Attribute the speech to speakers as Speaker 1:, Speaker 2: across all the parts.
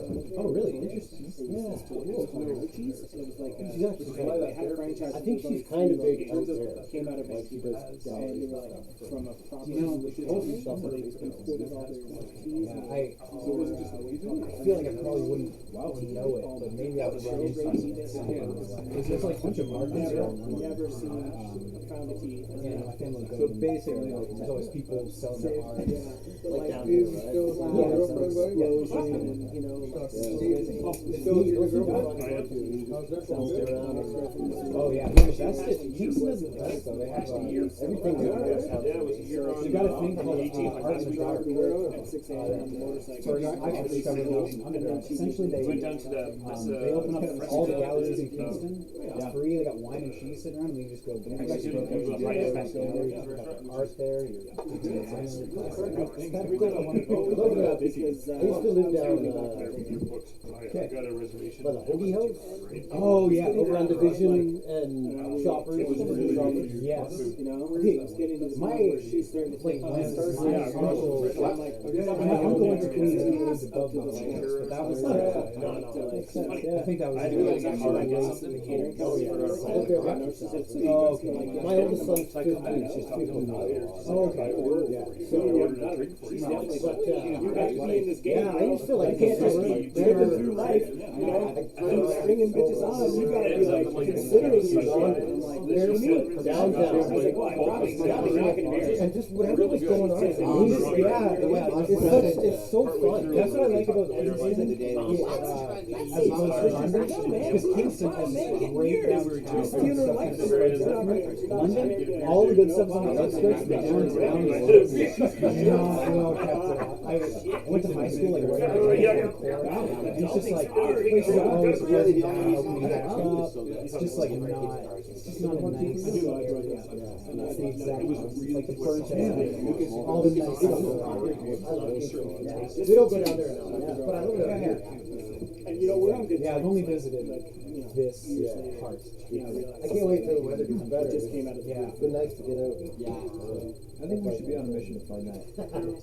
Speaker 1: Oh, really? Interesting.
Speaker 2: Yeah. Cheese. So it was like
Speaker 1: She's actually
Speaker 2: they had a franchise.
Speaker 1: I think she's kind of big out there.
Speaker 2: Came out of Vancouver, and they were like from a property.
Speaker 1: Grocery shop.
Speaker 2: So they imported all their cheese.
Speaker 3: Yeah, I feel like I probably wouldn't know it, but maybe I would run into something. There's like a bunch of markets around.
Speaker 2: Never seen found a key.
Speaker 3: Yeah, my family goes.
Speaker 4: So basically,
Speaker 3: there's always people selling their art.
Speaker 1: Like down
Speaker 2: You
Speaker 1: here, right?
Speaker 2: go loud,
Speaker 1: Yeah,
Speaker 2: girlfriend,
Speaker 1: yeah.
Speaker 2: explosion, and you know,
Speaker 3: Oh yeah, that's it. Kingston is the best though. They have
Speaker 1: Everything they have.
Speaker 3: you got a thing called art in the dark.
Speaker 2: at 6 a.m. on the motorcycle.
Speaker 3: So I can discover those underground. Essentially, they
Speaker 5: Went down to the
Speaker 3: they open up all the galleries in Kingston. It's free. They got wine and cheese sitting around, and you just go. Art there.
Speaker 2: Because
Speaker 1: I used to live down
Speaker 5: I got a reservation.
Speaker 1: by the Hoagie House.
Speaker 3: Oh yeah,
Speaker 1: Over on Division and Shoppers.
Speaker 3: yes.
Speaker 2: you know, it's getting to the point where she's starting to
Speaker 3: Like
Speaker 2: think,
Speaker 3: my
Speaker 2: oh,
Speaker 3: uncle went to Queens and he lived above the house, but that was I think that was
Speaker 5: I do like that hard. I get something to catering company for
Speaker 1: Oh, okay. My oldest son's 15. She's 15 now.
Speaker 3: Oh, okay.
Speaker 1: Yeah.
Speaker 5: So I ordered a drink for you.
Speaker 1: But,
Speaker 2: you got to be in this game.
Speaker 1: yeah, I just feel like
Speaker 2: you can't just keep tripping through life, you know, stringing bitches on. You got to be like considering your shit and like, there's me
Speaker 1: downtown.
Speaker 2: I was like, well, I probably not gonna marry.
Speaker 1: And just whatever was going on. It's so fun.
Speaker 3: That's what I like about Kingston. As opposed to London, because Kingston has great downtown. London, all the good stuff's on the outskirts, but downtown is not well kept up. I went to high school like right at the and it's just like places are always closing down, opening back up. It's just like not. It's just not a nice. That's the exact. It's like the burnt out. All the nice stuff.
Speaker 1: We don't go down there now, but I live down here.
Speaker 2: And you know, we're on good
Speaker 3: Yeah, I've only visited this part.
Speaker 1: I can't wait till the weather gets better.
Speaker 2: It just came out of the
Speaker 3: Yeah.
Speaker 1: It's been nice to get out.
Speaker 4: I think we should be on a mission to find that.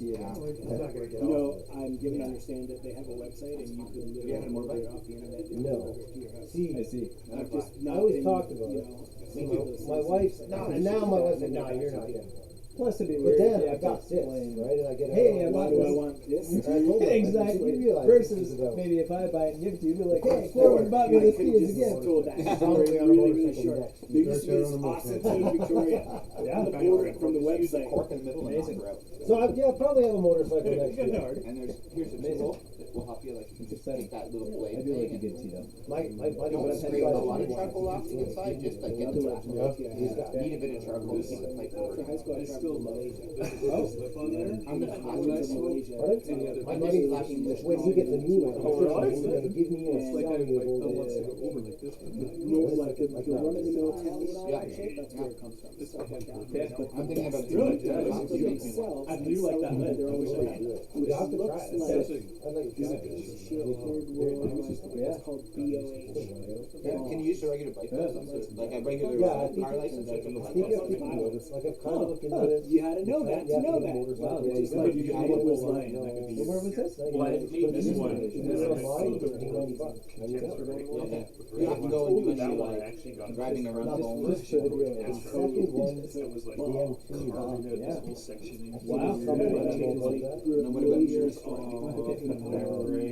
Speaker 2: You know, I'm given to understand that they have a website and you can literally order it off the internet. and
Speaker 1: No.
Speaker 2: deliver it to your house.
Speaker 1: See,
Speaker 4: I see.
Speaker 2: I've just
Speaker 1: I
Speaker 2: not
Speaker 1: always
Speaker 2: been,
Speaker 1: talked about
Speaker 2: you
Speaker 1: it.
Speaker 2: know,
Speaker 1: My wife's, and now my wife's like, no, you're not yet.
Speaker 4: Plus, it'd be
Speaker 1: But
Speaker 4: weird.
Speaker 1: then
Speaker 4: if
Speaker 1: I got
Speaker 4: it's
Speaker 1: this, right? And I get
Speaker 4: Hey, I
Speaker 2: why
Speaker 4: bought
Speaker 2: do I
Speaker 4: this.
Speaker 2: want this?
Speaker 1: And I told her,
Speaker 4: Exactly.
Speaker 1: you realize
Speaker 4: Versus
Speaker 1: this is about.
Speaker 4: maybe if I buy it and give it to you, be like, hey,
Speaker 1: Forward.
Speaker 4: Forward bought me
Speaker 2: I
Speaker 4: this
Speaker 2: could
Speaker 4: piece
Speaker 2: just
Speaker 4: again.
Speaker 2: told that.
Speaker 1: Probably on a motorcycle next.
Speaker 2: There used to be this awesome team in Victoria.
Speaker 4: Yeah.
Speaker 2: On the border from the website.
Speaker 4: Amazing.
Speaker 1: So I'll probably have a motorcycle next year.
Speaker 6: And here's a tool that will help you, like, you can just take that little blade.
Speaker 4: I do like a good seat up.
Speaker 1: My buddy
Speaker 6: Don't
Speaker 1: went
Speaker 6: scrape a lot of charcoal off the inside, just like get the
Speaker 1: Yeah.
Speaker 6: need a bit of charcoal to keep the pipe
Speaker 2: After high
Speaker 6: going.
Speaker 2: school, I traveled to Malaysia.
Speaker 6: I'm gonna
Speaker 2: I went to Malaysia.
Speaker 1: My buddy, when he gets a new one, he's gonna give me a
Speaker 2: And
Speaker 1: selling it over
Speaker 5: Over
Speaker 1: there.
Speaker 5: like this one.
Speaker 2: No, like the run-of-the-mill town and all that
Speaker 6: Yeah.
Speaker 2: shit, that's where it comes from. Stuff like that. But
Speaker 6: I'm thinking about
Speaker 5: Really?
Speaker 6: doing
Speaker 5: Yeah,
Speaker 2: so they sell,
Speaker 5: I do like that
Speaker 2: sell
Speaker 5: lid.
Speaker 2: their own shit.
Speaker 1: You have to try it.
Speaker 2: Looks
Speaker 1: I'd like to try it.
Speaker 2: shit, third world, it's called BOH.
Speaker 6: Can you use a regular bike license? Like a regular
Speaker 1: Yeah, I think
Speaker 6: car license?
Speaker 1: I think like I've kind of looked into this.
Speaker 2: You had to know that to know that.
Speaker 1: Wow,
Speaker 5: yeah,
Speaker 1: just
Speaker 5: you
Speaker 1: like
Speaker 5: could
Speaker 1: you
Speaker 5: get
Speaker 1: get
Speaker 5: one
Speaker 1: this
Speaker 5: line,
Speaker 1: line.
Speaker 5: that could be-
Speaker 1: Where was this?
Speaker 5: Well, I made this one.
Speaker 1: This is online, $15.90.
Speaker 6: You have to go and do any
Speaker 5: That one I
Speaker 6: like
Speaker 5: actually got.
Speaker 6: driving around
Speaker 1: This
Speaker 6: home.
Speaker 1: this should be the second one.
Speaker 5: So it was like
Speaker 1: The M2.
Speaker 5: carving out
Speaker 1: Yeah.
Speaker 5: this whole section. in.
Speaker 1: Wow. Something like that.
Speaker 6: No, what about yours?
Speaker 5: Right,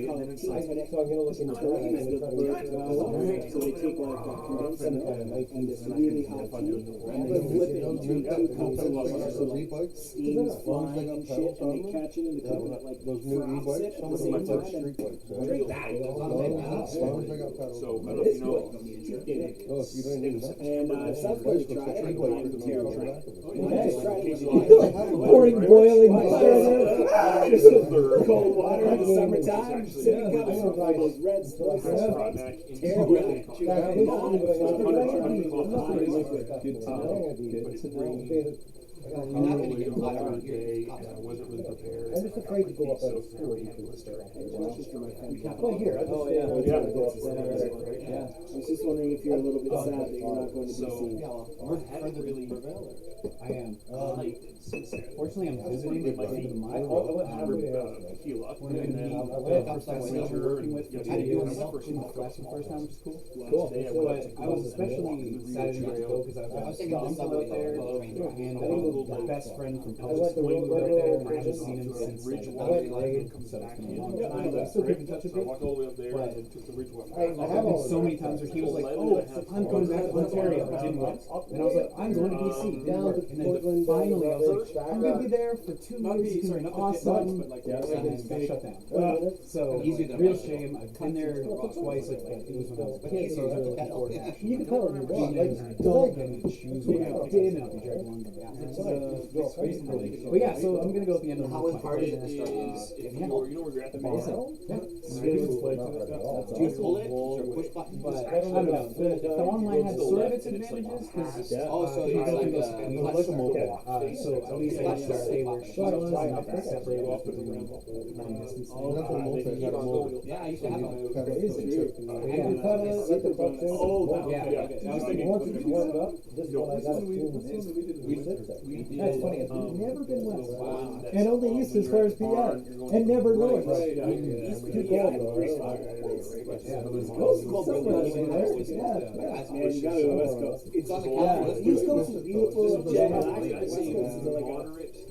Speaker 5: and then it's like,
Speaker 1: So I'm gonna look into that. I'm gonna try to look into that.
Speaker 2: So they take like a condensed
Speaker 1: Some
Speaker 2: milk
Speaker 1: kind of nice
Speaker 2: and this really hot tea, and they flip it into 2 cups of water, so like steam's flying and shit, and they catch it in the cup and it like froths it at the same time and drink that.
Speaker 5: so I don't know if you know.
Speaker 2: And South Korea tried it, and it's terrible.
Speaker 5: Okay.
Speaker 2: Just tried it.
Speaker 4: Pouring boiling water there.
Speaker 2: Cold water in the summertime, sipping cups of all those red slugs.
Speaker 5: Frontenac into
Speaker 2: Terrible.
Speaker 5: the-
Speaker 1: Good to know.
Speaker 6: You're not gonna get
Speaker 5: Really
Speaker 6: caught
Speaker 5: on
Speaker 6: around
Speaker 5: a
Speaker 6: here.
Speaker 5: day,
Speaker 6: Cops
Speaker 5: and I
Speaker 6: are-
Speaker 5: wasn't really prepared.
Speaker 1: I'm just afraid to go up
Speaker 5: So
Speaker 1: at school.
Speaker 3: Well, just for my family.
Speaker 1: Well, here, I just
Speaker 4: Oh, yeah.
Speaker 1: yeah. Go up
Speaker 4: Yeah.
Speaker 1: there.
Speaker 4: Yeah.
Speaker 3: I was just wondering if you're a little bit sad that you're not going to
Speaker 5: So-
Speaker 3: BC.
Speaker 6: Yeah, well,
Speaker 5: We're
Speaker 6: further
Speaker 5: really
Speaker 6: prevail.
Speaker 4: I am.
Speaker 5: hyped in Cincinnati.
Speaker 4: Fortunately, I'm visiting with my feet in my
Speaker 5: I went tequila,
Speaker 4: When
Speaker 5: and then
Speaker 4: I
Speaker 6: went
Speaker 4: went
Speaker 6: up
Speaker 4: to professor
Speaker 6: somewhere.
Speaker 4: I'm working with for
Speaker 5: Yeah,
Speaker 4: 2
Speaker 5: I
Speaker 4: years
Speaker 5: did
Speaker 4: in
Speaker 5: myself
Speaker 4: the
Speaker 5: for
Speaker 4: classroom first time, which is cool.
Speaker 5: Cool. Day I
Speaker 4: But
Speaker 5: went to
Speaker 4: I was especially excited to go because I've
Speaker 6: I
Speaker 4: got
Speaker 6: was
Speaker 4: a
Speaker 6: taking the
Speaker 4: uncle
Speaker 6: subway
Speaker 4: out there,
Speaker 6: though, train ride.
Speaker 4: and
Speaker 5: I went
Speaker 4: my best friend from
Speaker 1: I
Speaker 4: public
Speaker 1: went to
Speaker 4: school moved
Speaker 1: Ro-
Speaker 4: out
Speaker 1: Ro-
Speaker 4: there,
Speaker 1: Ro-
Speaker 4: and I haven't
Speaker 1: Ro-
Speaker 4: seen him
Speaker 5: to
Speaker 4: since
Speaker 5: Ridge
Speaker 4: like,
Speaker 5: Walk,
Speaker 1: I went-
Speaker 5: comes
Speaker 4: so it's
Speaker 5: back
Speaker 4: been a
Speaker 5: in.
Speaker 4: long
Speaker 5: Yeah,
Speaker 4: time, but I still keep in touch with
Speaker 5: So I
Speaker 4: him.
Speaker 5: walked all the way up there
Speaker 4: But-
Speaker 5: and then took the Ridge Walk.
Speaker 1: I have
Speaker 4: There's
Speaker 1: all
Speaker 4: been so many times where he was like, "Oh, I'm going back to Ontario," I didn't win, and I was like, "I'm going to BC," didn't
Speaker 1: Down
Speaker 4: work,
Speaker 1: to
Speaker 4: and then
Speaker 1: Portland,
Speaker 4: finally I was like,
Speaker 1: back
Speaker 4: "I'm gonna
Speaker 1: up.
Speaker 4: be there for 2 years, it's gonna be awesome,"
Speaker 5: but like,
Speaker 4: and then got shut down. So
Speaker 6: Easier than
Speaker 4: real
Speaker 6: most.
Speaker 4: shame. I've been there twice. Like it was when I was a kid,
Speaker 6: Easier
Speaker 4: so I was
Speaker 6: than
Speaker 4: like
Speaker 6: most.
Speaker 4: before.
Speaker 1: You can tell them
Speaker 4: Being
Speaker 1: like,
Speaker 4: as an adult and choose what I did, and I'll be dragged along. But yeah, so I'm gonna go at the end of the
Speaker 6: How
Speaker 4: month.
Speaker 6: hard is
Speaker 5: Is if
Speaker 4: Yeah.
Speaker 5: you're, you know where you're at the base.
Speaker 4: Yeah.
Speaker 1: That's
Speaker 6: Do you
Speaker 1: awesome.
Speaker 6: pull it? Is there a push button?
Speaker 4: But I don't know. The online has sort of its advantages because
Speaker 6: Oh, so it's like
Speaker 4: so at least I just stay where she was not that separated off with the long distance.
Speaker 6: Yeah, I used to have them.
Speaker 4: Yeah.
Speaker 1: Let the buck in.
Speaker 5: Oh,
Speaker 4: Yeah.
Speaker 5: yeah. I was thinking,
Speaker 1: Once it's warmed up, this
Speaker 5: you know,
Speaker 1: one I
Speaker 5: this
Speaker 1: got
Speaker 5: one
Speaker 1: a
Speaker 5: we,
Speaker 1: spoon.
Speaker 5: this one we did.
Speaker 6: We
Speaker 5: We
Speaker 1: That's
Speaker 5: did,
Speaker 1: funny, we've never been west.
Speaker 5: Wow.
Speaker 1: And only east as far as PI. And never north.
Speaker 5: Right, yeah,
Speaker 1: It's
Speaker 5: yeah.
Speaker 1: too cold though, right?
Speaker 4: Yeah, it was
Speaker 1: Coast somewhere there.
Speaker 6: That's
Speaker 3: Man, you gotta go to the West Coast.
Speaker 6: It's on the
Speaker 1: Yeah,
Speaker 6: calendar.
Speaker 1: East Coast is beautiful.
Speaker 3: Yeah,
Speaker 1: Jet
Speaker 3: I
Speaker 1: lag.
Speaker 3: think
Speaker 1: West Coast is like a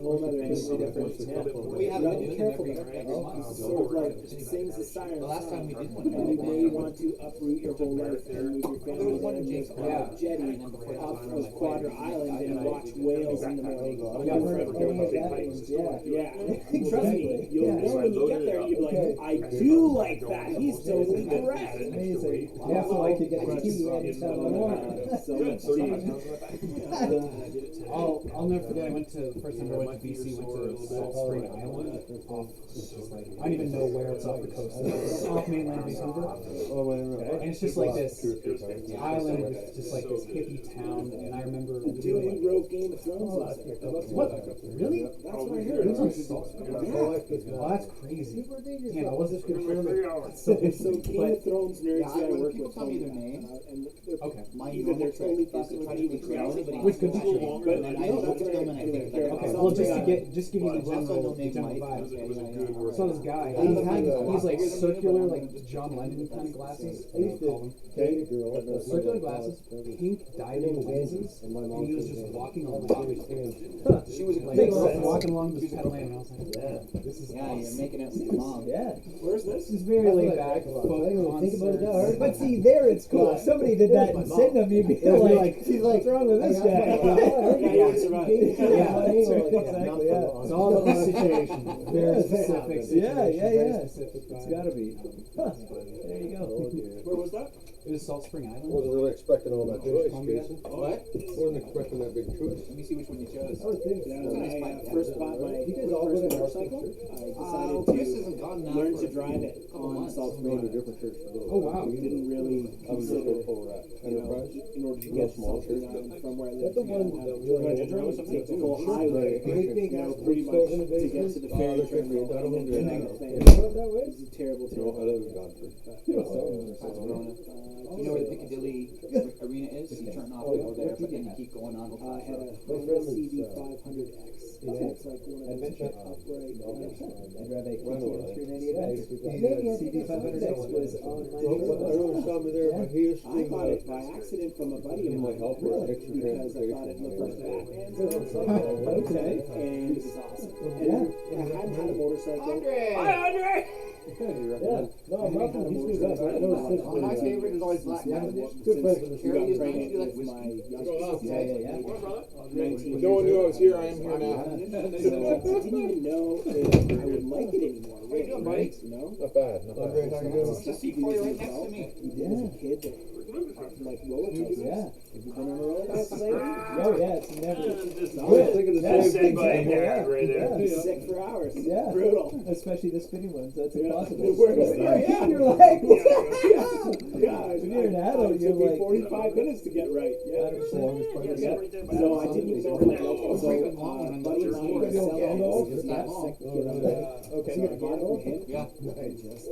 Speaker 1: whole nother animal.
Speaker 6: We haven't been doing them every month.
Speaker 3: Sort of like sings the siren.
Speaker 6: The last time we did one,
Speaker 3: And you may want to uproot your whole life and move your
Speaker 6: there
Speaker 3: family
Speaker 6: was one
Speaker 3: there
Speaker 6: in
Speaker 3: and
Speaker 6: Jake's
Speaker 3: live on a jetty
Speaker 6: and then before that,
Speaker 3: off
Speaker 6: we were
Speaker 3: of
Speaker 6: like,
Speaker 3: Quadra Island and watch whales in the morning.
Speaker 1: Yeah, we're any of that.
Speaker 3: Yeah. Trust me, you'll know when you get there, you'll be like, I do like that. He's totally correct.
Speaker 1: Amazing. Yeah, so I could get the key anytime I want.
Speaker 3: So much
Speaker 4: I'll never forget. I went to first time I went to BC. Went to Salt Spring Island. It's just like I don't even know where it's off the coast. It's off mainland Vancouver, and it's just like this island with just like this hippie town. And I remember
Speaker 3: Until we
Speaker 4: doing
Speaker 3: wrote Game of Thrones last year.
Speaker 4: what? Really?
Speaker 3: That's what I heard.
Speaker 4: It was on Salt Spring. Oh, that's crazy. Damn, I wasn't confirmed. So
Speaker 3: So Game of Thrones nerds
Speaker 6: Yeah,
Speaker 3: that I
Speaker 6: when
Speaker 3: work
Speaker 6: people
Speaker 3: with
Speaker 6: tell me
Speaker 3: told
Speaker 6: their
Speaker 3: me
Speaker 6: name,
Speaker 3: that, and they're
Speaker 4: okay.
Speaker 6: my
Speaker 3: either they're
Speaker 6: normal
Speaker 3: totally
Speaker 6: trick is to
Speaker 3: fucking
Speaker 6: try
Speaker 3: with
Speaker 6: to
Speaker 3: me
Speaker 6: be
Speaker 3: because
Speaker 6: creative,
Speaker 4: Which
Speaker 6: but
Speaker 4: could be
Speaker 6: I-
Speaker 4: true.
Speaker 3: But
Speaker 6: and
Speaker 3: I
Speaker 6: I
Speaker 3: know
Speaker 6: look
Speaker 3: that's
Speaker 6: at
Speaker 3: what
Speaker 6: them and I think
Speaker 3: anyway,
Speaker 6: they're
Speaker 4: Okay,
Speaker 6: awesome.
Speaker 4: well, just to give you the
Speaker 6: But also
Speaker 4: general,
Speaker 6: no name
Speaker 4: general
Speaker 6: Mike.
Speaker 4: vibe.
Speaker 5: It was a good word.
Speaker 4: So this guy, he's like circular, like John Lennon kind of glasses. I don't call them.
Speaker 1: Date a girl.
Speaker 4: Circular glasses, pink diamond lenses, and he was just walking along.
Speaker 6: She was a
Speaker 4: Like,
Speaker 6: great
Speaker 4: walking along this pedal lane, and I was like, this is
Speaker 6: Yeah, you're
Speaker 4: awesome.
Speaker 6: making it with your mom.
Speaker 1: Yeah.
Speaker 3: Where's this?
Speaker 4: This is very laid back,
Speaker 1: I
Speaker 4: folk
Speaker 1: didn't even think about it that hard.
Speaker 4: concerts.
Speaker 1: But see, there it's cool. If somebody did that in Sydenham, you'd be like, she's like, what's wrong with this guy?
Speaker 3: Yeah, you would survive.
Speaker 1: Exactly, yeah.
Speaker 4: It's all about the situation. Very specific situation. Very specific
Speaker 1: It's
Speaker 4: vibe.
Speaker 1: gotta be. There you go.
Speaker 3: Where was that?
Speaker 4: It was Salt Spring Island.
Speaker 2: Wasn't really expecting all that choice,
Speaker 4: Columbia.
Speaker 2: Jason.
Speaker 6: What?
Speaker 2: Wasn't expecting that big choice.
Speaker 6: Let me see which one you chose.
Speaker 1: I would think.
Speaker 3: Yeah,
Speaker 6: That's a
Speaker 3: when
Speaker 6: nice
Speaker 3: I
Speaker 6: bike, yeah.
Speaker 3: first bought my
Speaker 1: You guys all
Speaker 3: first
Speaker 1: live in
Speaker 3: motorcycle,
Speaker 1: Austin,
Speaker 3: I
Speaker 6: Chris
Speaker 3: decided
Speaker 6: hasn't gone
Speaker 3: to
Speaker 6: now
Speaker 3: learn
Speaker 6: for
Speaker 3: to drive it
Speaker 6: a couple
Speaker 3: on
Speaker 6: months.
Speaker 3: Salt
Speaker 2: I'm going to a
Speaker 3: Spring.
Speaker 2: different church to go.
Speaker 4: Oh wow.
Speaker 3: We didn't really
Speaker 2: I was just
Speaker 3: consider,
Speaker 2: going for that.
Speaker 3: you know,
Speaker 2: Enterprise.
Speaker 3: in order to
Speaker 2: Real
Speaker 3: get to
Speaker 2: small
Speaker 3: Salt Spring
Speaker 2: church.
Speaker 3: Island from where I
Speaker 1: That's
Speaker 3: live,
Speaker 1: the one
Speaker 3: you
Speaker 1: that
Speaker 3: gotta have take the whole highway,
Speaker 1: big
Speaker 3: you know,
Speaker 1: ass
Speaker 3: pretty
Speaker 1: big
Speaker 3: much to
Speaker 1: innovation.
Speaker 3: get to the
Speaker 2: Oh,
Speaker 3: ferry
Speaker 2: there's
Speaker 3: terminal.
Speaker 2: I don't
Speaker 3: and
Speaker 2: do
Speaker 3: then
Speaker 2: that.
Speaker 3: the thing.
Speaker 1: That way?
Speaker 3: It's a terrible,
Speaker 2: No,
Speaker 3: terrible.
Speaker 2: I live in Godfrey.
Speaker 6: You know where the Piccadilly Arena is? You turn off to go there, but then you keep going on.
Speaker 3: I had a
Speaker 1: friend is,
Speaker 3: CD 500X. It's like one of those upright.
Speaker 1: I'd rather keep
Speaker 2: Right.
Speaker 1: 398.
Speaker 2: Yeah.
Speaker 1: Maybe CD 500X was on my
Speaker 2: Well, but I really saw me there, but he is
Speaker 3: I bought it by accident from a buddy of
Speaker 2: He might
Speaker 3: mine
Speaker 2: help with extra
Speaker 3: because I thought it looked like
Speaker 2: transportation.
Speaker 3: Batman's motorcycle.
Speaker 1: Okay.
Speaker 3: And it was awesome. And
Speaker 1: Yeah.
Speaker 3: if I hadn't had a motorcycle,
Speaker 1: Yeah. No, nothing. He's good. I know it's good.
Speaker 6: My favorite is always Black Knight
Speaker 1: Yeah.
Speaker 6: Edition.
Speaker 1: Good friends with
Speaker 3: since
Speaker 1: the
Speaker 3: I got
Speaker 6: Carrie is
Speaker 3: pregnant
Speaker 6: usually like
Speaker 3: with
Speaker 6: whiskey.
Speaker 3: my youngest
Speaker 1: Yeah,
Speaker 3: sister,
Speaker 1: yeah, yeah.
Speaker 3: 19
Speaker 7: No one
Speaker 3: years
Speaker 7: knew I
Speaker 3: old.
Speaker 7: was here. I am here now.
Speaker 3: So I didn't even know if I would like it anymore. Really,
Speaker 6: doing, buddy?
Speaker 3: right? You know?
Speaker 2: Not bad, not bad.
Speaker 6: Just a seat for you right next to me.
Speaker 3: Even as a kid,
Speaker 1: like roller coasters.
Speaker 3: Yeah.
Speaker 1: Have you been on a roller coaster lately?
Speaker 3: Oh yeah, it's never.
Speaker 5: Just
Speaker 2: I was thinking the
Speaker 3: Yeah,
Speaker 2: same thing.
Speaker 5: by
Speaker 3: exactly,
Speaker 5: hair right there.
Speaker 3: yeah.
Speaker 1: Sick for hours.
Speaker 3: Yeah.
Speaker 1: Brutal.
Speaker 3: Especially the spinning ones. That's
Speaker 1: Yeah.
Speaker 3: impossible.
Speaker 1: It works there, yeah.
Speaker 3: You're like,
Speaker 1: Yeah,
Speaker 3: when you're an adult,
Speaker 1: it
Speaker 3: you're
Speaker 1: took me
Speaker 3: like
Speaker 1: 45 minutes to get right. Yeah.
Speaker 3: 100%.
Speaker 1: Yeah. So I didn't even know how to go. So buddy of mine was selling those. Got sick.
Speaker 3: Okay.
Speaker 1: So I bought it from him.
Speaker 6: Yeah.
Speaker 1: I just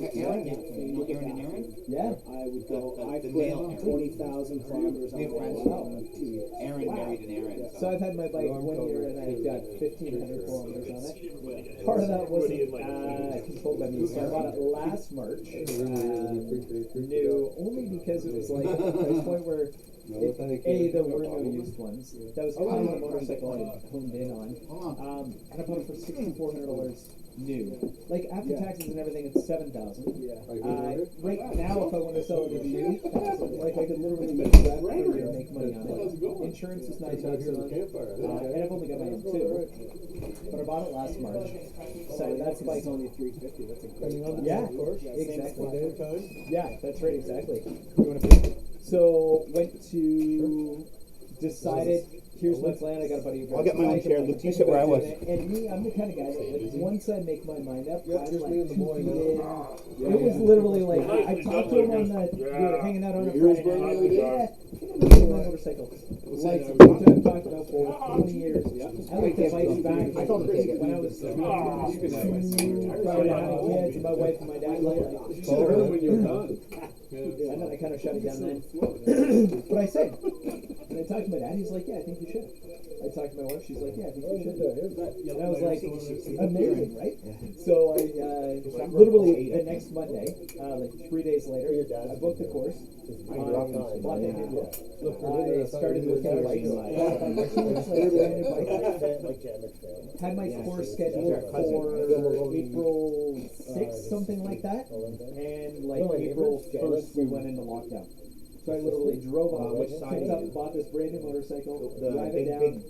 Speaker 6: Aaron, Aaron and Aaron?
Speaker 3: Yeah.
Speaker 1: I would go. I
Speaker 6: The
Speaker 1: put
Speaker 6: male Aaron.
Speaker 1: 20,000 kilometers on
Speaker 6: We
Speaker 1: it
Speaker 6: have friends.
Speaker 1: in 2 years.
Speaker 6: Aaron married an Aaron.
Speaker 3: So I've had my bike 1 year and I've got 1,500 kilometers on it. Part of that wasn't controlled by me, so I bought it last March. New only because it was like at the price point where there were no used ones. That was kind of the motorcycle I honed in on. And I bought it for $6,400 new. Like after taxes and everything, it's $7,000.
Speaker 1: Yeah.
Speaker 3: Right now, if I want to sell it as new, like I could literally make that for a year and make money on it. Insurance is $9 a month, and I've only got my own too. But I bought it last March, so that's like
Speaker 1: It's only 350. That's a great.
Speaker 3: yeah,
Speaker 1: Same
Speaker 3: exactly. Yeah, that's right, exactly. So went to decided. Here's my plan. I got a buddy.
Speaker 2: I'll get my own chair. Luke, you sit where I was.
Speaker 3: And me, I'm the kind of guy that like once I make my mind up,
Speaker 2: Yeah,
Speaker 3: I'm
Speaker 2: just
Speaker 3: like
Speaker 2: me and the
Speaker 3: 2
Speaker 2: boy,
Speaker 3: feet
Speaker 2: man.
Speaker 3: in. It was literally like I talked to him on the we were hanging out on a
Speaker 2: Yours
Speaker 3: Friday
Speaker 2: burning
Speaker 3: night.
Speaker 2: the other day?
Speaker 3: Yeah, I never my motorcycle. Lights I've talked about for 20 years. I like the bikes back when I was probably having kids and my wife and my dad like
Speaker 5: when you're done.
Speaker 3: and then I kind of shut it down then. But I said, and I talked to my dad, he's like, yeah, I think you should. I talked to my wife, she's like, yeah, I think you should. And I was like, amazing, right? So I, literally the next Monday, like 3 days later, I booked the course. Bought it. I started looking at bikes. Had my course scheduled for April 6th, something like that. And like April 1st, we went into lockdown. So I literally drove on, picked up, bought this brand new motorcycle, drive it down.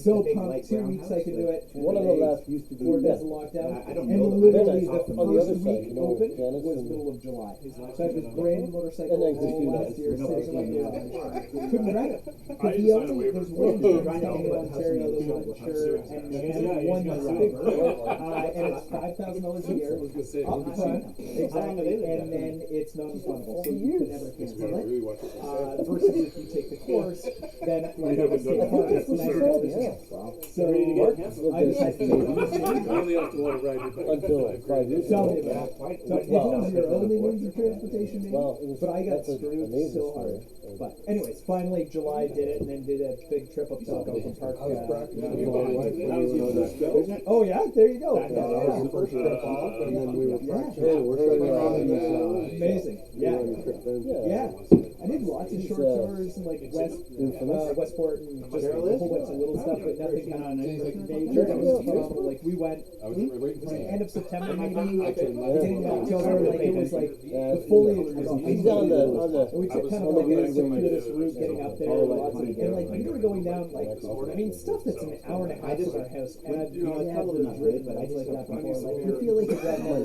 Speaker 3: So pumped, 2 weeks I could do it.
Speaker 1: One on the left used to be
Speaker 3: 4 days of lockdown.
Speaker 6: I don't
Speaker 3: And
Speaker 6: know.
Speaker 3: literally the
Speaker 1: On the other
Speaker 3: first
Speaker 1: side,
Speaker 3: week
Speaker 1: you know,
Speaker 3: open
Speaker 1: Janice
Speaker 3: was
Speaker 1: and-
Speaker 3: middle of July. So I had this brand new motorcycle
Speaker 1: And then
Speaker 3: all
Speaker 1: just do
Speaker 3: last
Speaker 1: that.
Speaker 3: year,
Speaker 1: No,
Speaker 3: sitting in my
Speaker 1: yeah.
Speaker 3: garage. Couldn't ride it. But
Speaker 5: I
Speaker 3: the
Speaker 5: signed a
Speaker 3: only,
Speaker 5: waiver
Speaker 3: there's
Speaker 5: for
Speaker 3: one
Speaker 5: it.
Speaker 3: thing in Ontario that I'm not sure, and there's one that's bigger, and it's $5,000 a year, up front, exactly, and then it's non-refundable, so you can never cancel it. Versus if you take the course, then like I was taking part, it's $9. So I decided to
Speaker 5: I only have to want to ride it.
Speaker 1: Until 5 years
Speaker 3: tell me
Speaker 1: ago.
Speaker 3: about it. So if it was your only means of transportation, maybe,
Speaker 1: Well, it was-
Speaker 3: but I got
Speaker 1: that's an
Speaker 3: screwed
Speaker 1: amazing
Speaker 3: so
Speaker 1: story.
Speaker 3: hard. But anyways, finally July did it, and then did a big trip up to Algonquin Park.
Speaker 2: I was practicing with my wife when we went on that trip.
Speaker 3: Oh yeah, there you go.
Speaker 2: That was the first trip off, and then we were practicing.
Speaker 1: Hey, we're showing
Speaker 3: Amazing. Yeah.
Speaker 1: Yeah.
Speaker 3: I did lots of short
Speaker 1: It's,
Speaker 3: tours in like
Speaker 1: infamous.
Speaker 3: Westport and just a whole bunch of little stuff, but nothing kind of major. It was phenomenal. Like we went, it was the end of September maybe, beginning of October. Like it was like the foliage was
Speaker 1: He's on the
Speaker 3: and we took kind of like a circuitous route getting up there, lots of, and like we were going down like, I mean stuff that's an hour and a half from our house, and I've probably not driven but I like that before. Like you feel like you're driving on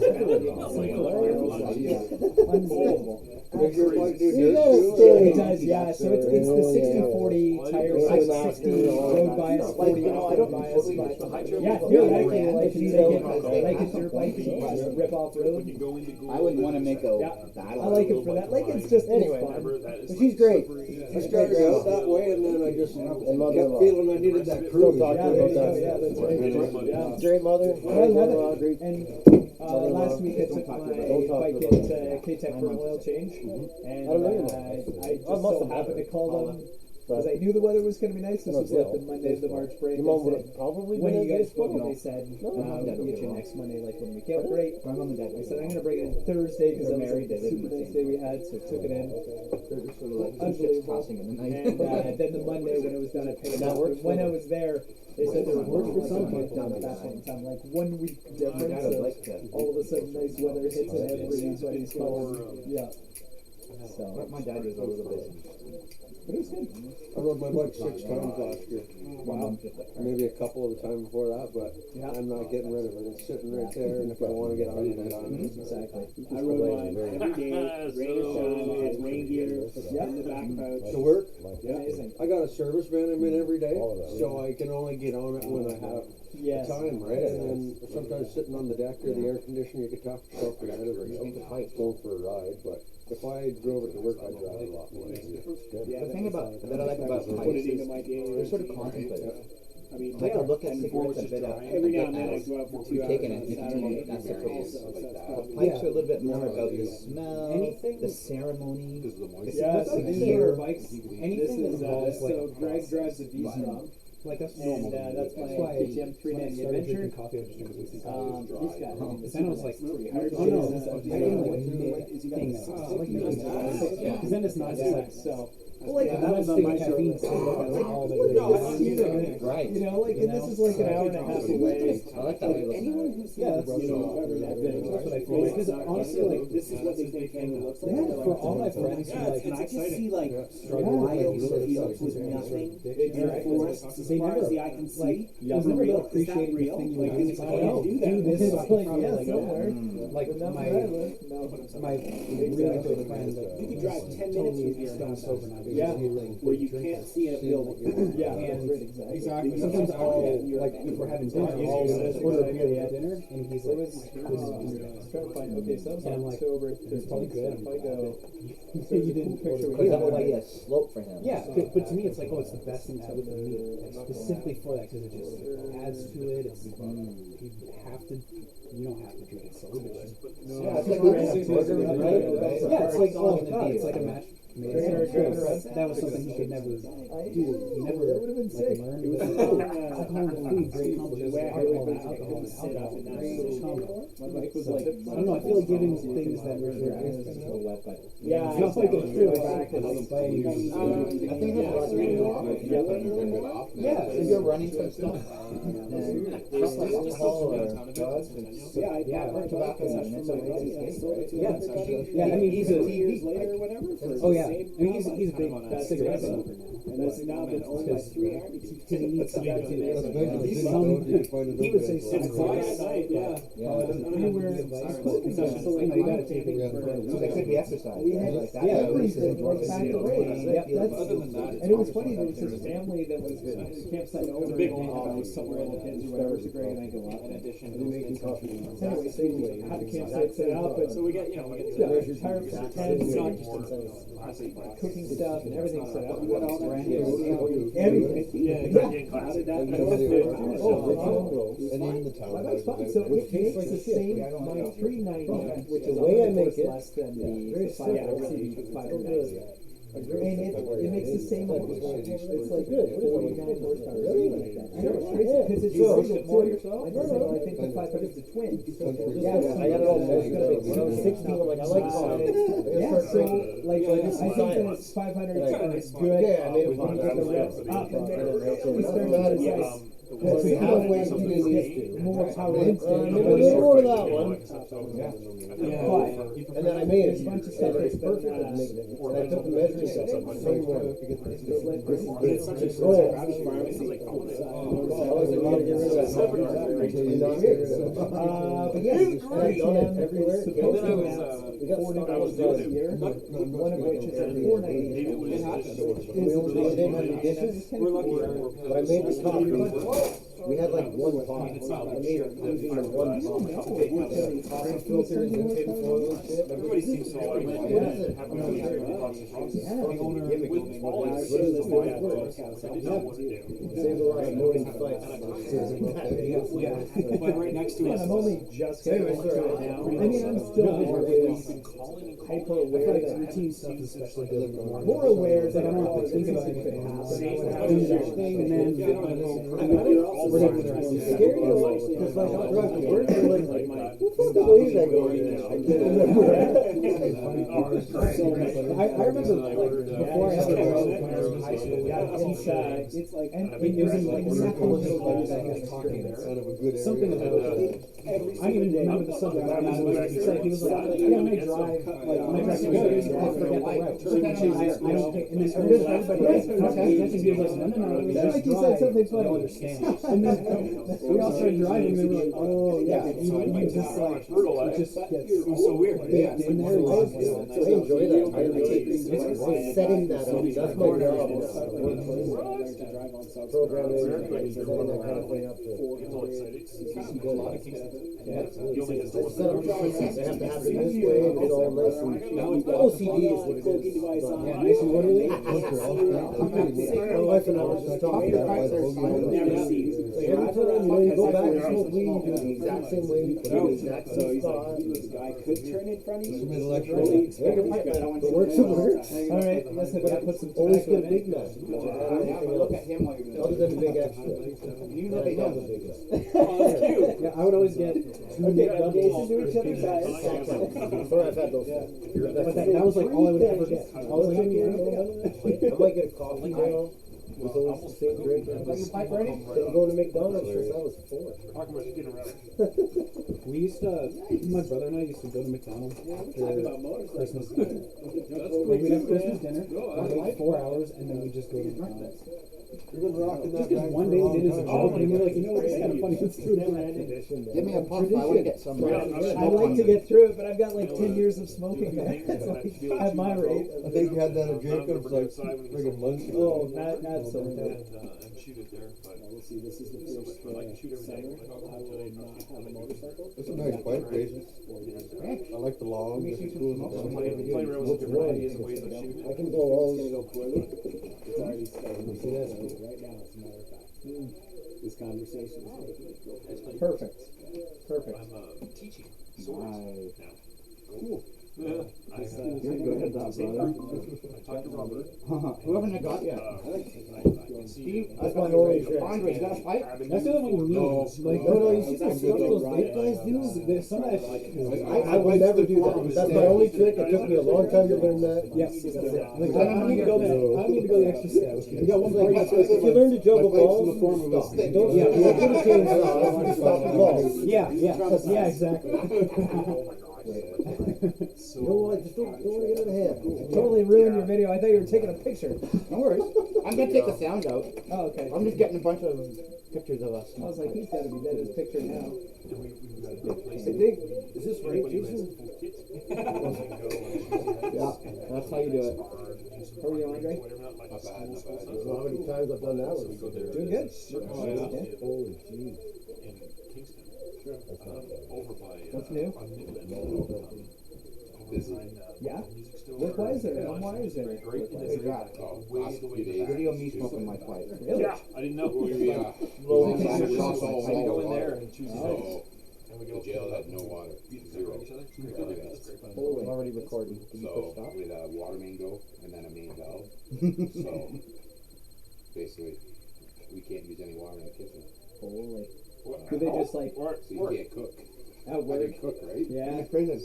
Speaker 3: unbelievable.
Speaker 2: Does your bike do
Speaker 1: You
Speaker 2: dirt
Speaker 1: gotta
Speaker 2: too?
Speaker 1: stay.
Speaker 3: It does, yeah. So it's the 60-40 tires, like 60 road bias, 40 off-road bias. But yeah, theoretically, like you take it like a dirt bike, you can just rip off road.
Speaker 6: I wouldn't want to make a
Speaker 3: Yeah,
Speaker 6: battle.
Speaker 3: I like it for that. Like it's just
Speaker 1: Anyway.
Speaker 3: it's fun.
Speaker 1: But she's great.
Speaker 2: I started out that way, and then I just kept feeling I needed that cruise.
Speaker 1: Talk to
Speaker 3: Yeah,
Speaker 1: her
Speaker 3: there
Speaker 1: about
Speaker 3: you go.
Speaker 1: that.
Speaker 3: Yeah, that's right. Yeah.
Speaker 1: Great mother.
Speaker 3: But I love
Speaker 1: Great
Speaker 3: it. And last week I took my bike into K-Tech for an oil change, and
Speaker 1: I don't know you
Speaker 3: I just
Speaker 1: must
Speaker 3: so
Speaker 1: have
Speaker 3: happened to
Speaker 1: it.
Speaker 3: call them because I knew the weather was going to be nice. This was like the Monday of the March break.
Speaker 1: Your mom
Speaker 3: I
Speaker 1: would
Speaker 3: said,
Speaker 1: have probably
Speaker 3: when
Speaker 1: been
Speaker 3: are you
Speaker 1: at
Speaker 3: guys
Speaker 1: this
Speaker 3: booking?
Speaker 1: point.
Speaker 3: They said,
Speaker 1: No,
Speaker 3: we'll get you next Monday, like when we came. Great.
Speaker 6: My mom and dad.
Speaker 3: I said, I'm going to bring it in Thursday because that was
Speaker 6: married,
Speaker 3: like
Speaker 6: they
Speaker 3: the
Speaker 6: live in
Speaker 3: super
Speaker 6: the
Speaker 3: nice
Speaker 6: same
Speaker 3: day we had, so took it in.
Speaker 6: Unbelievable. Crossing in the night.
Speaker 3: And then the Monday when it was done, I paid it
Speaker 1: That
Speaker 3: off.
Speaker 1: works
Speaker 3: But when
Speaker 1: for
Speaker 3: I was there, they said there was
Speaker 1: Works for some
Speaker 3: like
Speaker 1: people.
Speaker 3: down at that point in time, like 1 week difference.
Speaker 6: dad would
Speaker 3: So
Speaker 6: like that.
Speaker 3: all of a sudden, nice weather hits and everybody's calling. Yeah. So
Speaker 6: My dad was a little bit.
Speaker 3: But it was good.
Speaker 2: I rode my bike 6 times last year.
Speaker 3: Wow.
Speaker 2: Maybe a couple of the time before that, but I'm not getting rid of it. It's sitting right there, and if I want to get on it, I get on it.
Speaker 3: Exactly.
Speaker 1: I rode mine every day, rain or shine, I had rain gear in the back pouch.
Speaker 2: To work,
Speaker 3: Amazing.
Speaker 2: I got a service van I'm in every day, so I can only get on it when I have
Speaker 3: Yes.
Speaker 2: time, right? And then sometimes sitting on the deck or the air conditioner, you could talk yourself out of it. Going for a ride, but if I drove it to work, I'd drive a lot more.
Speaker 1: Yeah,
Speaker 7: The thing about that I like about
Speaker 1: put
Speaker 7: bikes
Speaker 1: it into
Speaker 7: is
Speaker 1: my daily
Speaker 7: they're sort of
Speaker 1: routine.
Speaker 7: contemplative.
Speaker 1: I mean,
Speaker 7: Like I look at
Speaker 1: and
Speaker 7: cigarettes a bit
Speaker 1: every now and then I
Speaker 7: as
Speaker 1: go out for 2
Speaker 7: you're
Speaker 1: hours
Speaker 7: taking
Speaker 1: on
Speaker 7: it,
Speaker 1: Saturday.
Speaker 7: that's the case.
Speaker 1: That's
Speaker 7: Pipes are a little bit more about the smell,
Speaker 3: Anything-
Speaker 7: the ceremony.
Speaker 1: Yeah,
Speaker 3: That's
Speaker 1: so
Speaker 3: the
Speaker 1: this
Speaker 3: thing
Speaker 1: is-
Speaker 3: about bikes. Anything
Speaker 1: This
Speaker 3: that
Speaker 1: is,
Speaker 3: involves
Speaker 1: so
Speaker 3: like
Speaker 1: Greg drives a V-Strom.
Speaker 3: like that's
Speaker 1: And
Speaker 3: normal.
Speaker 1: that's my
Speaker 3: why
Speaker 1: KTM
Speaker 3: when I
Speaker 1: 390
Speaker 3: started
Speaker 1: Adventure.
Speaker 3: drinking coffee, I just drink whiskey
Speaker 1: This
Speaker 3: coffee.
Speaker 1: guy,
Speaker 3: But then I was like,
Speaker 1: pretty hard.
Speaker 3: oh no,
Speaker 1: Is
Speaker 3: I didn't like mid thing that because then it's not just like
Speaker 1: so.
Speaker 3: well, like
Speaker 1: Yeah,
Speaker 3: that was
Speaker 1: on
Speaker 3: on
Speaker 1: my
Speaker 3: my
Speaker 1: short
Speaker 3: caffeine,
Speaker 1: list.
Speaker 3: so that's all that it
Speaker 1: No,
Speaker 3: is.
Speaker 1: I see that.
Speaker 7: Right.
Speaker 3: You know, like, and this is like an hour and a half away.
Speaker 7: I like that way of looking
Speaker 1: Anyone
Speaker 7: at it.
Speaker 1: who's
Speaker 3: Yeah, that's,
Speaker 1: you know,
Speaker 3: that's what I feel.
Speaker 1: Well,
Speaker 3: Because honestly, like,
Speaker 1: this is what they think Canada looks like.
Speaker 3: yeah,
Speaker 1: They're
Speaker 3: for
Speaker 1: like,
Speaker 3: all my friends who like,
Speaker 1: and I just see like
Speaker 3: struggle with like
Speaker 1: wild
Speaker 3: sort of
Speaker 1: fields with
Speaker 3: sort of
Speaker 1: nothing
Speaker 3: addiction,
Speaker 1: in
Speaker 3: right?
Speaker 1: forests as
Speaker 3: They
Speaker 1: far
Speaker 3: never,
Speaker 1: as the eye can see.
Speaker 3: like, I was never
Speaker 1: real.
Speaker 3: really appreciating the
Speaker 1: Real?
Speaker 3: thing you
Speaker 1: Like,
Speaker 3: do.
Speaker 1: it's
Speaker 3: Like,
Speaker 1: like,
Speaker 3: oh,
Speaker 1: do
Speaker 3: do
Speaker 1: that.
Speaker 3: this.
Speaker 1: It's
Speaker 3: Like,
Speaker 1: like,
Speaker 3: yeah,
Speaker 1: like
Speaker 3: somewhere.
Speaker 1: that.
Speaker 3: Like my really good friend that
Speaker 1: You could drive 10 minutes
Speaker 3: totally
Speaker 1: from here.
Speaker 3: stone sober now. because
Speaker 1: Yeah,
Speaker 3: he-
Speaker 1: where you can't see in a building.
Speaker 3: Yeah, and exactly. Sometimes I'll like if we're having dinner, I'll order a beer at dinner, and he's like, "This is
Speaker 1: Okay, so
Speaker 3: and I'm like,
Speaker 1: sober.
Speaker 3: "It's probably good." I'm like,
Speaker 1: You didn't picture
Speaker 7: Because that would like a slope for him.
Speaker 3: yeah, but to me, it's like, oh, it's the best thing to have with the meat, specifically for that because it just adds to it. It's you have to, you don't have to drink it sober. But just,
Speaker 7: Yeah, it's like right?
Speaker 3: yeah, it's like
Speaker 7: all
Speaker 3: oh
Speaker 7: in the
Speaker 3: god,
Speaker 7: beer.
Speaker 3: it's like a match. That was something he could never do. He never like learned. It was alcohol and food, great combination. Alcohol and alcohol and alcohol, great combo.
Speaker 1: My bike was like,
Speaker 3: I don't know. I feel like giving things that nurture access to a wet bike.
Speaker 1: yeah,
Speaker 3: It feels like it's true.
Speaker 1: back and
Speaker 3: It's playing.
Speaker 7: I think that's what
Speaker 3: Yeah,
Speaker 7: if you're running some stuff, and stuff like alcohol or drugs,
Speaker 1: yeah,
Speaker 7: or tobacco, it's a crazy escape, right?
Speaker 3: Yeah, I mean, he's a
Speaker 1: years later or whatever. For
Speaker 3: oh
Speaker 1: the
Speaker 3: yeah,
Speaker 1: same
Speaker 3: I mean, he's a big cigarette smoker now.
Speaker 1: and that's now been owned by 3 armies.
Speaker 3: Because he needs something to do.
Speaker 2: That's good.
Speaker 3: He's
Speaker 2: It's
Speaker 3: some,
Speaker 2: not- you can find it
Speaker 3: he
Speaker 2: out
Speaker 3: would say
Speaker 2: there.
Speaker 3: some
Speaker 1: It's quiet at night, yeah.
Speaker 3: anywhere so like you gotta take it for
Speaker 7: So that could be exercise,
Speaker 3: We
Speaker 7: right?
Speaker 3: had-
Speaker 7: Like that.
Speaker 3: yeah,
Speaker 7: that releases
Speaker 3: we
Speaker 7: endorphins.
Speaker 3: back to race.
Speaker 7: Yep,
Speaker 3: That's-
Speaker 7: other than that,
Speaker 3: and it was funny, there was this family that was campsite over
Speaker 1: big
Speaker 3: in
Speaker 1: one.
Speaker 3: somewhere in the pins or whatever, so Greg and I go up.
Speaker 1: In addition
Speaker 3: And we making coffee.
Speaker 1: to
Speaker 3: Anyway, so we had the campsite set up, and
Speaker 1: so we get, you know, we get
Speaker 3: yeah,
Speaker 1: to
Speaker 3: there's your tires, tents, not just cooking stuff and everything set up. We got all brand new. Everything.
Speaker 1: Yeah, exactly. How did that
Speaker 2: And
Speaker 1: go?
Speaker 2: and even the town
Speaker 3: My
Speaker 2: has
Speaker 3: bike's fine,
Speaker 2: it.
Speaker 3: so it makes the same, my 390, which is the way I make it, less than the 590. And it makes the same, it's like good, 49 horsepower. I know, it's crazy, because it's more yourself. I think the 500 is a twin. Yeah,
Speaker 7: I got it all measured up. When I was 16, I'm like, I like this.
Speaker 3: yeah, so, like, I think that it's 500 is good.
Speaker 7: Yeah, I made it
Speaker 3: When you get the reps up, and then we start to decide.
Speaker 7: Because we halfway to do
Speaker 3: get more power into
Speaker 7: maybe a little more to that one.
Speaker 3: But,
Speaker 7: And then I made
Speaker 3: there's
Speaker 7: it.
Speaker 3: a bunch of stuff
Speaker 7: And it's
Speaker 3: that's
Speaker 7: perfect.
Speaker 3: been,
Speaker 7: And I took the measuring sets up. Same one.
Speaker 3: but yeah, and I've done it everywhere.
Speaker 7: Then I was,
Speaker 3: We got 40 dollars this year, one of which is at 490.
Speaker 7: We didn't have any dishes, but I made this coffee. We had like one pot. I made it from one pot. Filters and tinfoil and shit.
Speaker 5: Everybody seems so like,
Speaker 7: What is it? Saves a lot of morning fights.
Speaker 1: But right next to us.
Speaker 3: I'm only just getting into it now. I mean, I'm still hyper aware that routine stuff is especially good. More aware that I don't have to think about anything. And then,
Speaker 7: It's scary though, because like I'll drive to work and like, what the fuck way did I go in there? I can't remember.
Speaker 3: I remember like before I had the road when I was in high school. It's like, and it was in like Sacramento that he was talking.
Speaker 2: Kind of a good area.
Speaker 3: Something about I don't even remember the subject. He was like, yeah, I'm gonna drive like
Speaker 4: when I drive to go, I forget the route. So I don't pay, and then everybody else, just be like, no,
Speaker 3: Then like you said something funny.
Speaker 4: You'll understand.
Speaker 3: And then we all started driving, and we were like, oh yeah, you just like, it just gets
Speaker 5: so weird.
Speaker 3: baked in there.
Speaker 7: I enjoy that. I enjoy setting that up. That's my job. Programming, setting that kind of thing up to go live.
Speaker 4: Yeah.
Speaker 7: Set up the process. They have to have it this way, and it's all nice and OCD is what it is.
Speaker 4: Yeah, nice and orderly.
Speaker 7: My wife and I were just talking about it. Every time you go back and smoke weed, you do the exact same way, you put it in the exact same spot.
Speaker 1: I could turn in front of you.
Speaker 7: It works, it works.
Speaker 4: All right, let's put some
Speaker 7: Always
Speaker 4: tobacco
Speaker 7: get a
Speaker 4: in
Speaker 7: big
Speaker 4: it.
Speaker 7: nut. Look at him while you're doing it. Other than the big extra. You know they have the big nut.
Speaker 4: Yeah, I would always get two
Speaker 3: Jason to each other's eyes.
Speaker 7: Sorry, I've had those.
Speaker 4: but that was like all I would ever get. I was like,
Speaker 7: I might get a coffee now. It was always the same drink. Been going to McDonald's since I was 4.
Speaker 4: we used to, my brother and I used to go to McDonald's after Christmas dinner. Like we'd have Christmas dinner, like 4 hours, and then we'd just go to McDonald's.
Speaker 2: You've been rocking
Speaker 4: Just
Speaker 2: that
Speaker 4: because one day we did it as a joke, and we were like, you know what, it's kind of funny, let's do it again.
Speaker 6: Give me a puff, I wanna get some.
Speaker 3: I'd like to get through it, but I've got like 10 years of smoking back. At my rate.
Speaker 2: I think you had that at Jacob's like friggin' months ago.
Speaker 3: Oh, not so bad.
Speaker 5: And shoot it there, but
Speaker 1: We'll see, this is the first summer I will not have a motorcycle.
Speaker 2: It's a nice bike, Jason. I like the long, the cool.
Speaker 5: play around with different ideas and ways of shooting.
Speaker 7: I can go all.
Speaker 1: It's gonna go poorly. It's already starting. Right now, as a matter of fact. This conversation is going to go poorly.
Speaker 3: Perfect. Perfect.
Speaker 5: I'm teaching swords now.
Speaker 6: Cool.
Speaker 5: Yeah. I
Speaker 6: You're good at that, brother.
Speaker 5: talked to Robert.
Speaker 6: Who haven't I got yet?
Speaker 5: Steve,
Speaker 7: That's my only trick.
Speaker 6: Andre, you got a fight?
Speaker 4: That's the only one you need. Like,
Speaker 7: No, you see that stuff those vape guys do?
Speaker 4: there's some that,
Speaker 7: I will never do that. That's my only trick. It took me a long time to learn that.
Speaker 4: yes, like, I don't need to go there. I don't need to go the extra step.
Speaker 3: We got one part.
Speaker 7: If you learn to juggle balls, stop. Don't get a chainsaw, you stop the balls.
Speaker 4: Yeah, exactly.
Speaker 7: You don't want to get out of hand.
Speaker 3: Totally ruined your video. I thought you were taking a picture.
Speaker 6: No worries. I'm gonna take the sound out.
Speaker 3: Oh, okay.
Speaker 6: I'm just getting a bunch of pictures of us.
Speaker 3: I was like, he's got to be dead in his picture now.
Speaker 7: I think, is this right, Jason?
Speaker 6: Yeah, that's how you do it.
Speaker 3: How are you, Andre?
Speaker 7: How many times I've done that one?
Speaker 3: Doing good?
Speaker 7: Holy jeez.
Speaker 5: in Kingston. Over by
Speaker 3: What's new?
Speaker 5: on Midland.
Speaker 3: Yeah?
Speaker 5: Music store.
Speaker 3: Look, why is there? Why is there?
Speaker 5: Great.
Speaker 6: Hey, God. Video of me smoking my pipe.
Speaker 3: Really?
Speaker 5: Yeah, I didn't know. We
Speaker 6: Low
Speaker 5: I
Speaker 6: fat
Speaker 5: go
Speaker 6: chocolate.
Speaker 5: in there and choose
Speaker 3: Oh.
Speaker 5: and we go
Speaker 8: The jail had no water, zero.
Speaker 5: each other. It's great. It's great fun.
Speaker 6: I'm already recording. Can you push
Speaker 8: So
Speaker 6: stop?
Speaker 8: with a water main go and then a main valve. So basically, we can't use any water in the kitchen.
Speaker 3: Holy. Do they just like
Speaker 8: So you can't cook.
Speaker 3: at
Speaker 8: I
Speaker 3: work?
Speaker 8: can cook, right?
Speaker 3: Yeah.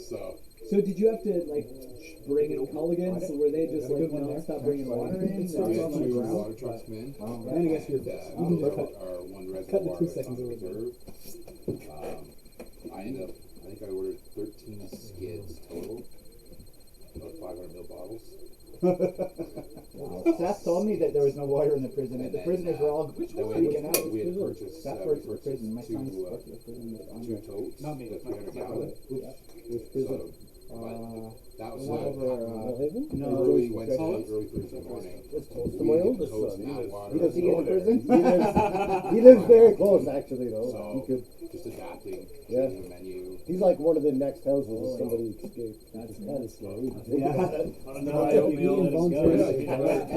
Speaker 8: So
Speaker 3: So did you have to like bring in mulligans? Or were they just like non-stop bringing water in?
Speaker 8: we had two water trucks come in.
Speaker 4: And I guess you're,
Speaker 8: And our one
Speaker 4: cut the
Speaker 8: reservoir
Speaker 4: 2
Speaker 8: that's
Speaker 4: seconds
Speaker 8: on
Speaker 4: over.
Speaker 8: reserve. I ended up, I think I ordered 13 skids total. About 500 ml bottles.
Speaker 6: Seth told me that there was no water in the prison.
Speaker 8: And
Speaker 6: The
Speaker 8: then,
Speaker 6: prisoners were all
Speaker 8: then
Speaker 6: freaking out.
Speaker 8: we had purchased,
Speaker 6: Seth
Speaker 8: we
Speaker 6: works for
Speaker 8: purchased
Speaker 6: prison. My son's
Speaker 8: two,
Speaker 6: works for prison.
Speaker 8: two totes,
Speaker 5: Not me,
Speaker 8: the
Speaker 5: not
Speaker 8: 300
Speaker 5: me.
Speaker 8: gallon. So, that was
Speaker 6: One over,
Speaker 8: no, early Wednesday, early Thursday morning.
Speaker 7: Let's toast to
Speaker 8: We
Speaker 7: my
Speaker 8: get the
Speaker 7: oldest
Speaker 8: totes
Speaker 7: son.
Speaker 8: and add water.
Speaker 6: Does he in prison?
Speaker 7: He lives very close, actually, though.
Speaker 8: So,
Speaker 7: He could,
Speaker 8: just adapting,
Speaker 7: Yeah.
Speaker 8: changing the menu.
Speaker 7: he's like one of the next houses if somebody escaped. That's kind of scary.
Speaker 8: And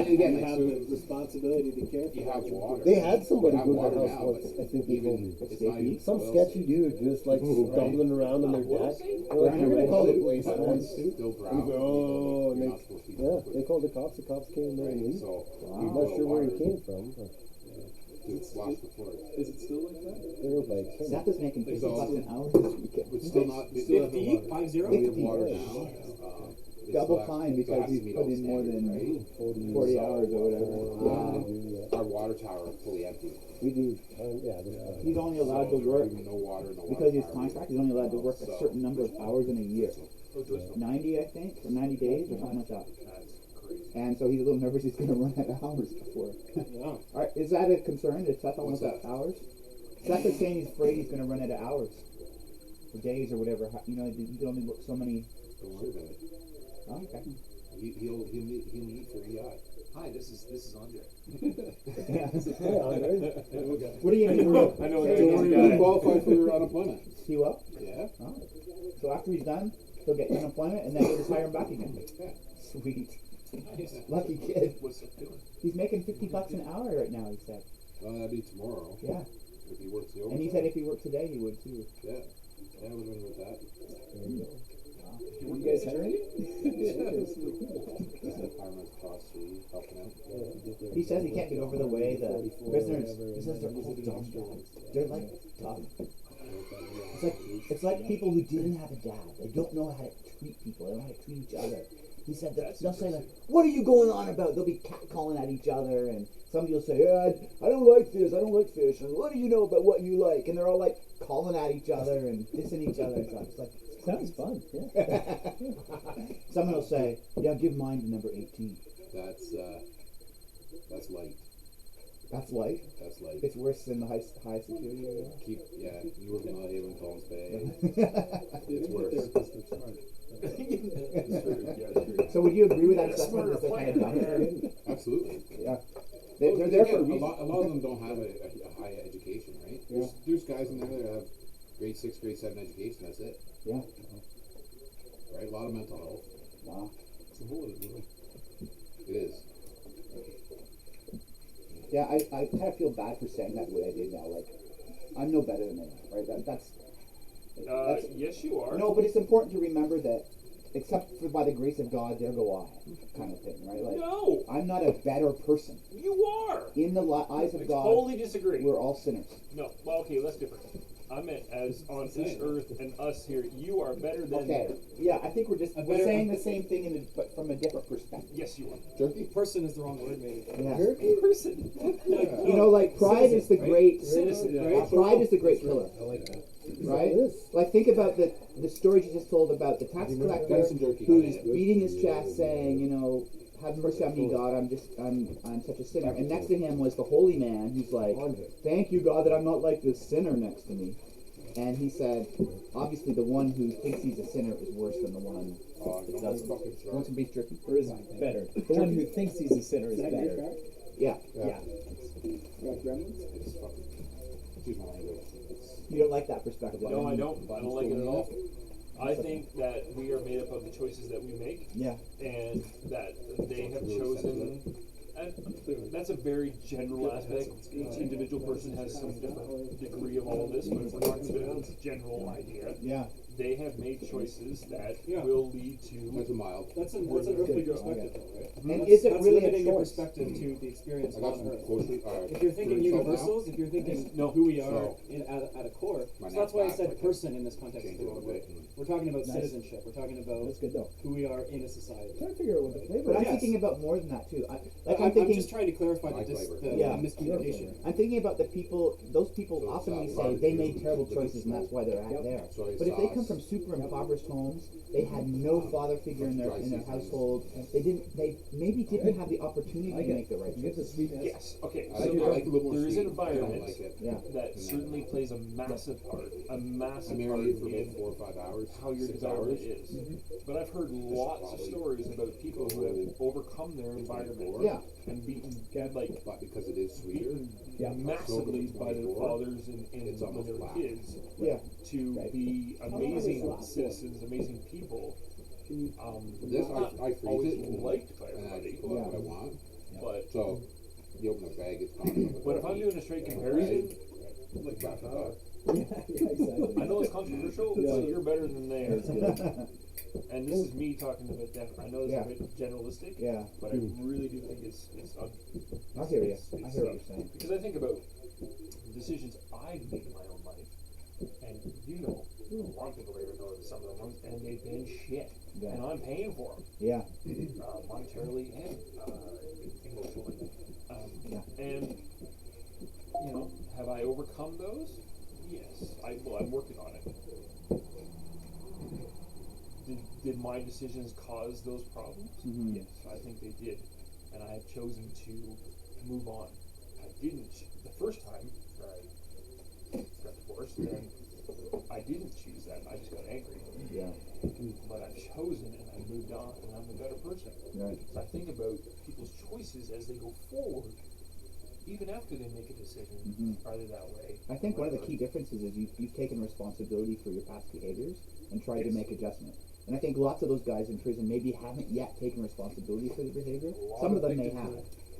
Speaker 8: again,
Speaker 1: You have
Speaker 8: so
Speaker 1: the responsibility to care for
Speaker 8: you have water.
Speaker 7: They had somebody
Speaker 8: You have
Speaker 7: go to
Speaker 8: water
Speaker 7: their house
Speaker 8: now,
Speaker 7: once.
Speaker 8: but
Speaker 7: I think they
Speaker 8: even,
Speaker 7: told me.
Speaker 8: it's not even.
Speaker 7: Some
Speaker 8: oil
Speaker 7: sketchy dude just like stumbling around on their deck. They're like, we're gonna call the police.
Speaker 8: But
Speaker 7: man."
Speaker 8: it's still brown.
Speaker 7: And he's like, oh, and
Speaker 8: You're
Speaker 7: they,
Speaker 8: not supposed to
Speaker 7: yeah,
Speaker 8: use
Speaker 7: they called the cops. The cops came there and
Speaker 8: Right,
Speaker 7: we.
Speaker 8: so
Speaker 7: I'm not sure where he came from, but
Speaker 8: to wash the floor.
Speaker 5: Is it still like that?
Speaker 7: they were like,
Speaker 6: Seth is making $50 an hour this weekend.
Speaker 8: But still not, we still have the water.
Speaker 5: 50?
Speaker 8: We have water
Speaker 7: yeah.
Speaker 8: now. They
Speaker 6: Double
Speaker 8: still have-
Speaker 6: time because
Speaker 8: still have to
Speaker 6: he's
Speaker 8: meet
Speaker 6: put
Speaker 8: all
Speaker 6: in more
Speaker 8: standards,
Speaker 6: than
Speaker 8: right?
Speaker 6: 40 hours or whatever.
Speaker 8: Our water tower is fully empty.
Speaker 7: we do, yeah, this
Speaker 6: He's only allowed to
Speaker 8: So
Speaker 6: work,
Speaker 8: no water, no water
Speaker 6: because his
Speaker 8: tower.
Speaker 6: contract, he's only allowed to work a certain number of hours in a year. 90, I think, or 90 days or something like that.
Speaker 5: That's crazy.
Speaker 6: And so he's a little nervous he's going to run out of hours before.
Speaker 2: Yeah.
Speaker 6: All right, is that a concern? Is Seth almost
Speaker 8: What's
Speaker 6: out
Speaker 8: that?
Speaker 6: of hours? Seth is saying he's afraid he's going to run out of hours. Or days or whatever. You know, you can only work so many.
Speaker 8: Don't worry about it.
Speaker 6: Oh, okay.
Speaker 8: He'll meet for EI. Hi, this is Andre.
Speaker 6: Yeah.
Speaker 1: Hey, Andre.
Speaker 6: What do you mean?
Speaker 5: I know
Speaker 6: Say
Speaker 5: that
Speaker 6: again.
Speaker 8: Don't worry, you qualify for unemployment.
Speaker 6: He will?
Speaker 8: Yeah.
Speaker 6: Oh. So after he's done, he'll get unemployment and then he'll just hire him back again.
Speaker 8: Yeah.
Speaker 6: Sweet.
Speaker 5: Nice.
Speaker 6: Lucky kid.
Speaker 5: What's it doing?
Speaker 6: He's making $50 an hour right now, he said.
Speaker 8: Well, that'd be tomorrow.
Speaker 6: Yeah.
Speaker 8: If he works the overtime.
Speaker 6: And he said if he worked today, he would too.
Speaker 8: Yeah. Yeah, I would have been with that.
Speaker 1: You guys hiring?
Speaker 8: Fireman's cost for you helping out.
Speaker 6: He says he can't get over the way the prisoners, he says they're all dumb dogs. They're like dumb. It's like people who didn't have a dad. They don't know how to treat people. They don't know how to treat each other. He said that they'll say like, "What are you going on about?" They'll be catcalling at each other, and somebody will say, "Yeah, I don't like this. I don't like fish." And what do you know about what you like? And they're all like calling at each other and dissing each other. It's like
Speaker 1: Sounds fun, yeah.
Speaker 6: someone will say, "Yeah, give mine to number 18."
Speaker 8: That's light.
Speaker 6: That's light.
Speaker 8: That's light.
Speaker 6: It's worse than the high security area.
Speaker 8: You work in Mount Haven, Collins Bay. It's worse.
Speaker 6: So would you agree with that
Speaker 5: That's
Speaker 6: assessment that they're kind of dumb?
Speaker 8: Absolutely.
Speaker 6: Yeah. They're there for a
Speaker 8: A
Speaker 6: reason.
Speaker 8: lot of them don't have a high education, right? There's guys in there that have grade 6, grade 7 education. That's it.
Speaker 6: Yeah.
Speaker 8: Right? A lot of mental health.
Speaker 6: Wow.
Speaker 8: It's a whole other deal. It is.
Speaker 6: Yeah, I kind of feel bad for saying that way I did now. Like, I'm no better than they are, right? That's
Speaker 5: Yes, you are.
Speaker 6: no, but it's important to remember that, except for by the grace of God, there go I, kind of thing, right? Like,
Speaker 5: No,
Speaker 6: I'm not a better person.
Speaker 5: you are.
Speaker 6: In the eyes
Speaker 5: I
Speaker 6: of God,
Speaker 5: totally disagree.
Speaker 6: we're all sinners.
Speaker 5: No, well, okay, that's different. I meant as on this earth and us here, you are better than
Speaker 6: Okay.
Speaker 5: them.
Speaker 6: Yeah, I think we're
Speaker 1: better-
Speaker 6: saying the same thing but from a different perspective.
Speaker 5: Yes, you are.
Speaker 8: Jerky?
Speaker 1: Person is the wrong word, maybe.
Speaker 6: Yeah.
Speaker 5: Person.
Speaker 6: You know, like pride is the great
Speaker 5: Citizen,
Speaker 1: right?
Speaker 6: pride is the great killer,
Speaker 1: I like that.
Speaker 6: right?
Speaker 1: It is.
Speaker 6: Like think about the story you just told about the tax collector
Speaker 8: Venison jerky.
Speaker 6: who's beating his chest, saying, you know, have mercy on me, God. I'm such a sinner. And next to him was the holy man who's like, thank you, God, that I'm not like this sinner next to me. And he said, obviously, the one who thinks he's a sinner is worse than the one
Speaker 8: Oh,
Speaker 6: who
Speaker 8: no,
Speaker 6: doesn't.
Speaker 8: fucking
Speaker 6: You want some beef jerky?
Speaker 1: Or is better. The one who thinks he's a sinner is better.
Speaker 6: Yeah.
Speaker 8: Yeah.
Speaker 1: Got gremlins?
Speaker 8: It's fucking. Excuse my language.
Speaker 6: You don't like that perspective?
Speaker 5: No, I don't. I don't like it at all. I think that we are made up of the choices that we make,
Speaker 6: Yeah.
Speaker 5: and that they have chosen. And that's a very general aspect. Each individual person has some different degree of all of this, but if we're talking about a general idea,
Speaker 6: Yeah.
Speaker 5: they have made choices that
Speaker 2: Yeah.
Speaker 5: will lead to.
Speaker 8: That's a mild.
Speaker 2: That's an earthly perspective, though, right?
Speaker 6: And
Speaker 2: That's-
Speaker 6: is it
Speaker 2: that's
Speaker 6: really a
Speaker 2: limiting your
Speaker 6: choice?
Speaker 2: perspective to the experience
Speaker 8: I got
Speaker 2: on
Speaker 8: some
Speaker 2: Earth.
Speaker 8: grocery.
Speaker 2: If you're thinking
Speaker 8: food stuff
Speaker 2: universals, if you're thinking
Speaker 5: No.
Speaker 2: who we are
Speaker 8: So-
Speaker 2: at a core,
Speaker 8: My
Speaker 2: so that's why I
Speaker 8: next
Speaker 2: said
Speaker 8: back,
Speaker 2: person in this context is
Speaker 8: change
Speaker 2: the
Speaker 8: it a
Speaker 2: wrong
Speaker 8: little
Speaker 2: word.
Speaker 8: bit. and-
Speaker 2: We're talking about
Speaker 1: Nice.
Speaker 2: citizenship. We're talking about
Speaker 1: That's good though.
Speaker 2: who we are in a society.
Speaker 1: I'm trying to figure out what the flavor
Speaker 6: But I'm
Speaker 1: is.
Speaker 2: Yes.
Speaker 6: thinking about more than that too. I'm
Speaker 2: I'm
Speaker 6: thinking.
Speaker 2: just trying to clarify
Speaker 8: My
Speaker 2: the
Speaker 8: flavor.
Speaker 6: Yeah.
Speaker 2: miscommunication.
Speaker 6: I'm thinking about the people. Those people
Speaker 8: So it's,
Speaker 6: often we say
Speaker 8: barbecue,
Speaker 6: they made terrible
Speaker 8: the
Speaker 6: choices, and
Speaker 8: smoke.
Speaker 6: that's why they're at there.
Speaker 8: Soy
Speaker 6: But if they come
Speaker 8: sauce.
Speaker 6: from super impoverished homes, they had no father figure in their household. They maybe didn't have the opportunity to make the right
Speaker 1: You get the
Speaker 6: choice.
Speaker 1: sweetness.
Speaker 5: Yes. Okay.
Speaker 8: I
Speaker 5: So
Speaker 8: like it a little more
Speaker 5: there is
Speaker 8: sweet.
Speaker 5: an
Speaker 8: I don't
Speaker 5: environment
Speaker 8: like it.
Speaker 6: Yeah.
Speaker 5: that certainly plays a massive part. A
Speaker 8: I
Speaker 5: massive part
Speaker 8: marinated for
Speaker 5: in
Speaker 8: about 4 or 5 hours.
Speaker 5: how your
Speaker 8: 6 hours.
Speaker 5: development is. But I've heard lots of stories about people who have overcome their environment
Speaker 6: Yeah.
Speaker 5: and beaten like
Speaker 8: But because it is sweeter,
Speaker 1: Yeah.
Speaker 5: massively by their
Speaker 8: 24,
Speaker 5: fathers and
Speaker 8: it's
Speaker 5: when
Speaker 8: almost
Speaker 5: they were
Speaker 8: flat.
Speaker 5: kids
Speaker 6: Yeah.
Speaker 5: to
Speaker 6: Right.
Speaker 5: be amazing citizens, amazing people.
Speaker 8: this
Speaker 5: not
Speaker 8: I freeze
Speaker 5: always
Speaker 8: it and,
Speaker 5: liked by
Speaker 8: and I
Speaker 5: everybody.
Speaker 8: just pull out what I want.
Speaker 5: But
Speaker 8: So you open the bag, it's gone.
Speaker 5: but if I'm doing a straight comparison,
Speaker 8: Like that,
Speaker 1: Yeah, exactly.
Speaker 5: I know it's controversial,
Speaker 1: Yeah.
Speaker 5: but you're better than they are.
Speaker 1: That's good.
Speaker 5: And this is me talking about them. I know it's
Speaker 6: Yeah.
Speaker 5: a bit generalistic,
Speaker 6: Yeah.
Speaker 5: but I really do think it's
Speaker 6: I hear you. I hear what you're saying.
Speaker 5: because I think about the decisions I've made in my own life, and you know, a lot of people even know some of them ones, and they've been shit,
Speaker 6: Yeah.
Speaker 5: and I'm paying for them,
Speaker 6: Yeah.
Speaker 5: monetarily and emotionally.
Speaker 6: Yeah.
Speaker 5: And you know, have I overcome those? Yes. I'm working on it. did my decisions cause those problems?
Speaker 6: Mhm.
Speaker 5: Yes, I think they did, and I have chosen to move on. I didn't the first time I got divorced, and I didn't choose that. I just got angry.
Speaker 6: Yeah.
Speaker 5: But I've chosen, and I moved on, and I'm a better person.
Speaker 6: Right.
Speaker 5: So I think about people's choices as they go forward, even after they make a decision.
Speaker 6: Mhm.
Speaker 5: Are they that way?
Speaker 6: I think one of the key differences is you've taken responsibility for your past behaviors and tried to make adjustment. And I think lots of those guys in prison maybe haven't yet taken responsibility for their behavior. Some of them may have.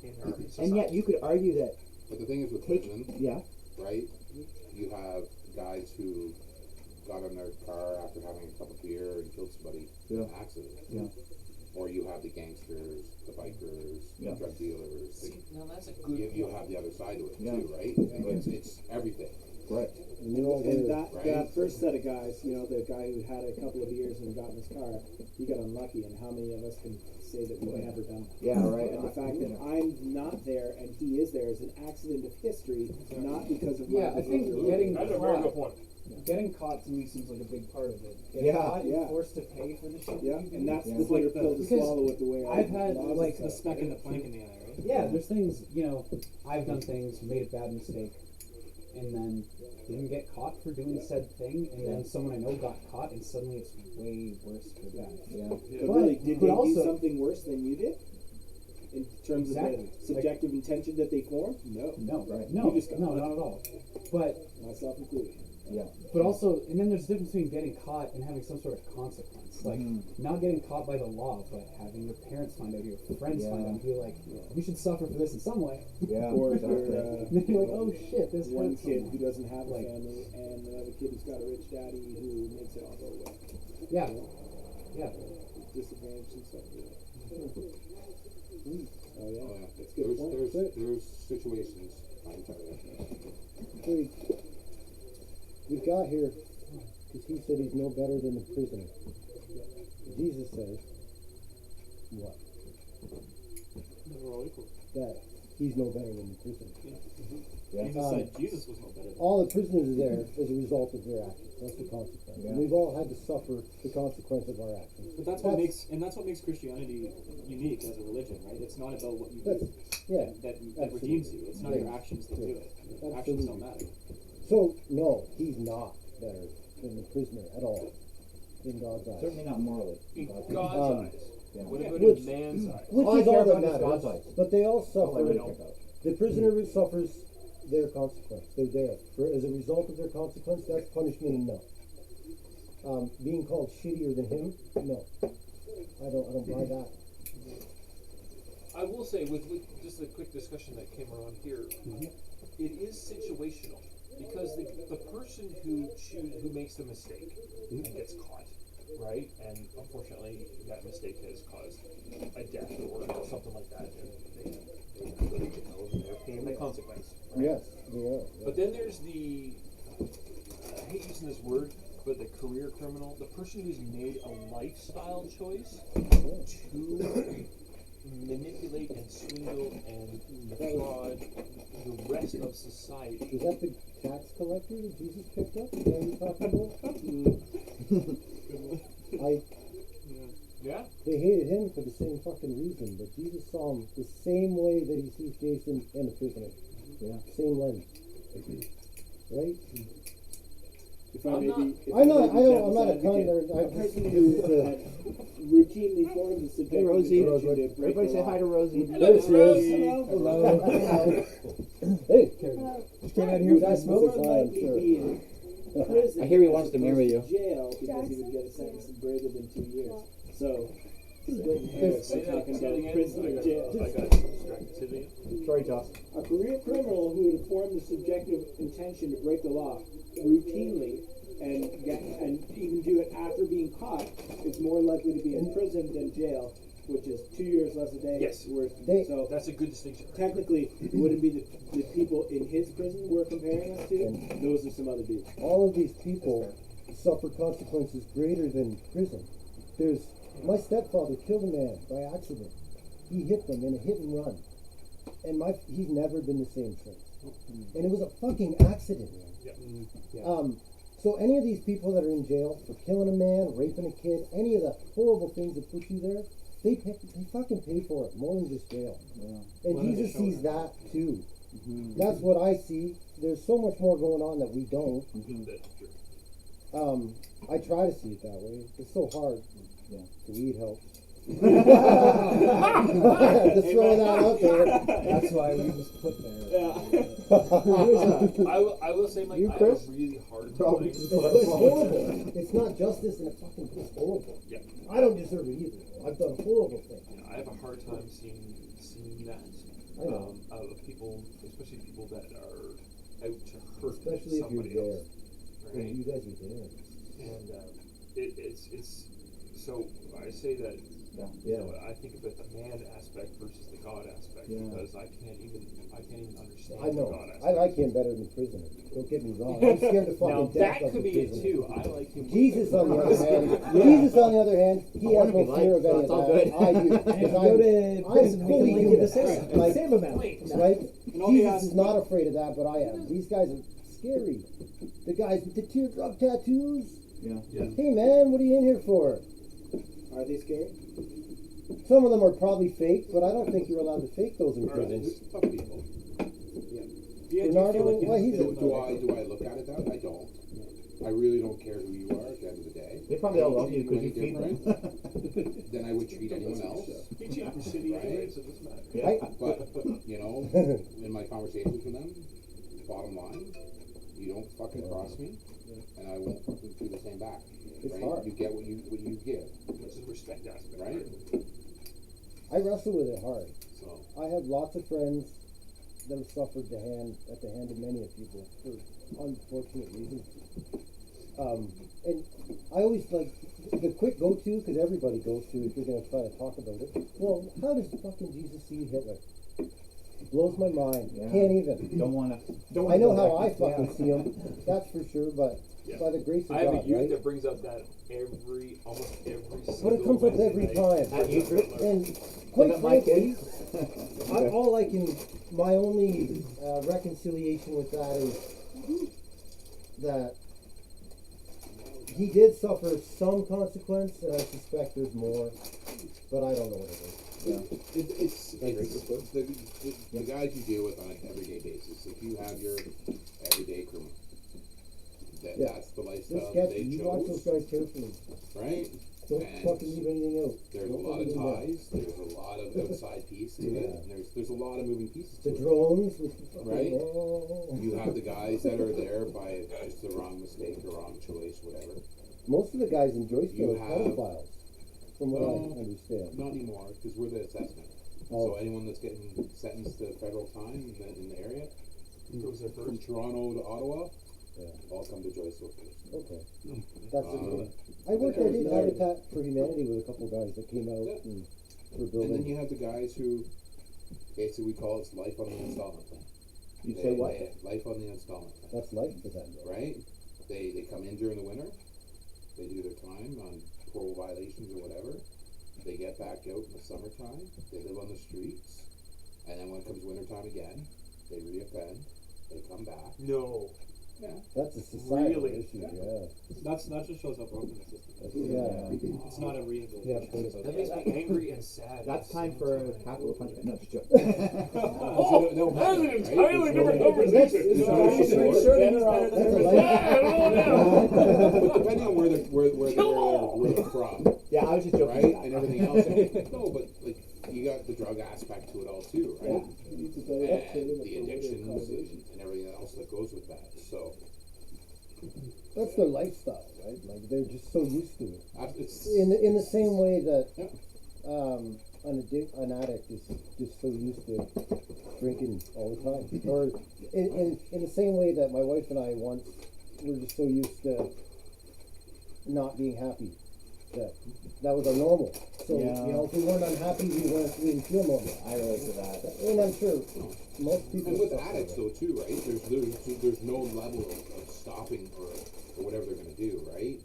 Speaker 5: In our
Speaker 6: And yet
Speaker 5: society.
Speaker 6: you could argue that
Speaker 8: But the thing is with
Speaker 6: take,
Speaker 8: prison,
Speaker 6: yeah,
Speaker 8: right? You have guys who got in their car after having a cup of beer and killed somebody in
Speaker 6: Yeah.
Speaker 8: an accident.
Speaker 6: Yeah.
Speaker 8: Or you have the gangsters, the bikers,
Speaker 6: Yeah.
Speaker 8: the drug dealers.
Speaker 5: See, now that's a good
Speaker 8: You
Speaker 5: point.
Speaker 8: have the other side of it
Speaker 6: Yeah.
Speaker 8: too, right? It's everything.
Speaker 6: right.
Speaker 1: And that
Speaker 8: Right.
Speaker 1: first set of guys, the guy who had a couple of beers and got in his car, he got unlucky. And how many of us can say that we've never done that?
Speaker 6: Yeah, right.
Speaker 1: And the fact that I'm not there and he is there is an accident of history, not because of
Speaker 4: Yeah,
Speaker 1: my
Speaker 4: I think
Speaker 1: behavior.
Speaker 4: getting
Speaker 5: That's a very good
Speaker 4: caught,
Speaker 5: point.
Speaker 4: getting caught to me seems like a big part of it. Getting
Speaker 6: Yeah.
Speaker 4: caught and
Speaker 1: Yeah.
Speaker 4: forced to pay for the shit.
Speaker 1: Yeah,
Speaker 4: that you do.
Speaker 1: and that's
Speaker 6: Yeah.
Speaker 1: the bitter pill to
Speaker 4: Because
Speaker 1: swallow with the way
Speaker 4: I've had
Speaker 1: laws
Speaker 4: like
Speaker 1: are
Speaker 4: the
Speaker 1: set.
Speaker 4: speck in the plank in the eye, right? Yeah, there's things, I've done things, made a bad mistake, and then didn't get caught for doing said thing, and then someone I know got caught, and suddenly it's way worse for them.
Speaker 6: Yeah.
Speaker 1: But
Speaker 4: But-
Speaker 1: really, did
Speaker 4: but
Speaker 1: they
Speaker 4: also-
Speaker 1: do something worse than you did? In terms
Speaker 4: Exactly.
Speaker 1: of the subjective intention that they formed? No.
Speaker 4: No,
Speaker 6: Right.
Speaker 4: no,
Speaker 1: You just got
Speaker 4: no,
Speaker 1: lucky.
Speaker 4: not at all. But
Speaker 1: Myself included.
Speaker 6: Yeah.
Speaker 4: But also, and then there's a difference between getting caught and having some sort of consequence. Like, not getting caught by the law, but having your parents find out, your friends find out, and be like, you should suffer for this in some way.
Speaker 6: Yeah.
Speaker 1: Or
Speaker 6: exactly.
Speaker 1: you're,
Speaker 4: And then you're like, oh shit, this
Speaker 1: one
Speaker 4: hurts
Speaker 1: kid
Speaker 4: someone.
Speaker 1: who doesn't have a
Speaker 4: Like-
Speaker 1: family and another kid who's got a rich daddy who makes it all go away.
Speaker 4: Yeah, yeah.
Speaker 1: Disadvantaged himself. Oh
Speaker 8: Oh,
Speaker 1: yeah,
Speaker 8: yeah.
Speaker 1: that's a good point.
Speaker 8: There's situations, I'm telling you.
Speaker 7: We got here because he said he's no better than the prisoner. Jesus says, what?
Speaker 5: We're all equal.
Speaker 7: That he's no better than the prisoner.
Speaker 6: Yeah.
Speaker 5: Jesus said Jesus was no better than
Speaker 7: All the prisoners are there as a result of their actions. That's the consequence.
Speaker 6: Yeah.
Speaker 7: And we've all had to suffer the consequence of our actions.
Speaker 9: But that's what makes Christianity unique as a religion, right? It's not about what you
Speaker 7: That's,
Speaker 9: do
Speaker 7: yeah.
Speaker 9: that
Speaker 7: absolutely.
Speaker 9: redeems you. It's not your
Speaker 7: Yeah.
Speaker 9: actions that do it.
Speaker 7: Absolutely.
Speaker 9: Actions don't matter.
Speaker 7: So, no, he's not better than the prisoner at all in God's eyes.
Speaker 6: Certainly not morally.
Speaker 5: In
Speaker 6: God's
Speaker 5: God's
Speaker 7: Um,
Speaker 5: eyes.
Speaker 6: Yeah.
Speaker 5: What about
Speaker 7: Which-
Speaker 5: in man's eyes?
Speaker 7: Which
Speaker 6: All I
Speaker 7: is
Speaker 6: care
Speaker 7: all that
Speaker 6: about is God's
Speaker 7: matters.
Speaker 6: eyes.
Speaker 7: But they all
Speaker 5: I
Speaker 7: suffer.
Speaker 5: know.
Speaker 7: The prisoner suffers their consequence. They're there. As a result of their consequence, that's punishment enough. Being called shittier than him, no. I don't buy that.
Speaker 5: I will say, with just a quick discussion that came around here, it is situational because the person who makes the mistake and gets caught, right, and unfortunately that mistake has caused a death or something like that, and they go to jail and they're paying the consequence. Right?
Speaker 7: Yes, they are. Yeah.
Speaker 5: But then there's I hate using this word, but the career criminal, the person who's made a lifestyle choice to manipulate and swindle and defraud the rest of society.
Speaker 7: Is that the tax collector that Jesus picked up? Is that what you're talking about?
Speaker 5: Yeah?
Speaker 7: They hated him for the same fucking reason, but Jesus saw him the same way that he sees Jason and the prisoner.
Speaker 6: Yeah.
Speaker 7: Same lens. Right?
Speaker 1: If I
Speaker 5: I'm
Speaker 1: may
Speaker 5: not-
Speaker 1: be, if
Speaker 7: I'm not
Speaker 1: may be devil's
Speaker 7: a
Speaker 1: advocate,
Speaker 7: kind of,
Speaker 1: a person who had routinely formed the subjective
Speaker 6: Rosie.
Speaker 1: intention to break
Speaker 6: Everybody
Speaker 1: the
Speaker 6: say
Speaker 1: law.
Speaker 6: hi to Rosie.
Speaker 7: There she is.
Speaker 1: Hello.
Speaker 7: Hey,
Speaker 4: Just came out here for a
Speaker 7: that's
Speaker 4: smoke.
Speaker 7: more likely
Speaker 1: Likely be in prison
Speaker 6: I hear he
Speaker 1: as
Speaker 6: wants to
Speaker 1: opposed
Speaker 6: marry you.
Speaker 1: Jail because he would get a sentence of greater than 2 years. So, splitting hairs,
Speaker 5: Say
Speaker 1: we're
Speaker 5: that
Speaker 1: talking
Speaker 5: again.
Speaker 1: about prison or jail.
Speaker 5: I got distracted. Say that again.
Speaker 6: Sorry, Josh.
Speaker 1: A career criminal who had formed the subjective intention to break the law routinely and even do it after being caught is more likely to be in prison than jail, which is 2 years less a day.
Speaker 5: Yes.
Speaker 1: So
Speaker 5: That's a good distinction.
Speaker 1: technically, would it be the people in his prison we're comparing us to? Those are some other dudes.
Speaker 7: all of these people suffer consequences greater than prison. My stepfather killed a man by accident. He hit them in a hit and run. And he's never been the same since. And it was a fucking accident, man.
Speaker 5: Yeah.
Speaker 7: So any of these people that are in jail for killing a man, raping a kid, any of the horrible things that put you there, they fucking pay for it more than just jail. And
Speaker 9: Well,
Speaker 7: Jesus
Speaker 9: they show
Speaker 7: sees
Speaker 9: it.
Speaker 7: that too. That's what I see. There's so much more going on that we don't. I try to see it that way. It's so hard. The weed helps. Just throwing that out there.
Speaker 3: That's why we was put there.
Speaker 5: I will say, Mike,
Speaker 7: You,
Speaker 5: I have
Speaker 7: Chris?
Speaker 5: a really hard
Speaker 7: Probably
Speaker 5: time.
Speaker 7: it's horrible. It's not justice, and it's horrible.
Speaker 5: Yeah.
Speaker 7: I don't deserve it either. I've done horrible things.
Speaker 5: I have a hard time seeing that.
Speaker 7: I know.
Speaker 5: Of people, especially people that are out to hurt
Speaker 7: Especially if
Speaker 5: somebody
Speaker 7: you're
Speaker 5: else.
Speaker 7: there. When
Speaker 5: Right?
Speaker 7: you guys are there.
Speaker 5: And it's so I say that you know, I think about the man aspect versus the God aspect because I can't even understand
Speaker 7: I know.
Speaker 5: the God aspect.
Speaker 7: I like him better than prisoner. Don't get me wrong. I'm scared to
Speaker 5: Now
Speaker 7: fucking death
Speaker 5: that
Speaker 7: of
Speaker 5: could
Speaker 7: the
Speaker 5: be it
Speaker 7: prisoner.
Speaker 5: too. I like him.
Speaker 7: Jesus, on the other hand, he has no fear of any of that. I do.
Speaker 3: And if you
Speaker 7: Because
Speaker 3: go to
Speaker 7: I'm
Speaker 3: prison, we
Speaker 7: fully
Speaker 3: can like
Speaker 7: human.
Speaker 3: give the same,
Speaker 7: Like,
Speaker 3: same amount.
Speaker 7: right?
Speaker 9: And all he
Speaker 7: Jesus
Speaker 9: asks-
Speaker 7: is not afraid of that, but I am. These guys are scary. The guys with the teardrop tattoos.
Speaker 5: Yeah.
Speaker 7: Hey man, what are you in here for?
Speaker 1: Are they scary?
Speaker 7: Some of them are probably fake, but I don't think you're allowed to fake those in
Speaker 8: Are
Speaker 7: prison.
Speaker 8: they tough people?
Speaker 7: Bernardo, why he's
Speaker 8: Do I look at it that? I don't. I really don't care who you are at the end of the day.
Speaker 6: They probably all
Speaker 8: I don't
Speaker 6: love you
Speaker 8: treat
Speaker 6: because you
Speaker 8: any
Speaker 6: feed them.
Speaker 8: different than I would treat anyone else.
Speaker 5: He cheated for shitty
Speaker 8: Right?
Speaker 5: anyway, so it doesn't matter.
Speaker 8: But, you know, in my conversations with them, bottom line, you don't fucking cross me, and I won't fucking do the same back.
Speaker 7: It's
Speaker 8: Right?
Speaker 7: hard.
Speaker 8: You get what you give,
Speaker 5: Which is respect aspect,
Speaker 8: right?
Speaker 7: I wrestle with it hard.
Speaker 8: So,
Speaker 7: I have lots of friends that have suffered at the hand of many of people for unfortunate reasons. And I always like the quick go-to, because everybody goes to if you're going to try to talk about it. Well, how does fucking Jesus see Hitler? Blows my mind.
Speaker 6: Yeah.
Speaker 7: Can't even.
Speaker 6: Don't wanna
Speaker 7: I know how I fucking see him. That's for sure. But by the grace of
Speaker 5: I have
Speaker 7: God,
Speaker 5: a youth
Speaker 7: right?
Speaker 5: that brings up that almost every single
Speaker 7: But it comes up every
Speaker 5: Wednesday
Speaker 7: time.
Speaker 5: night.
Speaker 6: you, Chris?
Speaker 7: And quite
Speaker 6: Look at my
Speaker 7: frankly, my only reconciliation with that is that he did suffer some consequence, and I suspect there's more, but I don't know what it is.
Speaker 8: it's the guys you deal with on an everyday basis. If you have your everyday criminal, that's the
Speaker 7: They're
Speaker 8: lifestyle
Speaker 7: sketchy.
Speaker 8: they
Speaker 7: You watch those
Speaker 8: chose,
Speaker 7: guys carefully.
Speaker 8: right?
Speaker 7: Don't
Speaker 8: And
Speaker 7: fucking leave anything out.
Speaker 8: There's a
Speaker 7: Don't
Speaker 8: lot of
Speaker 7: leave anything out.
Speaker 8: ties. There's a lot of outside piece to it. And there's a lot of moving pieces to
Speaker 7: The
Speaker 8: it.
Speaker 7: drones with the fucking,
Speaker 8: Right? You have the guys that are there by just the wrong mistake or wrong choice, whatever.
Speaker 7: most of the guys in Joyceville
Speaker 8: You
Speaker 7: are
Speaker 8: have-
Speaker 7: pedophiles, from what I understand.
Speaker 8: Not anymore, because we're the assessment.
Speaker 7: Oh.
Speaker 8: So anyone that's getting sentenced to federal time in the area,
Speaker 5: Goes there
Speaker 8: from
Speaker 5: first.
Speaker 8: Toronto to Ottawa,
Speaker 7: Yeah.
Speaker 8: all come to Joyceville first.
Speaker 7: Okay. That's
Speaker 8: Um,
Speaker 7: I worked I did
Speaker 8: there-
Speaker 7: Habitat for Humanity with a couple guys that came out and were
Speaker 8: And then
Speaker 7: building.
Speaker 8: you have the guys who, basically we call it life on the installment plan.
Speaker 6: You say what?
Speaker 8: Life on the installment plan,
Speaker 7: That's life for them.
Speaker 8: right? They come in during the winter, they do their time on parole violations or whatever. They get back out in the summertime, they live on the streets, and then when it comes wintertime again, they reoffend, they come back.
Speaker 5: No.
Speaker 8: Yeah.
Speaker 7: That's a societal
Speaker 5: Really?
Speaker 7: issue, yeah.
Speaker 9: That just shows how broken the system is.
Speaker 7: Yeah.
Speaker 9: It's not a rehabilitation.
Speaker 3: Yeah,
Speaker 5: That makes me angry and sad.
Speaker 6: That's time for a capital punishment. No, just joking.
Speaker 5: Oh, that's an entirely different
Speaker 7: That's-
Speaker 5: conversation.
Speaker 7: it's-
Speaker 5: That's
Speaker 7: a life.
Speaker 8: Depending on where they're from,
Speaker 6: Yeah, I was just joking.
Speaker 8: right, and everything else. No, but like you got the drug aspect to it all too, right? And the addictions and everything else that goes with that. So
Speaker 7: That's their lifestyle, right? Like they're just so used to it.
Speaker 8: it's
Speaker 7: In the same way that
Speaker 8: Yeah.
Speaker 7: an addict is just so used to drinking all the time, or in the same way that my wife and I once were just so used to not being happy that was our normal. So
Speaker 6: Yeah.
Speaker 7: you know, if we weren't unhappy, we didn't feel normal.
Speaker 6: I relate to that.
Speaker 7: And I'm sure most people.
Speaker 8: and with
Speaker 7: suffer
Speaker 8: addicts
Speaker 7: that.
Speaker 8: though too, right? There's no level of stopping or whatever they're gonna do, right?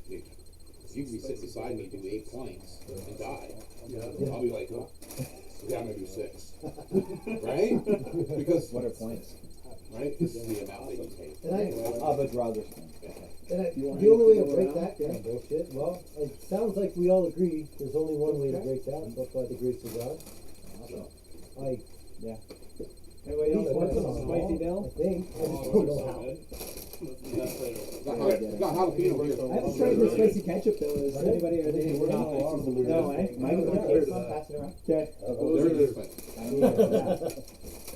Speaker 8: Like, you can be sitting beside me, do 8 planks and die. I'll be like, oh, yeah, I'm gonna do 6, right? Because
Speaker 6: What are points?
Speaker 8: right? This is the amount that you take.
Speaker 7: And I,
Speaker 6: Of a drug or something.
Speaker 7: and the only way to break that kind of bullshit, well, it sounds like we all agree there's only one way to break that, and that's by the grace of God. Like,
Speaker 6: Yeah.
Speaker 9: Anybody else want some spicy
Speaker 7: I
Speaker 9: Bill?
Speaker 7: think, I just don't know how.
Speaker 8: Got jalapeno here.
Speaker 3: I haven't tried the spicy ketchup though. Is anybody or they
Speaker 9: We're not
Speaker 3: No, eh?
Speaker 6: Mike, you want to take some? Pass it around.
Speaker 3: Okay.
Speaker 8: They're different.
Speaker 6: I need it.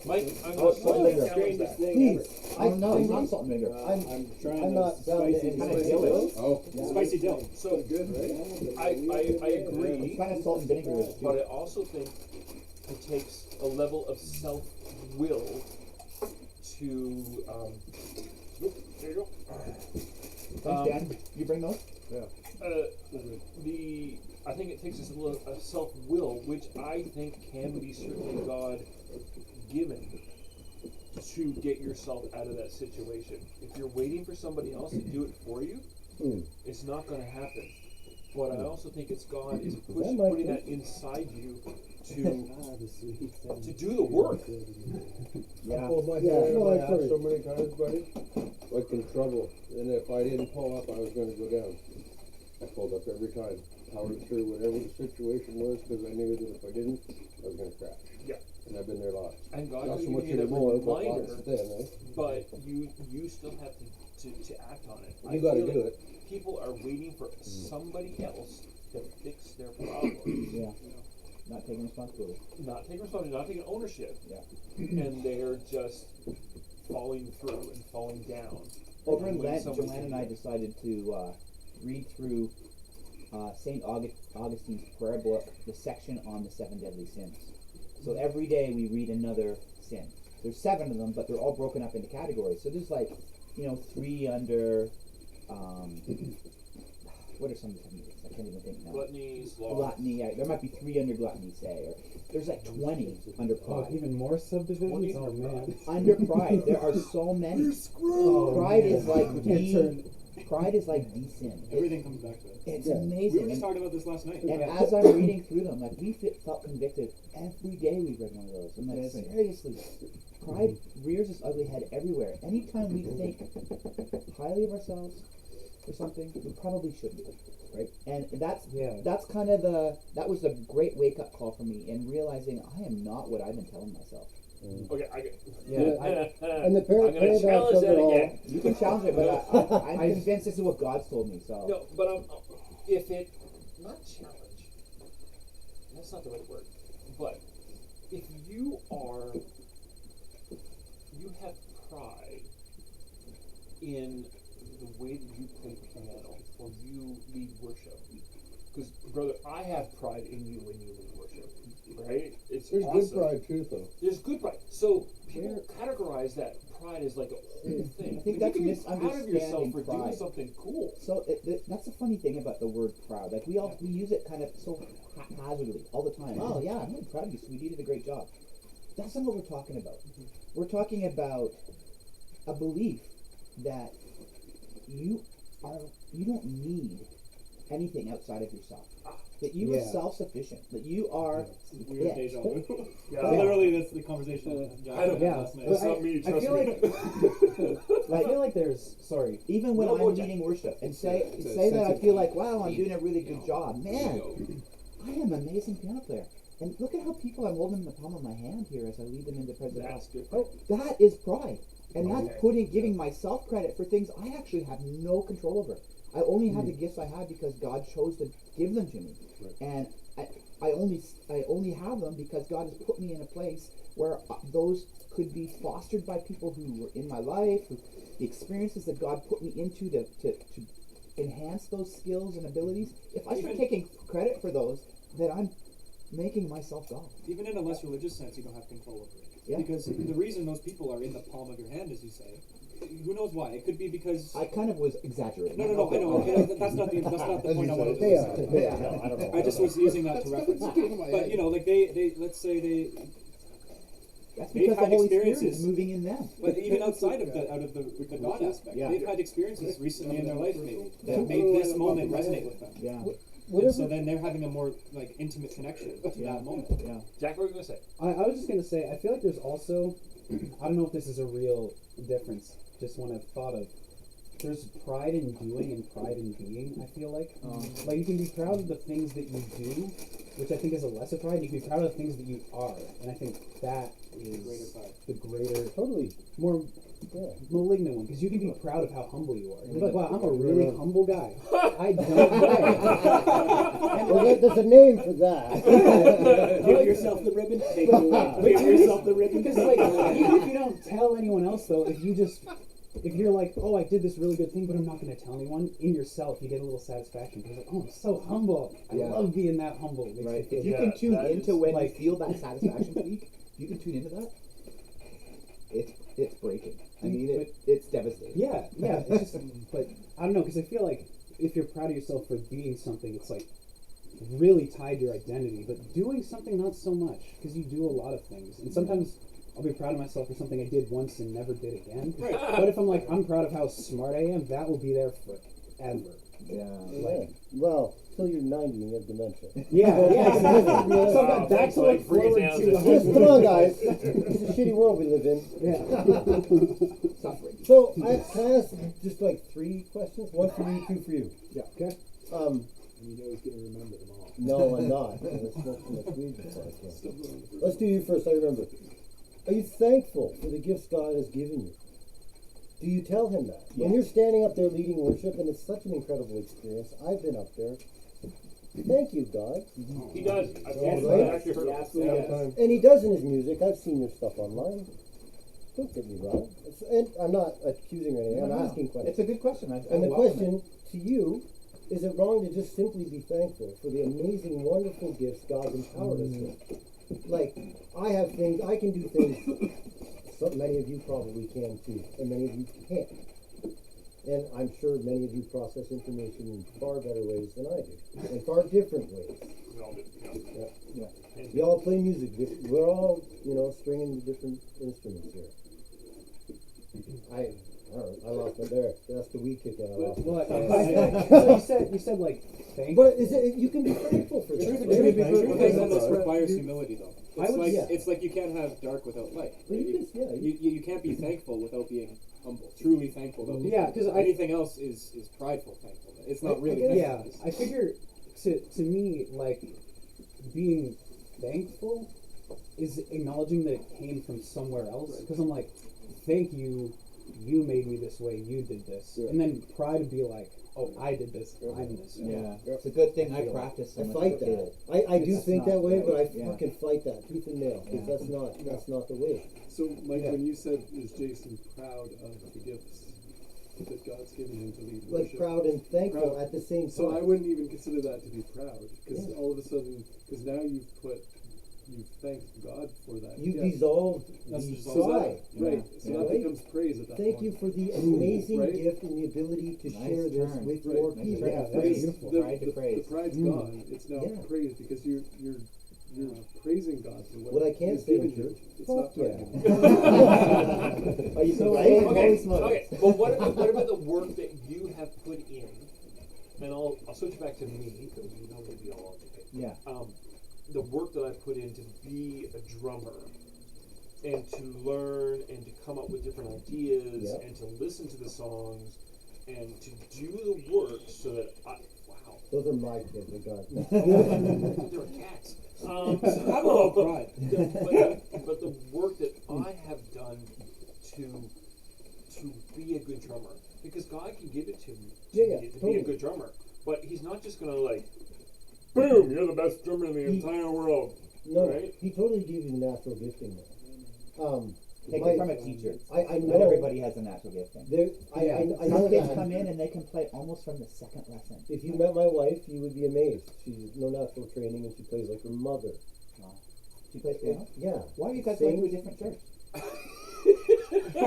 Speaker 5: Mike, I'm
Speaker 6: Oh,
Speaker 5: not
Speaker 6: salt and vinegar.
Speaker 1: Strangest thing
Speaker 7: Please,
Speaker 6: I don't know, it's not salt and vinegar.
Speaker 1: I'm trying
Speaker 7: I'm not down to
Speaker 1: spicy
Speaker 7: any
Speaker 6: Kind of
Speaker 1: spicy
Speaker 6: dill
Speaker 1: Bill.
Speaker 6: it.
Speaker 8: Oh,
Speaker 9: Spicy dill.
Speaker 5: So
Speaker 1: Good, right?
Speaker 5: I
Speaker 6: It's
Speaker 5: agree,
Speaker 6: kind of salt and vinegar is
Speaker 5: but
Speaker 6: too.
Speaker 5: I also think it takes a level of self-will to, there you go.
Speaker 6: Thanks, Dan. You bring those?
Speaker 5: I think it takes a level of self-will, which I think can be certainly God given to get yourself out of that situation. If you're waiting for somebody else to do it for you, it's not going to happen. But I also think it's God is putting that inside you to do the work.
Speaker 6: Yeah.
Speaker 2: Pulled my hair out of my ass so many times, buddy, like in trouble. And if I didn't pull up, I was gonna go down. I pulled up every time, powered through whatever the situation was, because I knew that if I didn't, I was gonna crash.
Speaker 5: Yeah.
Speaker 2: And I've been there lots.
Speaker 5: And God
Speaker 2: Not
Speaker 5: is
Speaker 2: so much
Speaker 5: giving you that
Speaker 2: anymore, but
Speaker 5: reminder,
Speaker 2: lots then, eh?
Speaker 5: but you still have to act on it.
Speaker 2: You gotta do it.
Speaker 5: People are waiting for somebody else to fix their problem.
Speaker 6: Yeah. Not taking responsibility.
Speaker 5: Not taking responsibility, not taking ownership.
Speaker 6: Yeah.
Speaker 5: And they're just falling through and falling down.
Speaker 6: Over in
Speaker 5: When
Speaker 6: Lent,
Speaker 5: somebody's
Speaker 6: Joanne and I decided to read through St. Augustine's prayer book, the section on the 7 deadly sins. So every day we read another sin. There's 7 of them, but they're all broken up into categories. So there's 3 under, what are some of the techniques? I can't even think now.
Speaker 5: Gluttony, sloth.
Speaker 6: Gluttony, there might be 3 under gluttony, say, or there's 20 under pride.
Speaker 4: Even more subdivisions? Oh man.
Speaker 6: Under pride, there are so many. Pride is like pride is like the sin.
Speaker 9: Everything comes back to it.
Speaker 6: It's
Speaker 9: We
Speaker 6: amazing.
Speaker 9: were just
Speaker 6: And,
Speaker 9: talking about this last night.
Speaker 6: and as I'm reading through them, we felt convicted every day we read one of those. I'm like, seriously, pride rears its ugly head everywhere. Anytime we think highly of ourselves or something, we probably shouldn't, right? And that's kind of that was a great wake up call for me in realizing I am not what I've been telling myself.
Speaker 5: Okay, I get.
Speaker 7: And the
Speaker 5: I'm gonna
Speaker 7: paradox
Speaker 5: challenge
Speaker 7: of
Speaker 5: that
Speaker 7: it all,
Speaker 5: again.
Speaker 6: You can challenge it, but I'm convinced this is what God's told me. So
Speaker 5: No, but if it not challenge, that's not the right word. But if you have pride in the way that you play piano or you lead worship, because brother, I have pride in you when you lead worship, right? It's
Speaker 2: There's
Speaker 5: awesome.
Speaker 2: good pride too, though.
Speaker 5: There's good pride. So people categorize that pride as like a whole thing.
Speaker 6: I think
Speaker 5: But
Speaker 6: that's
Speaker 5: you can be proud of yourself
Speaker 6: misunderstanding
Speaker 5: for doing
Speaker 6: pride.
Speaker 5: something cool.
Speaker 6: So that's the funny thing about the word proud. Like we use it kind of so haphazardly all the time. Oh yeah, I'm really proud of you, sweetie. You did a great job. That's not what we're talking about. We're talking about a belief that you don't need anything outside of yourself. That you are self-sufficient. That you are
Speaker 9: Weird
Speaker 6: it.
Speaker 9: deja vu.
Speaker 6: Yeah.
Speaker 9: Literally, that's the conversation Jack had last night.
Speaker 5: That's not me.
Speaker 4: I
Speaker 5: Trust
Speaker 4: feel
Speaker 5: me.
Speaker 4: like I feel like there's
Speaker 6: Even when
Speaker 5: No,
Speaker 6: I'm
Speaker 5: Jack.
Speaker 6: leading worship and say
Speaker 8: It's a
Speaker 6: that I
Speaker 8: sense of
Speaker 6: feel like, wow, I'm doing a really good job. Man,
Speaker 8: Ego.
Speaker 6: I am an amazing piano player. And look at how people I'm holding in the palm of my hand here as I lead them into present
Speaker 5: That's
Speaker 6: health.
Speaker 5: different.
Speaker 6: That is pride. And that's
Speaker 5: Okay.
Speaker 6: giving myself credit for things I actually have no control over. I only have the gifts I have because God chose to give them to me. And I only have them because God has put me in a place where those could be fostered by people who were in my life, the experiences that God put me into to enhance those skills and abilities. If I start taking credit for those, then I'm making myself God.
Speaker 9: Even in a less religious sense, you don't have control over it.
Speaker 6: Yeah.
Speaker 9: Because the reason those people are in the palm of your hand, as you say, who knows why? It could be because...
Speaker 6: I kind of was exaggerating.
Speaker 9: No, I know. Okay, that's not the point I wanted to say.
Speaker 6: I don't know.
Speaker 9: I just was using that to reference. But, like, they let's say
Speaker 6: That's
Speaker 9: they've
Speaker 6: because the
Speaker 9: had
Speaker 6: Holy Spirit
Speaker 9: experiences.
Speaker 6: is moving in them.
Speaker 9: But even outside of the God aspect,
Speaker 6: Yeah.
Speaker 9: they've had experiences recently in their life maybe that made this moment resonate with them.
Speaker 6: Yeah.
Speaker 9: And so then they're having a more intimate connection to
Speaker 6: Yeah.
Speaker 9: that moment.
Speaker 6: Yeah.
Speaker 5: Jack, what were you gonna say?
Speaker 3: I was just gonna say, I feel like there's also
Speaker 4: I don't know if this is a real difference. Just one I've thought of. There's pride in doing and pride in being, I feel like. Like, you can be proud of the things that you do, which I think is a lesser pride. You can be proud of the things that you are. And I think that is the greater, more malignant one. Because you can be proud of how humble you are. You're like, wow, I'm a really humble guy. I don't brag.
Speaker 7: Well, there's a name for that.
Speaker 1: Give yourself the ribbon. Take it away. Give yourself the ribbon.
Speaker 4: Because, like, even if you don't tell anyone else, though, if you're like, oh, I did this really good thing, but I'm not going to tell anyone, in yourself, you get a little satisfaction. Because, like, oh, I'm so humble. I love being that humble. It makes me feel
Speaker 6: If you
Speaker 4: good.
Speaker 6: can tune into when
Speaker 4: like-
Speaker 6: you feel that satisfaction peak, if you can tune into that, it's breaking. I mean, it's devastating.
Speaker 4: Yeah, it's just, but I don't know, because I feel like if you're proud of yourself for being something, it's like really tied to your identity. But doing something, not so much, because you do a lot of things. And sometimes I'll be proud of myself for something I did once and never did again.
Speaker 5: Right.
Speaker 4: But if I'm like, I'm proud of how smart I am, that will be there forever.
Speaker 7: Yeah. Well, till you're 90 and you have dementia.
Speaker 4: Yeah, exactly. So that's to look forward to.
Speaker 7: Just come on, guys. It's a shitty world we live in.
Speaker 4: Yeah.
Speaker 6: Suffering.
Speaker 7: So, can I ask just like 3 questions? 1 for you, 2 for you.
Speaker 4: Yeah. Okay.
Speaker 1: You know he's going to remember them all.
Speaker 7: No, I'm not. I smoked too much weed before I came. Let's do you first. I remember. Are you thankful for the gifts God has given you? Do you tell him that? When you're standing up there leading worship, and it's such an incredible experience. I've been up there. Thank you, God.
Speaker 5: He does.
Speaker 7: Right?
Speaker 5: I've actually heard of
Speaker 1: Absolutely.
Speaker 7: And he does in his music. I've seen your stuff online. Don't get me wrong. And I'm not accusing or anything. I'm asking questions.
Speaker 6: It's a good question.
Speaker 7: And the question to you, is it wrong to just simply be thankful for the amazing, wonderful gifts God empowered us with? Like, I have things, I can do things many of you probably can too, and many of you can't. And I'm sure many of you process information in far better ways than I do, in far different ways.
Speaker 5: We all do.
Speaker 7: Yeah. We all play music. We're all, stringing different instruments here. I lost my there. That's the weed kick in. I lost.
Speaker 4: So you said like thank.
Speaker 7: But you can be thankful for
Speaker 9: The
Speaker 7: that.
Speaker 9: truth is this requires humility, though.
Speaker 4: I
Speaker 9: It's like you can't have dark without light.
Speaker 7: But
Speaker 9: You can't be thankful without being humble. Truly thankful. Though.
Speaker 4: Yeah, because
Speaker 9: Anything else is prideful thankful. It's not really.
Speaker 4: Yeah, I figure to me, like, being thankful is acknowledging that it came from somewhere else. Because I'm like, thank you, you made me this way, you did this.
Speaker 7: Yeah.
Speaker 4: And then pride would be like, oh, I did this, I'm this way.
Speaker 6: Yeah, it's a good thing I practice.
Speaker 7: I fight that. I do
Speaker 6: It's
Speaker 7: think
Speaker 6: not
Speaker 7: that way,
Speaker 6: right.
Speaker 7: but I
Speaker 6: Yeah.
Speaker 7: fucking fight that tooth and nail because that's not the way.
Speaker 10: So, Mike, when you said, is Jason proud of the gifts that God's given him to lead
Speaker 7: Like
Speaker 10: worship?
Speaker 7: proud and thankful
Speaker 10: Proud.
Speaker 7: at the same time.
Speaker 10: So I wouldn't even consider that to be proud, because
Speaker 7: Yeah.
Speaker 10: all of a sudden, because now you've thanked God for that.
Speaker 7: You
Speaker 10: gift.
Speaker 7: dissolved
Speaker 5: That's
Speaker 7: the
Speaker 5: dissolved.
Speaker 7: pride.
Speaker 10: Right. So that
Speaker 7: Right?
Speaker 10: becomes praise at that
Speaker 7: Thank
Speaker 10: point.
Speaker 7: you for the amazing
Speaker 10: Right?
Speaker 7: gift and the ability to
Speaker 6: Nice
Speaker 7: share this
Speaker 6: turn.
Speaker 7: with
Speaker 10: Right.
Speaker 7: your
Speaker 10: Nice
Speaker 7: people.
Speaker 6: turn.
Speaker 4: Yeah, that's
Speaker 10: Because
Speaker 4: beautiful.
Speaker 6: Pride to
Speaker 10: the
Speaker 6: praise.
Speaker 10: pride's
Speaker 7: Mm.
Speaker 10: gone. It's now
Speaker 7: Yeah.
Speaker 10: praise because you're praising God for
Speaker 7: What I can't
Speaker 10: He's
Speaker 7: say
Speaker 10: given
Speaker 7: in
Speaker 10: you.
Speaker 7: church,
Speaker 10: It's
Speaker 7: fuck
Speaker 10: not pride
Speaker 7: yeah.
Speaker 10: anymore.
Speaker 7: Are you
Speaker 6: So,
Speaker 7: right?
Speaker 6: okay,
Speaker 7: Holy smokes.
Speaker 5: Okay, but what about the work that you have put in? And I'll switch back to me because you know maybe I'll alternate.
Speaker 6: Yeah.
Speaker 5: The work that I put in to be a drummer and to learn and to come up with different ideas
Speaker 7: Yep.
Speaker 5: and to listen to the songs and to do the work so that
Speaker 7: Those are my kids, I got.
Speaker 5: there are cats.
Speaker 9: Have a little pride.
Speaker 5: But the work that I have done to be a good drummer, because God can give it to me to be a
Speaker 7: totally.
Speaker 5: good drummer, but He's not just gonna like, boom, you're the best drummer in the entire world.
Speaker 7: No,
Speaker 5: Right?
Speaker 7: he totally gave you the natural gifting though.
Speaker 6: Take it from a teacher.
Speaker 7: I
Speaker 6: Not
Speaker 7: know
Speaker 6: everybody has a natural gifting.
Speaker 7: I
Speaker 6: Some
Speaker 7: know
Speaker 6: kids
Speaker 7: that.
Speaker 6: come in and they can play almost from the second lesson.
Speaker 7: If you met my wife, you would be amazed. She's no natural training and she plays like her mother.
Speaker 6: She plays piano?
Speaker 7: Yeah.
Speaker 6: Why are you guys
Speaker 7: Sing.
Speaker 6: going to a different church?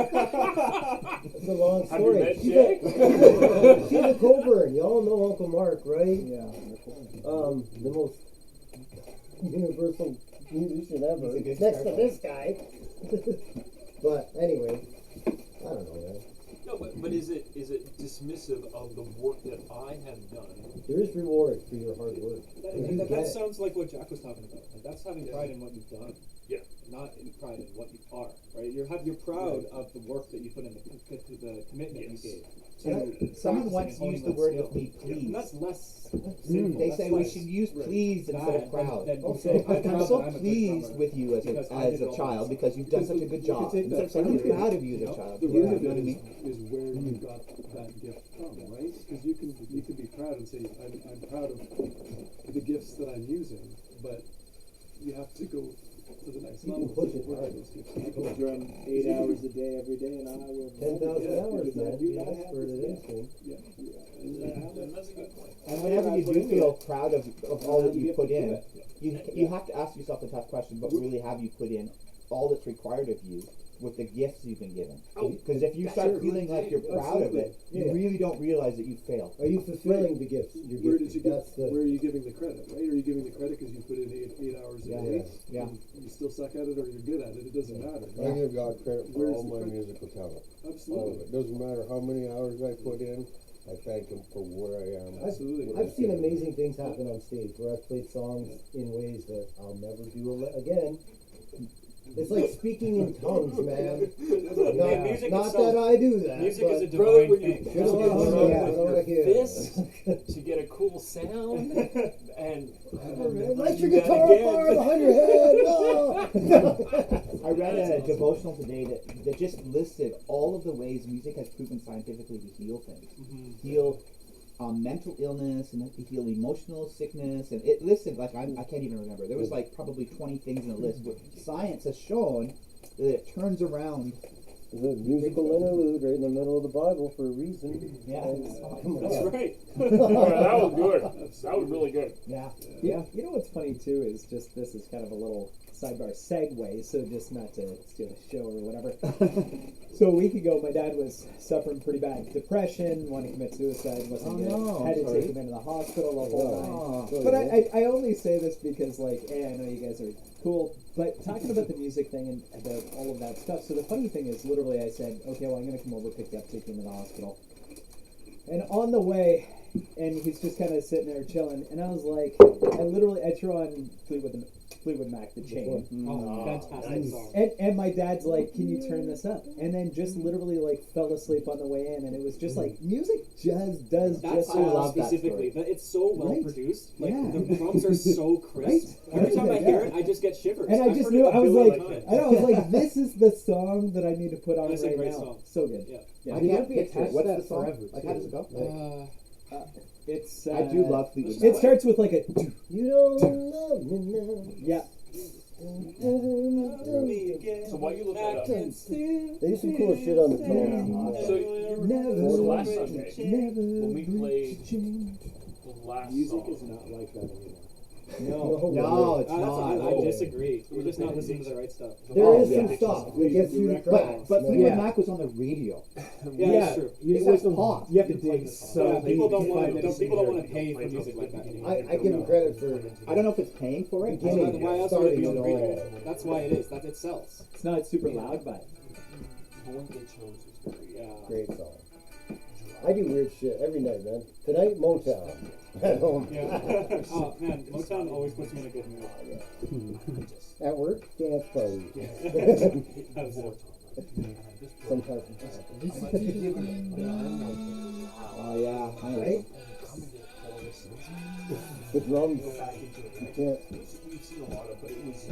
Speaker 7: It's a long
Speaker 5: Have you
Speaker 7: story.
Speaker 5: met
Speaker 7: She's
Speaker 5: Jay?
Speaker 7: she's a Coburn. Y'all know Uncle Mark, right?
Speaker 6: Yeah.
Speaker 7: The most universal musician ever.
Speaker 6: He's a good
Speaker 7: Next to
Speaker 6: guitar
Speaker 7: this guy. But anyway, I don't know, man.
Speaker 5: No, but is it dismissive of the work that I have done?
Speaker 7: There is reward for your hard work. And you
Speaker 9: That
Speaker 7: get it.
Speaker 9: sounds like what Jack was talking about. Like, that's having pride in what you've done.
Speaker 5: Yeah.
Speaker 9: not in pride in what you are, right? You're proud of the work that you put in, the commitment you gave.
Speaker 6: Someone once used the word with me, please.
Speaker 9: And that's less
Speaker 6: They
Speaker 9: that's
Speaker 6: say we
Speaker 9: less
Speaker 6: should use please instead of proud.
Speaker 9: than you
Speaker 6: I'm
Speaker 9: say, I'm proud
Speaker 6: so
Speaker 9: that I'm a good
Speaker 6: pleased
Speaker 9: drummer
Speaker 6: with you as
Speaker 9: because I
Speaker 6: a
Speaker 9: did all
Speaker 6: child
Speaker 9: this.
Speaker 6: because you've done such a good job.
Speaker 10: take
Speaker 6: Instead
Speaker 10: that
Speaker 6: of saying I'm
Speaker 10: further.
Speaker 6: proud of you as a child.
Speaker 10: The
Speaker 6: Yeah,
Speaker 10: root
Speaker 6: you
Speaker 10: of
Speaker 6: know
Speaker 10: it
Speaker 6: what I mean?
Speaker 10: is where you got that gift from, right? Because you can be proud and say, I'm proud of the gifts that I'm using, but you have to go to the next level.
Speaker 7: push it
Speaker 10: Work
Speaker 7: hard.
Speaker 10: those gifts.
Speaker 1: I can drum 8 hours a day every day, and I will.
Speaker 7: 10,000 hours,
Speaker 1: because I
Speaker 7: man.
Speaker 1: do
Speaker 7: You
Speaker 1: not
Speaker 7: asked
Speaker 1: have
Speaker 7: for it,
Speaker 1: this
Speaker 7: it
Speaker 1: gift.
Speaker 7: is.
Speaker 10: Yeah.
Speaker 5: And that's a good point.
Speaker 6: And whenever you do feel proud of all that you put in,
Speaker 1: Yeah.
Speaker 6: you have to ask yourself the tough question, but really have you put in all that's required of you with the gifts you've been given? Because if you start feeling like you're proud of it, you
Speaker 7: Yeah.
Speaker 6: really don't realize that you failed.
Speaker 7: Are you fulfilling the gifts?
Speaker 10: Where did you get?
Speaker 7: That's the.
Speaker 10: Where are you giving the credit? Right? Are you giving the credit because you put in eight hours a
Speaker 6: Yeah.
Speaker 10: day?
Speaker 6: Yeah.
Speaker 10: And you still suck at it, or you're good at it. It doesn't matter.
Speaker 2: I give God credit for
Speaker 10: Where's
Speaker 2: all
Speaker 10: the
Speaker 2: my
Speaker 10: credit?
Speaker 2: musical talent. All of
Speaker 10: Absolutely.
Speaker 2: it. Doesn't matter how many hours I put in, I thank Him for where I am.
Speaker 10: Absolutely.
Speaker 7: I've seen amazing things happen on stage where I've played songs in ways that I'll never do again. It's like speaking in tongues, man.
Speaker 9: Yeah, music
Speaker 7: Not
Speaker 9: itself-
Speaker 7: that I do that.
Speaker 9: Music
Speaker 7: but
Speaker 9: is a divine
Speaker 5: when you-
Speaker 9: thing.
Speaker 7: Just what I wanna-
Speaker 9: Yeah.
Speaker 7: what I wanna hear.
Speaker 5: This to get a cool sound and
Speaker 7: Light your
Speaker 5: do that
Speaker 7: guitar
Speaker 5: again.
Speaker 7: bar behind your head. No.
Speaker 6: I read a devotional today that just listed all of the ways music has proven scientifically to heal things. Heal mental illness and heal emotional sickness, and it listed like I can't even remember. There was like probably 20 things in the list. But science has shown that it turns around.
Speaker 7: The musical interlude right in the middle of the Bible for a reason.
Speaker 6: Yeah.
Speaker 7: Come on.
Speaker 9: That's right.
Speaker 5: that was good. That was really good.
Speaker 6: Yeah.
Speaker 3: Yeah. You know what's funny too is just this is kind of a little sidebar segue, so just not to steal the show or whatever. So a week ago, my dad was suffering pretty bad depression, wanted to commit suicide, wasn't good.
Speaker 6: no,
Speaker 3: Had to
Speaker 6: sorry.
Speaker 3: take him into the hospital the whole
Speaker 6: Oh.
Speaker 3: nine. But I only say this because, like, I know you guys are cool, but talking about the music thing and about all of that stuff. So the funny thing is, literally, I said, okay, well, I'm going to come over, pick you up, take you into the hospital. And on the way, and he's just kind of sitting there chilling, and I was like, I threw on Fleetwood Mac, The Chain.
Speaker 9: Oh, fantastic song.
Speaker 3: And my dad's like, can you turn this up? And then just literally like fell asleep on the way in, and it was just like music just does
Speaker 9: That
Speaker 3: just
Speaker 9: song
Speaker 6: love that
Speaker 9: specifically,
Speaker 6: story.
Speaker 9: but it's so well
Speaker 3: Right.
Speaker 9: produced. Like
Speaker 3: Yeah.
Speaker 9: the drums are so crisp.
Speaker 3: Right.
Speaker 9: Every time I
Speaker 3: Yeah.
Speaker 9: hear it, I just get shivers.
Speaker 3: and I
Speaker 9: I've
Speaker 3: just
Speaker 9: heard
Speaker 3: knew
Speaker 9: it
Speaker 3: I was
Speaker 9: a
Speaker 3: like,
Speaker 9: billion
Speaker 3: I know, I
Speaker 9: times.
Speaker 3: was like, this is the song that I need to put on
Speaker 9: That's a
Speaker 3: right
Speaker 9: great
Speaker 3: now.
Speaker 9: song.
Speaker 3: So good.
Speaker 9: Yeah.
Speaker 3: Yeah.
Speaker 6: I
Speaker 3: You
Speaker 6: can't
Speaker 3: gotta be
Speaker 6: picture it.
Speaker 3: attached
Speaker 6: What's
Speaker 3: to
Speaker 6: the
Speaker 3: that
Speaker 6: song?
Speaker 3: forever,
Speaker 6: Like, how does it go?
Speaker 3: It's
Speaker 6: I do love Fleetwood
Speaker 3: It
Speaker 6: Mac.
Speaker 3: starts with like a
Speaker 7: You don't love me now.
Speaker 3: yeah.
Speaker 5: So while you look that up,
Speaker 7: They do some cool shit on the phone.
Speaker 5: so you
Speaker 3: Never
Speaker 5: remember last Sunday
Speaker 3: never
Speaker 5: when we played
Speaker 3: change.
Speaker 5: the last
Speaker 1: Music
Speaker 5: song.
Speaker 1: is not like that anymore.
Speaker 6: No, it's
Speaker 9: I
Speaker 6: not.
Speaker 9: disagree. We're just not listening to the right stuff.
Speaker 7: There is
Speaker 6: yeah.
Speaker 7: some stuff that gets you the crowd.
Speaker 6: But Fleetwood
Speaker 3: Yeah.
Speaker 6: Mac was on the radio.
Speaker 9: Yeah, that's true.
Speaker 6: It was pop.
Speaker 3: You have to dig so
Speaker 9: Yeah, people
Speaker 3: deep
Speaker 9: don't
Speaker 3: to
Speaker 9: want
Speaker 3: find
Speaker 9: to.
Speaker 3: it.
Speaker 9: People don't want to pay for music like that anymore.
Speaker 7: I give him credit for
Speaker 6: I don't know if it's paying for it.
Speaker 7: beginning,
Speaker 9: Why else would it be
Speaker 7: starting
Speaker 9: on
Speaker 7: it
Speaker 9: the radio?
Speaker 7: all.
Speaker 9: That's why it is. That it sells.
Speaker 3: It's not super loud, but
Speaker 5: The one they chose was very
Speaker 9: Yeah.
Speaker 7: Great song. I do weird shit every night, man. Tonight, Motown. At home.
Speaker 9: Yeah. Oh man, Motown always puts me in a good mood.
Speaker 7: At work, dance party. Sometimes.
Speaker 6: Oh yeah, I know.
Speaker 7: Right? The drums, you can't.
Speaker 5: We've seen a lot of, but it was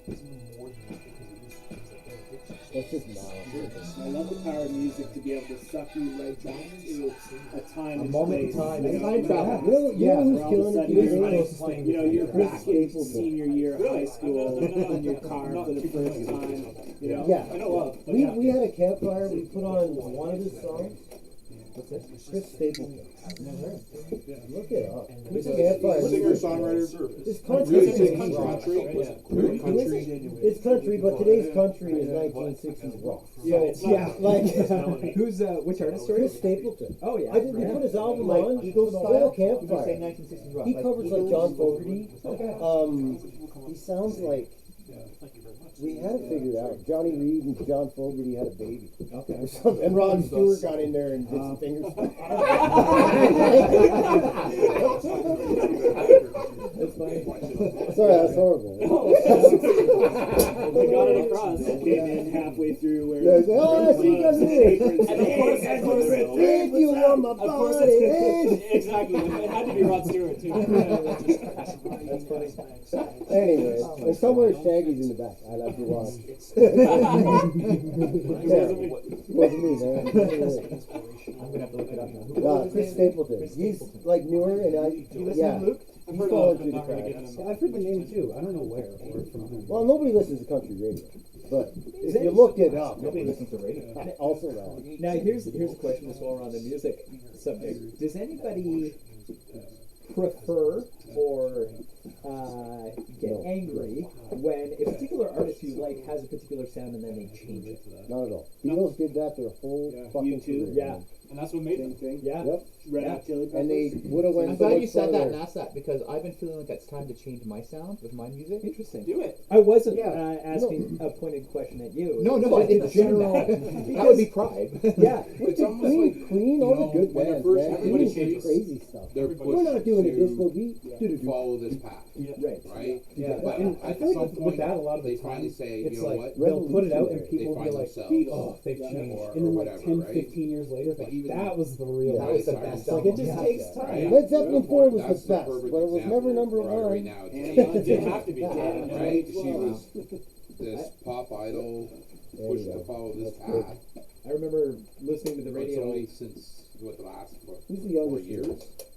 Speaker 5: even more than that because it was things like benedictions.
Speaker 7: That's just now.
Speaker 1: I love the power of music to be able to suck you right back to a time and
Speaker 7: moment in
Speaker 1: place.
Speaker 7: time.
Speaker 1: You know,
Speaker 7: Time travel.
Speaker 1: yeah.
Speaker 7: You know
Speaker 1: Where
Speaker 7: who's
Speaker 1: all of a
Speaker 7: killing it
Speaker 1: sudden
Speaker 7: these
Speaker 1: you're
Speaker 7: days?
Speaker 1: like, you know, you're back in
Speaker 7: Stapleton.
Speaker 1: senior year of high school
Speaker 9: No.
Speaker 1: in your car for the first time. You know,
Speaker 7: Yeah.
Speaker 9: I know of. But
Speaker 7: We had a campfire. We put on one of his songs.
Speaker 6: What's this?
Speaker 7: Chris Stapleton. Look it up. It's a
Speaker 8: Singer,
Speaker 7: campfire.
Speaker 8: songwriter.
Speaker 7: It's country.
Speaker 8: Really, it's
Speaker 7: It's
Speaker 8: country.
Speaker 7: It's country, but today's country is 1960s rock.
Speaker 9: Yeah,
Speaker 7: So,
Speaker 9: it's not.
Speaker 7: like
Speaker 3: who's which artist? Sorry?
Speaker 7: Chris Stapleton.
Speaker 3: Oh yeah.
Speaker 7: I did. We put his album on. He goes
Speaker 6: You
Speaker 7: full
Speaker 6: say
Speaker 7: campfire.
Speaker 6: 1960s rock.
Speaker 7: He
Speaker 6: like
Speaker 7: covers like
Speaker 6: Eagles?
Speaker 7: John Fogerty.
Speaker 6: Okay.
Speaker 7: He sounds like we had it figured out. Johnny Reed and John Fogerty had a baby.
Speaker 3: Okay.
Speaker 7: Or something. And Rod Stewart got in there and did some fingers.
Speaker 3: That's funny.
Speaker 7: Sorry, that's horrible.
Speaker 9: I got it across.
Speaker 1: Came in halfway through where.
Speaker 7: Yeah, say, oh, I see you here.
Speaker 9: And of course,
Speaker 7: If you want my
Speaker 9: of course,
Speaker 7: body, eh?
Speaker 9: exactly. It had to be Rod Stewart too.
Speaker 3: That's funny.
Speaker 7: Anyway, and somewhere Shaggy's in the back. I like to watch. Wasn't me, man.
Speaker 6: I'm gonna have to look it up now.
Speaker 7: Chris Stapleton. He's like newer, and yeah.
Speaker 9: I've
Speaker 7: He's
Speaker 9: heard
Speaker 7: falling
Speaker 9: of
Speaker 7: through
Speaker 9: it,
Speaker 7: the
Speaker 9: not really
Speaker 7: cracks.
Speaker 9: given him.
Speaker 4: I've heard the name too. I don't know where or from whom.
Speaker 7: Well, nobody listens to country radio, but if you look it up,
Speaker 6: Nobody listens to radio.
Speaker 7: also that.
Speaker 3: Now here's a question as well around the music subject. Does anybody prefer or get angry when a particular artist you like has a particular sound and then they change it?
Speaker 7: Not at all. Beatles did that their whole fucking
Speaker 1: U2,
Speaker 7: career.
Speaker 3: Yeah.
Speaker 9: And that's what made
Speaker 1: Same
Speaker 9: them.
Speaker 1: thing.
Speaker 3: Yeah.
Speaker 7: Yep.
Speaker 1: Red Hot Chili Peppers.
Speaker 7: And they would have went
Speaker 6: I'm
Speaker 7: so
Speaker 6: glad
Speaker 7: much
Speaker 6: you said that
Speaker 7: further.
Speaker 6: and asked that because I've been feeling like it's time to change my sound with my music.
Speaker 3: Interesting.
Speaker 9: Do it.
Speaker 3: I wasn't
Speaker 7: Yeah.
Speaker 3: Asking a pointed question at you.
Speaker 6: No,
Speaker 3: Just
Speaker 6: I
Speaker 3: in
Speaker 6: didn't say
Speaker 3: general.
Speaker 6: that. That would be pride.
Speaker 3: Yeah.
Speaker 8: It's almost like,
Speaker 7: Queen, all
Speaker 8: you know,
Speaker 7: the good
Speaker 8: when they're
Speaker 7: bands,
Speaker 8: first-
Speaker 7: man.
Speaker 8: everybody
Speaker 7: Queen
Speaker 8: changes.
Speaker 7: crazy stuff.
Speaker 8: they're
Speaker 7: We're not
Speaker 8: pushed
Speaker 7: doing a
Speaker 8: to
Speaker 7: disco beat. Do-do-do.
Speaker 8: follow this path,
Speaker 3: Right.
Speaker 8: right?
Speaker 4: Yeah,
Speaker 8: But
Speaker 4: and I
Speaker 8: at
Speaker 4: feel
Speaker 8: some
Speaker 4: like with
Speaker 8: point,
Speaker 4: that, a lot of
Speaker 8: they
Speaker 4: the time,
Speaker 8: finally say,
Speaker 4: it's
Speaker 8: you know
Speaker 4: like
Speaker 8: what?
Speaker 4: they'll put it out and
Speaker 7: Revolutionary.
Speaker 4: people
Speaker 8: They
Speaker 4: will be
Speaker 8: find
Speaker 4: like,
Speaker 8: themselves.
Speaker 4: oh, they've changed.
Speaker 8: Or
Speaker 4: And then like
Speaker 8: whatever,
Speaker 4: 10,
Speaker 8: right?
Speaker 4: 15 years later, it's
Speaker 8: But
Speaker 4: like,
Speaker 8: even-
Speaker 4: that was the real.
Speaker 6: That was the
Speaker 8: Right,
Speaker 6: best
Speaker 8: sorry.
Speaker 3: Like it
Speaker 6: album.
Speaker 3: just
Speaker 6: Yeah.
Speaker 3: takes time.
Speaker 8: Right?
Speaker 7: Led Zeppelin 4 was
Speaker 8: That's
Speaker 7: the best,
Speaker 8: perfect
Speaker 7: but it was never
Speaker 8: example
Speaker 7: number
Speaker 8: where
Speaker 7: one.
Speaker 8: Right now, it's
Speaker 9: And
Speaker 8: changed.
Speaker 9: it didn't have to be.
Speaker 7: Yeah.
Speaker 8: Right? She
Speaker 7: Well,
Speaker 8: was this pop idol
Speaker 7: There
Speaker 8: pushed
Speaker 7: you
Speaker 8: to
Speaker 7: go.
Speaker 8: follow this
Speaker 7: That's good.
Speaker 8: path.
Speaker 3: I remember listening to the
Speaker 8: But it's
Speaker 3: radio.
Speaker 8: only since what the last
Speaker 7: Who's the
Speaker 8: 4
Speaker 7: youngest
Speaker 8: years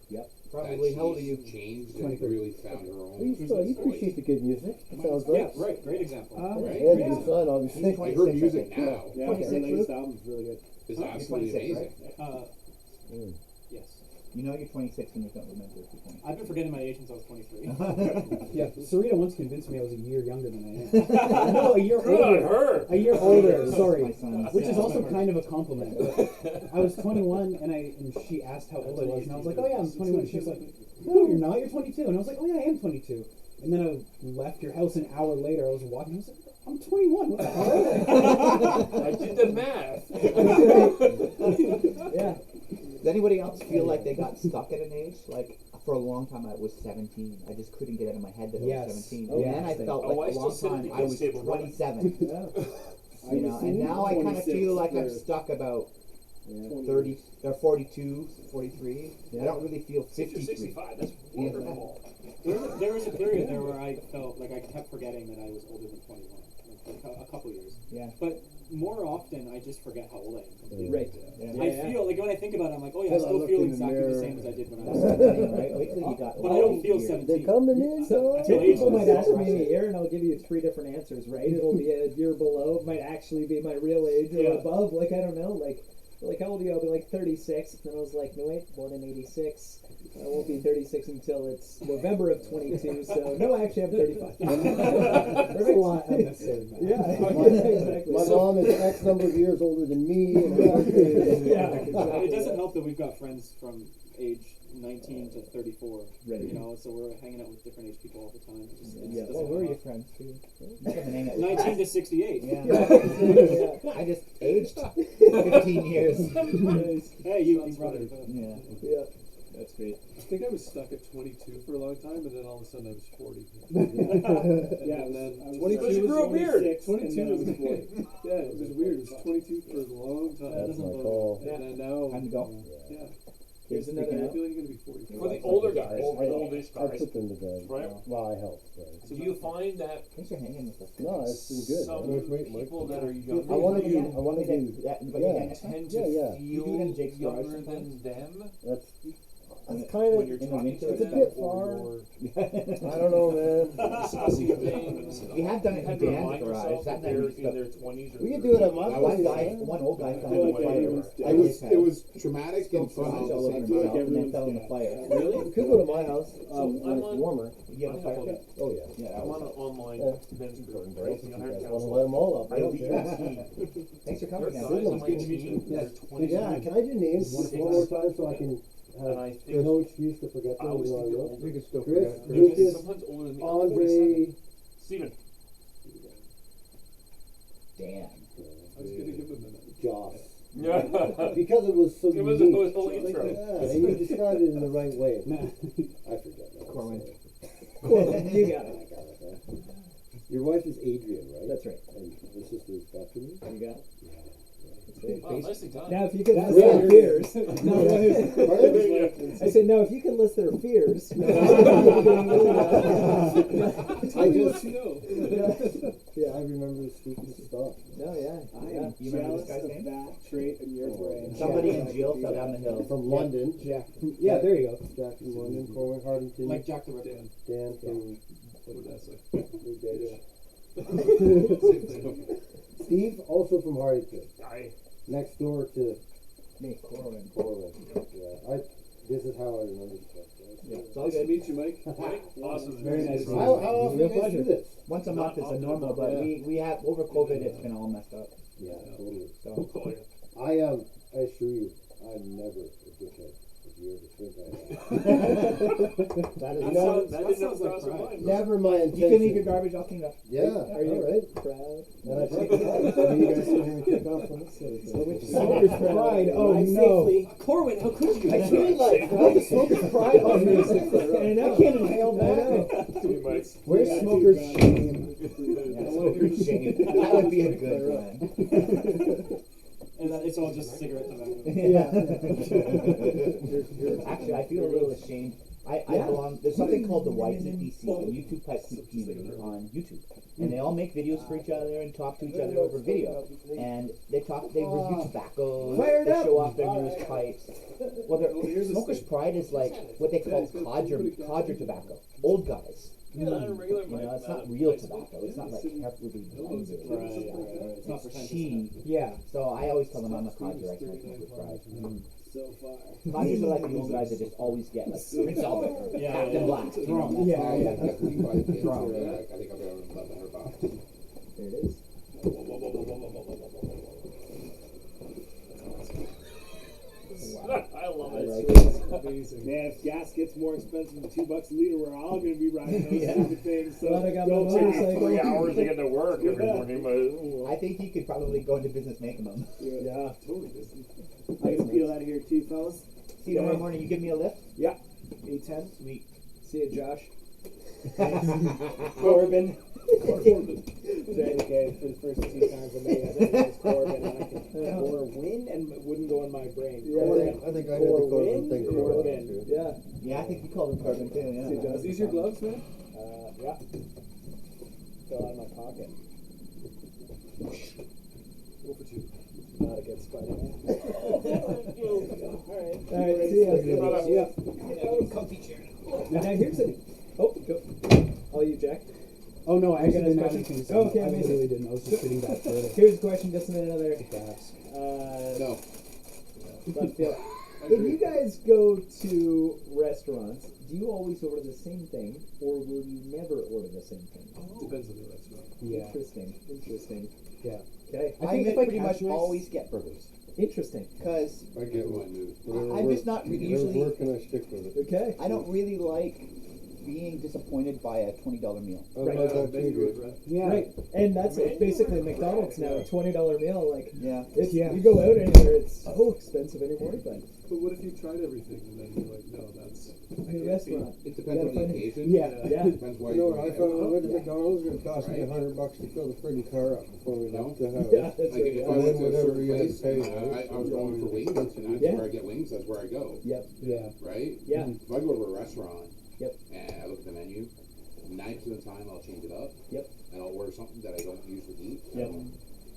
Speaker 7: here?
Speaker 6: Probably.
Speaker 8: that
Speaker 6: How old are
Speaker 8: she's
Speaker 6: you?
Speaker 8: changed and
Speaker 4: 23.
Speaker 8: really found her own.
Speaker 7: You appreciate the good music. It sounds
Speaker 9: Yeah,
Speaker 7: like.
Speaker 9: right. Great example.
Speaker 8: Right?
Speaker 7: And your son, obviously.
Speaker 6: He's
Speaker 8: Like
Speaker 6: 26,
Speaker 8: her
Speaker 6: I
Speaker 8: music
Speaker 6: think.
Speaker 8: now
Speaker 1: Yeah,
Speaker 6: 26,
Speaker 1: her latest
Speaker 6: Luke?
Speaker 1: album's really good.
Speaker 8: is
Speaker 6: You're
Speaker 8: absolutely
Speaker 6: 26,
Speaker 8: amazing.
Speaker 9: Uh,
Speaker 7: Mm.
Speaker 9: yes.
Speaker 6: You know you're 26 and you don't remember if you're 26.
Speaker 9: I've been forgetting my age since I was 23.
Speaker 4: Yeah, Sarita once convinced me I was a year younger than I am. No, a year older.
Speaker 5: her.
Speaker 4: A year older,
Speaker 6: My
Speaker 4: sorry.
Speaker 6: son.
Speaker 4: Which is
Speaker 9: Yeah.
Speaker 4: also kind of a compliment. I was 21 and she asked how old I was, and I was like, oh yeah, I'm 21. She was like, no, you're not, you're 22. And I was like, oh yeah, I am 22. And then I left your house an hour later. I was walking, I was like, I'm 21. What the hell?
Speaker 5: I did the math.
Speaker 3: Yeah.
Speaker 6: Does anybody else feel like they got stuck at an age? Like, for a long time I was 17. I just couldn't get out of my head that I
Speaker 4: Yes.
Speaker 6: was 17.
Speaker 4: Oh,
Speaker 6: And then I
Speaker 4: yeah.
Speaker 6: felt
Speaker 5: Oh,
Speaker 6: like
Speaker 5: I
Speaker 6: a long
Speaker 5: still sit at
Speaker 6: time
Speaker 5: the
Speaker 6: I was
Speaker 5: kids' table, right?
Speaker 6: 27.
Speaker 3: Yeah.
Speaker 6: You know, and now I kind of feel like I'm stuck about 30 or 42, 43. I don't really feel
Speaker 5: If you're
Speaker 6: 53.
Speaker 5: 65, that's wonderful.
Speaker 9: There was a period there where I felt like I kept forgetting that I was older than 21. Like a couple years.
Speaker 6: Yeah.
Speaker 9: But more often, I just forget how old I am. completely.
Speaker 3: Right.
Speaker 6: Yeah.
Speaker 9: I feel like when I think about it, I'm like, oh yeah, I
Speaker 7: Till I
Speaker 9: still
Speaker 7: look
Speaker 9: feel
Speaker 7: in the
Speaker 9: exactly the
Speaker 7: mirror.
Speaker 9: same as I did when I
Speaker 6: That's
Speaker 9: was
Speaker 6: the
Speaker 9: 17.
Speaker 6: thing, right? Wait till you got
Speaker 9: But I don't feel
Speaker 6: years.
Speaker 9: 17.
Speaker 7: They coming in, son.
Speaker 9: Till age
Speaker 3: People might
Speaker 9: is
Speaker 3: ask me in
Speaker 9: rushing.
Speaker 3: a year, and I'll give you 3 different answers, right? It'll be a year below. It might actually be my real age or
Speaker 9: Yeah.
Speaker 3: above. Like, I don't know. Like how old are you? I'll be like 36. And then I was like, no wait, born in 86. I won't be 36 until it's November of 22. So no, actually, I'm 35.
Speaker 4: There's a lot unnecessary.
Speaker 3: Yeah, exactly.
Speaker 7: My mom is X number of years older than me, and
Speaker 3: Yeah,
Speaker 9: It doesn't help that we've got friends from age 19 to 34.
Speaker 3: Right.
Speaker 9: You know, so we're hanging out with different age people all the time. It just, it
Speaker 3: Yeah.
Speaker 9: doesn't
Speaker 6: Well, where are
Speaker 9: come
Speaker 6: your
Speaker 9: up.
Speaker 6: friends too? You haven't hang out with
Speaker 9: 19 to 68.
Speaker 6: Yeah.
Speaker 3: Yeah.
Speaker 6: I just aged 15 years.
Speaker 9: Hey, you
Speaker 10: Sounds
Speaker 9: brought it
Speaker 10: better.
Speaker 9: up.
Speaker 6: Yeah.
Speaker 3: Yeah. That's great.
Speaker 10: I think I was stuck at 22 for a long time, and then all of a sudden I was 40.
Speaker 1: Yeah,
Speaker 10: And then
Speaker 1: I was
Speaker 10: 22
Speaker 5: Because you
Speaker 10: was
Speaker 5: grew a beard.
Speaker 1: 26, and
Speaker 10: 22
Speaker 1: then I
Speaker 10: was
Speaker 1: was 40.
Speaker 10: Yeah, it was weird. It was 22 for a long time.
Speaker 7: That's my call.
Speaker 10: And then now,
Speaker 6: Time to go.
Speaker 10: yeah,
Speaker 3: Here's
Speaker 10: I
Speaker 3: another.
Speaker 10: feel like you're gonna be 40.
Speaker 5: For the older guys,
Speaker 7: I-
Speaker 5: for the oldish
Speaker 7: I
Speaker 5: guys,
Speaker 7: put them to bed.
Speaker 5: right?
Speaker 7: Well, I helped. Right.
Speaker 5: So do you find that
Speaker 6: Thanks for hanging with us.
Speaker 7: No, it's been good.
Speaker 5: some
Speaker 7: man.
Speaker 5: people that are
Speaker 7: I
Speaker 5: younger
Speaker 7: want to
Speaker 5: than
Speaker 7: do.
Speaker 5: you
Speaker 7: I want to do.
Speaker 6: Yeah, but
Speaker 7: Yeah.
Speaker 6: again, next time,
Speaker 5: tend
Speaker 7: Yeah,
Speaker 5: to
Speaker 7: yeah.
Speaker 6: You do it in
Speaker 5: feel
Speaker 6: Jake's garage
Speaker 5: younger than
Speaker 6: sometimes?
Speaker 5: them
Speaker 7: That's kind
Speaker 5: when
Speaker 7: of.
Speaker 5: you're
Speaker 6: in the
Speaker 5: talking
Speaker 6: winter,
Speaker 5: to
Speaker 7: it's a
Speaker 5: them
Speaker 7: bit
Speaker 5: or
Speaker 7: far.
Speaker 5: you're
Speaker 7: I don't know, man.
Speaker 5: discussing things.
Speaker 6: We have done it
Speaker 5: You had
Speaker 6: in
Speaker 5: to
Speaker 6: Dan's
Speaker 5: remind
Speaker 6: garage.
Speaker 5: yourself
Speaker 6: That
Speaker 5: that they're
Speaker 6: night we
Speaker 5: in their 20s or
Speaker 7: We could do it at my
Speaker 6: One
Speaker 7: place.
Speaker 6: guy, one old guy fell
Speaker 1: feel
Speaker 6: in the
Speaker 1: like
Speaker 6: fire.
Speaker 1: everyone's
Speaker 6: I
Speaker 8: It was,
Speaker 6: just
Speaker 8: it was traumatic and fun
Speaker 6: all
Speaker 8: at the
Speaker 6: over
Speaker 8: same
Speaker 6: himself
Speaker 8: time.
Speaker 6: and then fell in the fire.
Speaker 5: Really?
Speaker 7: You could go to my house
Speaker 5: I'm
Speaker 7: when it's
Speaker 5: on-
Speaker 7: warmer.
Speaker 6: You have a fire pit?
Speaker 7: Oh yeah.
Speaker 6: Yeah, that
Speaker 5: I'm on
Speaker 6: was
Speaker 5: an online
Speaker 7: Yeah.
Speaker 5: men's group.
Speaker 7: Right?
Speaker 5: Right?
Speaker 7: You guys want to let them all up?
Speaker 5: I
Speaker 7: I don't
Speaker 5: lead
Speaker 7: care.
Speaker 5: a team.
Speaker 6: Thanks for
Speaker 5: There
Speaker 6: coming
Speaker 5: are
Speaker 6: down.
Speaker 5: guys on my
Speaker 7: Good to meet
Speaker 5: team
Speaker 7: you.
Speaker 5: in their 20s.
Speaker 7: Yeah, can I do names one more time so I can
Speaker 5: And I
Speaker 7: have
Speaker 5: think
Speaker 7: no excuse to forget
Speaker 5: I
Speaker 7: them?
Speaker 5: always
Speaker 7: when
Speaker 5: think
Speaker 7: I
Speaker 5: they're
Speaker 7: will?
Speaker 5: older.
Speaker 2: We could still
Speaker 7: Chris,
Speaker 2: forget.
Speaker 5: They're
Speaker 7: Lucas,
Speaker 5: sometimes older than me. I'm
Speaker 7: Andre.
Speaker 5: 47. Steven.
Speaker 6: Damn.
Speaker 10: I was gonna give them a minute.
Speaker 7: Joss.
Speaker 5: Yeah.
Speaker 7: Because it was so
Speaker 5: It was
Speaker 7: unique.
Speaker 5: a whole intro.
Speaker 7: Yeah, and you described it in the right way. I forget that.
Speaker 6: Corwin.
Speaker 3: Cool. You got it.
Speaker 7: I got it, man. Your wife is Adrian, right?
Speaker 3: That's right.
Speaker 7: And this is the Bethany?
Speaker 3: You got it.
Speaker 5: Oh, nicely done.
Speaker 3: Now, if you can list
Speaker 7: Yeah.
Speaker 3: their fears, no,
Speaker 7: Pardon?
Speaker 3: I said no. If you can list their fears,
Speaker 7: I just
Speaker 3: yeah.
Speaker 7: I remember the stupid stuff.
Speaker 3: No, yeah.
Speaker 1: I
Speaker 3: yeah.
Speaker 1: am
Speaker 6: You remember
Speaker 1: jealous
Speaker 6: this guy's
Speaker 1: of
Speaker 6: name?
Speaker 1: that trait in your brain.
Speaker 6: Somebody in jail fell down the hill.
Speaker 7: From London.
Speaker 3: Jack. Yeah, there you go.
Speaker 7: Jack from London, Corwin Hardington.
Speaker 9: Like Jack the Ripper.
Speaker 7: Dan from
Speaker 10: What did I say?
Speaker 7: New Vegas.
Speaker 10: Same thing.
Speaker 7: Steve, also from Hardington.
Speaker 10: Aye.
Speaker 7: Next door to
Speaker 3: Me, Corwin.
Speaker 7: Corwin. Yeah, this is how I remember stuff.
Speaker 3: Yeah.
Speaker 10: It's all good to meet you, Mike.
Speaker 5: Awesome.
Speaker 3: Very nice.
Speaker 7: How often do
Speaker 3: Real
Speaker 7: you guys
Speaker 3: pleasure.
Speaker 7: do this?
Speaker 6: Once a month is a normal, but
Speaker 10: Yeah.
Speaker 6: we have over COVID. It's been all messed up.
Speaker 7: Yeah, totally.
Speaker 6: So
Speaker 5: Oh, yeah.
Speaker 7: I assure you, I'm never a dickhead. If you ever think I am.
Speaker 3: That is
Speaker 5: That sounds like pride.
Speaker 7: Never my intention.
Speaker 6: you can leave your garbage. I'll clean it up.
Speaker 7: Yeah,
Speaker 3: Are you
Speaker 7: all right.
Speaker 3: proud?
Speaker 7: And I take it back. So you guys can hear me kick off on this sort of thing.
Speaker 3: Smoker's pride. Oh
Speaker 1: Ride
Speaker 3: no.
Speaker 1: safely. Corwin, how could you?
Speaker 7: I feel like why the smoker's pride on me.
Speaker 3: I know.
Speaker 7: I can't inhale
Speaker 3: I
Speaker 7: that.
Speaker 3: know.
Speaker 7: Where's smoker's shame?
Speaker 6: Yeah, smoker's shame. That would be a good one.
Speaker 9: And then it's all just cigarette tobacco.
Speaker 3: Yeah.
Speaker 6: Actually, I feel a little ashamed. I
Speaker 3: Yeah.
Speaker 6: belong. There's something called the YTPC, the YouTube type community on YouTube, and they all make videos for each other and talk to each other over video. And they review tobacco,
Speaker 3: Fired
Speaker 6: they
Speaker 3: up.
Speaker 6: show off their newest pipes. Well, Smoker's Pride is like what they call codger tobacco. Old guys.
Speaker 5: Yeah, not a regular
Speaker 6: You know,
Speaker 5: mic,
Speaker 6: it's
Speaker 5: not
Speaker 6: not
Speaker 5: a
Speaker 6: real
Speaker 5: nice
Speaker 6: tobacco. It's not like carefully blended.
Speaker 9: It's not
Speaker 6: It's cheap.
Speaker 3: Yeah.
Speaker 6: So I always tell them I'm a codger. I smoke Smoker's Pride.
Speaker 1: So far.
Speaker 6: Codgers are like the old guys that just always get like Prince Albert or
Speaker 9: Yeah,
Speaker 6: Captain
Speaker 9: yeah.
Speaker 6: Black. You know,
Speaker 3: Yeah.
Speaker 8: Oh, yeah, that's what you buy the kids
Speaker 6: Wrong.
Speaker 8: for, like, I think I've got around $1,100.
Speaker 3: There it is.
Speaker 5: I love it.
Speaker 10: Amazing.
Speaker 1: Man, if gas gets more expensive than $2 a liter, we're all gonna be riding those
Speaker 6: Yeah.
Speaker 1: stupid things. So
Speaker 3: Glad I got my
Speaker 1: don't
Speaker 3: motorcycle.
Speaker 1: 3
Speaker 5: hours to get to work every morning, but
Speaker 6: I think he could probably go into business making them.
Speaker 3: Yeah.
Speaker 10: Totally busy.
Speaker 1: I can peel out of here too, fellas.
Speaker 6: See you tomorrow morning. You give me a lift.
Speaker 1: Yeah. 8:10.
Speaker 6: Sweet.
Speaker 1: See you, Josh. Corbin. Okay, for the first 2 times I made it, it was Corbin. And I could Corwin and it wouldn't go in my brain.
Speaker 3: Yeah,
Speaker 1: Corbin.
Speaker 7: I think I did the Corbin thing for a while,
Speaker 1: Corbin.
Speaker 7: too.
Speaker 3: Yeah.
Speaker 6: Yeah, I think you called him Corbin too. Yeah.
Speaker 10: Are these your gloves, man?
Speaker 1: Yeah. Fell out of my pocket.
Speaker 10: Go for 2.
Speaker 1: Not against Spider-Man. Alright.
Speaker 3: Alright, see ya.
Speaker 1: See ya.
Speaker 6: Comfy chair.
Speaker 3: Now here's it. Oh, go. All you, Jack.
Speaker 4: Oh no, I actually
Speaker 3: got a
Speaker 4: didn't have
Speaker 3: question?
Speaker 4: anything to say.
Speaker 3: Okay,
Speaker 4: I
Speaker 3: amazing.
Speaker 4: really didn't. I was just sitting back further.
Speaker 3: Here's a question, just a minute, another.
Speaker 4: Perhaps.
Speaker 8: No.
Speaker 3: Left field. If you guys go to restaurants, do you always order the same thing, or will you never order the same thing?
Speaker 10: Depends on the restaurant.
Speaker 4: Yeah.
Speaker 3: Interesting.
Speaker 4: Yeah.
Speaker 3: Okay.
Speaker 6: I
Speaker 3: think if
Speaker 6: pretty much
Speaker 3: catch my-
Speaker 6: always get burgers
Speaker 3: Interesting.
Speaker 6: because
Speaker 8: I get one, dude.
Speaker 6: I'm just not really usually.
Speaker 7: Whatever work, I stick with it.
Speaker 3: Okay.
Speaker 6: I don't really like being disappointed by a $20 meal.
Speaker 7: I'm
Speaker 3: Right.
Speaker 7: like that
Speaker 10: Then
Speaker 7: too,
Speaker 10: you
Speaker 7: dude.
Speaker 10: would, right?
Speaker 4: Yeah.
Speaker 3: Right. And that's basically McDonald's now, a $20 meal. Like,
Speaker 6: Yeah.
Speaker 3: it's,
Speaker 4: Yeah.
Speaker 3: you go out anywhere, it's so expensive anymore, but
Speaker 10: But what if you tried everything and then you're like, no, that's.
Speaker 3: in a restaurant.
Speaker 8: It depends on the
Speaker 3: find it.
Speaker 8: occasion.
Speaker 3: Yeah, yeah.
Speaker 8: Depends why
Speaker 7: You know
Speaker 8: you're
Speaker 7: what I
Speaker 8: going
Speaker 7: found
Speaker 8: out.
Speaker 7: when I went to McDonald's, it cost me $100 to fill the freaking car up before we left the house.
Speaker 3: Yeah, that's
Speaker 8: Like
Speaker 3: right.
Speaker 8: if
Speaker 3: Yeah.
Speaker 8: I went to a
Speaker 7: Whatever
Speaker 8: certain
Speaker 7: you had to
Speaker 8: place,
Speaker 7: pay,
Speaker 8: and I was going for wings, and that's
Speaker 3: Yeah.
Speaker 8: where I get wings, that's where I go,
Speaker 3: Yep.
Speaker 4: Yeah.
Speaker 8: right?
Speaker 3: Yeah.
Speaker 8: If I go to a restaurant,
Speaker 3: Yep.
Speaker 8: and I look at the menu, 90% of the time I'll change it up,
Speaker 3: Yep.
Speaker 8: and I'll order something that I don't usually eat.
Speaker 3: Yep.